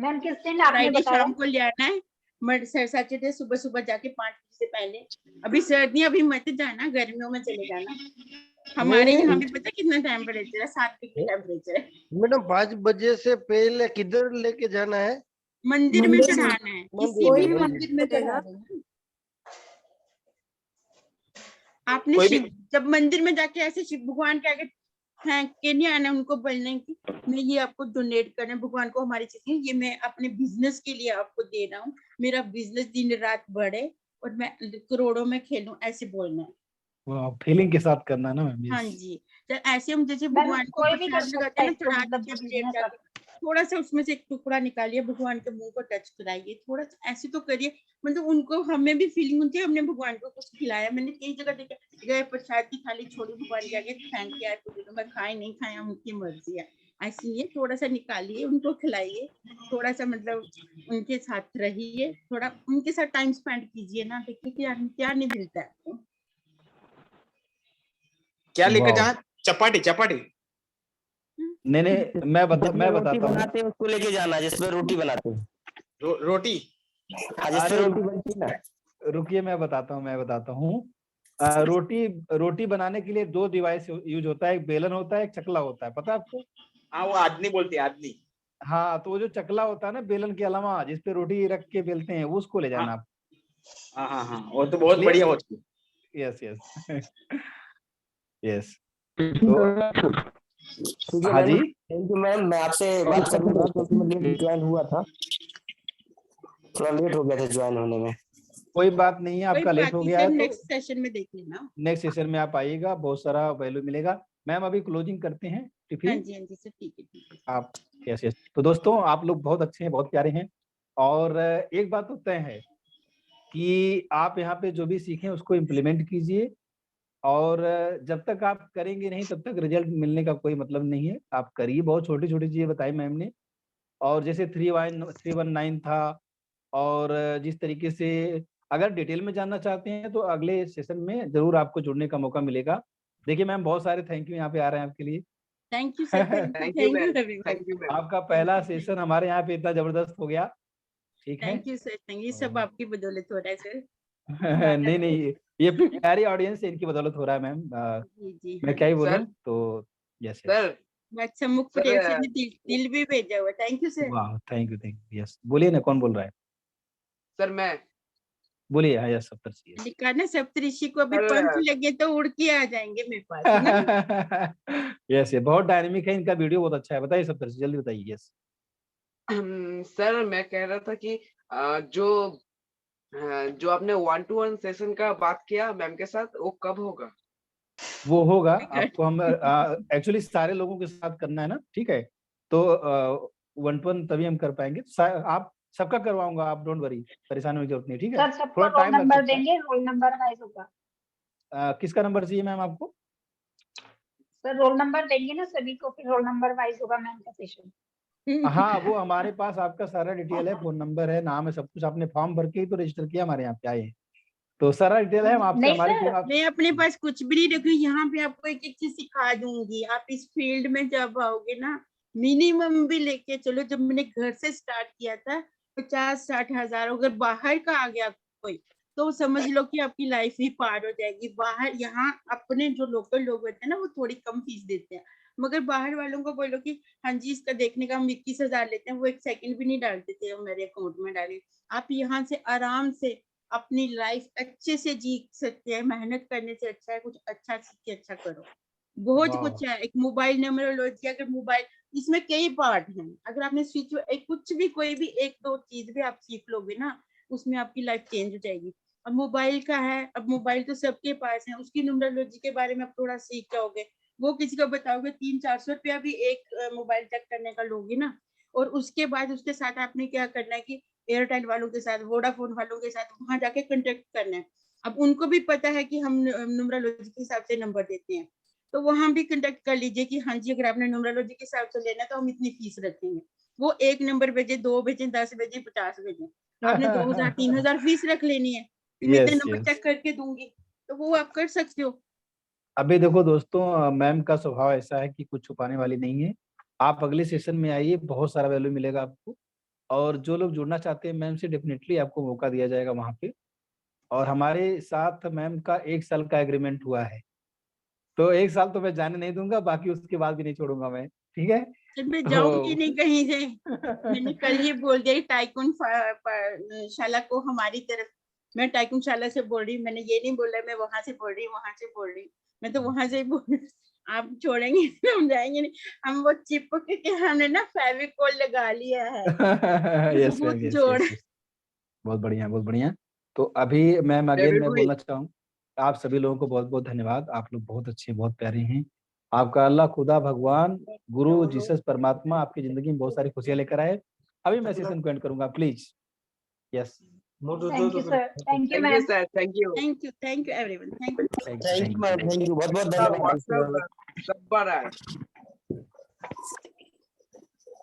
मैम किस दिन आपने फ्राइडे बताया? शाम को ले आना है, सैटरडे सुबह जाके 5 बजे से पहले। अभी सर्दियां अभी मत जाना, गर्मियों में चले जाना। हमारे यहाँ भी पता कितना टेम्परेचर है, 7 डिग्री टेम्परेचर है। मैडम 5 बजे से पहले किधर लेके जाना है? मंदिर में चढ़ाना है, किसी भी मंदिर में चढ़ाना है। आपने जब मंदिर में जाके ऐसे शिव भगवान के आगे फेंक के नहीं आना, उनको बोलना है कि मैं ये आपको डोनेट करना है, भगवान को हमारी चीजें, ये मैं अपने बिजनेस के लिए आपको दे रहा हूँ, मेरा बिजनेस दिन रात बढ़े और मैं करोड़ों में खेलूं, ऐसे बोलना है। फीलिंग के साथ करना है ना मैम। हाँ जी, तो ऐसे हम जैसे भगवान को प्रसाद लगाते हैं ना, थोड़ा सा उसमें से एक टुकड़ा निकालिए, भगवान के मुंह को टच कराइए, थोड़ा सा ऐसे तो करिए, मतलब उनको, हमें भी फीलिंग होती है हमने भगवान को कुछ खिलाया। मैंने कई जगह देखा, गए प्रसाद की थाली छोड़ी, भगवान के आगे फेंक के आए, तो मैं खाए नहीं खाए उनकी मर्जी है। ऐसे नहीं है, थोड़ा सा निकालिए, उनको खिलाइए, थोड़ा सा मतलब उनके साथ रहिए, थोड़ा उनके साथ टाइम स्पेंड कीजिए ना, देखिए क्या नहीं मिलता है आपको। क्या लेकर जाना? चपाटी? नहीं, मैं बताता हूँ। बनाते हैं उसको लेके जाना, जिसमें रोटी बनाते हैं। रोटी? जिसमें रोटी बनती है ना। रुकिए, मैं बताता हूँ। रोटी बनाने के लिए 2 डिवाइस यूज होता है, एक बेलन होता है, एक चकला होता है, पता है आपको? हाँ, वो आदमी बोलते हैं, आदमी। हाँ, तो वो जो चकला होता है ना, बेलन के अलावा जिसपे रोटी रख के बेलते हैं, उसको ले जाना आप। हाँ, वो तो बहुत बढ़िया होती है। यस। हाँ जी, थैंक यू मैम। मैं आपसे बात करने लगा क्योंकि मैं लेट ज्वाइन हुआ था, थोड़ा लेट हो गया था ज्वाइन होने में। कोई बात नहीं है, आपका लेट हो गया है तो नेक्स्ट सेशन में देख लेना। नेक्स्ट सेशन में आप आइएगा, बहुत सारा वैल्यू मिलेगा। मैम अभी क्लोजिंग करते हैं, ठीक है? हाँ जी सर, ठीक है। आप यस। तो दोस्तों, आप लोग बहुत अच्छे हैं, बहुत प्यारे हैं, और एक बात तो तय है कि आप यहाँ पे जो भी सीखें उसको इम्प्लीमेंट कीजिए, और जब तक आप करेंगे नहीं तब तक रिजल्ट मिलने का कोई मतलब नहीं है। आप करिए, बहुत छोटी छोटी चीजें बताई मैम ने, और जैसे 319 था, और जिस तरीके से अगर डिटेल में जानना चाहते हैं तो अगले सेशन में जरूर आपको जुड़ने का मौका मिलेगा। देखिए मैम, बहुत सारे थैंक यू यहाँ पे आ रहे हैं आपके लिए। Thank you sir, thank you. आपका पहला सेशन हमारे यहाँ पे इतना जबरदस्त हो गया, ठीक है? Thank you sir, thank you, सब आपकी बदौलत हो रहा है सर। नहीं, ये प्यारी ऑडियंस है, इनकी बदौलत हो रहा है मैम। मैं क्या ही बोलूं, तो यस सर। अच्छा, मुख प्रेम से दिल भी भेजा हुआ, थैंक यू सर। वाह, थैंक यू। यस, बोलिए ना, कौन बोल रहा है? सर मैं। बोलिए। हाँ यस, सप्तऋषि। लिखा ना, सप्तऋषि को अभी पंख लगे तो उड़ के आ जाएंगे मेरे पास। यस, ये बहुत डायनेमिक है, इनका वीडियो बहुत अच्छा है। बताइए सप्तऋषि, जल्दी बताइए। यस सर, मैं कह रहा था कि जो आपने 1-to-1 सेशन का बात किया मैम के साथ, वो कब होगा? वो होगा, आपको हम एक्चुअली सारे लोगों के साथ करना है ना, ठीक है? तो 1-to-1 तभी हम कर पाएंगे। आप सबका करवाऊंगा, आप डोंट वरी, परेशान होने की जरूरत नहीं, ठीक है? थोड़ा टाइम नंबर देंगे, रोल नंबर वाइज होगा। किसका नंबर चाहिए मैम आपको? सर रोल नंबर देंगे ना सभी को, फिर रोल नंबर वाइज होगा मैम का सेशन। हाँ, वो हमारे पास आपका सारा डिटेल है, फोन नंबर है, नाम है, सब कुछ। आपने फॉर्म भर के ही तो रजिस्टर किया हमारे यहाँ पे आए, तो सारा डिटेल है। हम आपसे, हमारी टीम मैं अपने पास कुछ भी नहीं रखी, यहाँ पे आपको एक एक चीज सिखा दूंगी। आप इस फील्ड में जब आओगे ना, मिनिमम भी लेके चलो, जब मैंने घर से स्टार्ट किया था 50-60 हजार, अगर बाहर का आ गया कोई तो समझ लो कि आपकी लाइफ ही पार हो जाएगी। बाहर, यहाँ अपने जो लोकल लोग होते हैं ना, वो थोड़ी कम फीस देते हैं, मगर बाहर वालों को बोलो कि हाँ जी इसका देखने का हम 21,000 लेते हैं, वो 1 सेकंड भी नहीं डालते थे, वो मेरे अकाउंट में डाले। आप यहाँ से आराम से अपनी लाइफ अच्छे से जी सकते हैं। मेहनत करने से अच्छा है कुछ अच्छा सीख के अच्छा करो। बहुत वाह। कुछ है, एक मोबाइल न्यूमरोलॉजी, अगर मोबाइल इसमें कई पार्ट हैं, अगर आपने स्विच एक कुछ भी कोई भी 1-2 चीज भी आप सीख लोगे ना, उसमें आपकी लाइफ चेंज हो जाएगी। अब मोबाइल का है, अब मोबाइल तो सबके पास है, उसकी न्यूमरोलॉजी के बारे में आप थोड़ा सीख जाओगे, वो किसी को बताओगे 300-400 रुपया भी एक मोबाइल चेक करने का लोगे ना। और उसके बाद उसके साथ आपने क्या करना है कि एयरटेल वालों के साथ, वोडाफोन वालों के साथ वहां जाके कांटेक्ट करना है। अब उनको भी पता है कि हम न्यूमरोलॉजी के हिसाब से नंबर देते हैं, तो वहां भी कांटेक्ट कर लीजिए कि हाँ जी अगर आपने न्यूमरोलॉजी के हिसाब से लेना है तो हम इतनी फीस रखेंगे। वो 1 नंबर भेजे, 2 भेजे, 10 भेजे, 50 भेजे, आपने 2,000-3,000 फीस रख लेनी है कि मैं इतने यस नंबर यस। चेक करके दूंगी, तो वो आप कर सकते हो। अभी देखो दोस्तों, मैम का स्वभाव ऐसा है कि कुछ छुपाने वाली नहीं है। आप अगले सेशन में आइए, बहुत सारा वैल्यू मिलेगा आपको। और जो लोग जुड़ना चाहते हैं मैम से, डेफिनेटली आपको मौका दिया जाएगा वहाँ पे। और हमारे साथ मैम का 1 साल का एग्रीमेंट हुआ है, तो 1 साल तो मैं जाने नहीं दूंगा, बाकी उसके बाद भी नहीं छोड़ूंगा मैं, ठीक है? फिर मैं जाऊंगी तो नहीं कहीं से। मैंने कल ही बोल दिया टाइकून शाला को हमारी तरफ, मैं टाइकून शाला से बोल रही हूँ, मैंने ये नहीं बोला मैं वहां से बोल रही हूँ, वहां से बोल रही हूँ, मैं तो वहां से ही बोल रही हूँ। आप छोड़ेंगे तो हम जाएंगे नहीं, हम वो चिपक के हमने ना फेविकोल लगा लिया है। यस बहुत मैम, यस जोड़। Yes yes. बहुत बढ़िया, बहुत बढ़िया। तो अभी मैम अगेन मैं बोलना चाहता हूँ, आप सभी लोगों को बहुत बहुत धन्यवाद। आप लोग बहुत अच्छे, बहुत प्यारे हैं। आपका अल्लाह, खुदा, भगवान, गुरु, जीसस, परमात्मा आपकी जिंदगी में बहुत सारी खुशियां लेकर आए। अभी मैं सेशन को एंड करूंगा, please. Yes. Thank you sir, thank you thank you ma'am. Sir, thank you. Thank you everyone, thank you. Thank thank you ma'am, thank you, बहुत बहुत सब धन्यवाद। सब सब बड़ा है।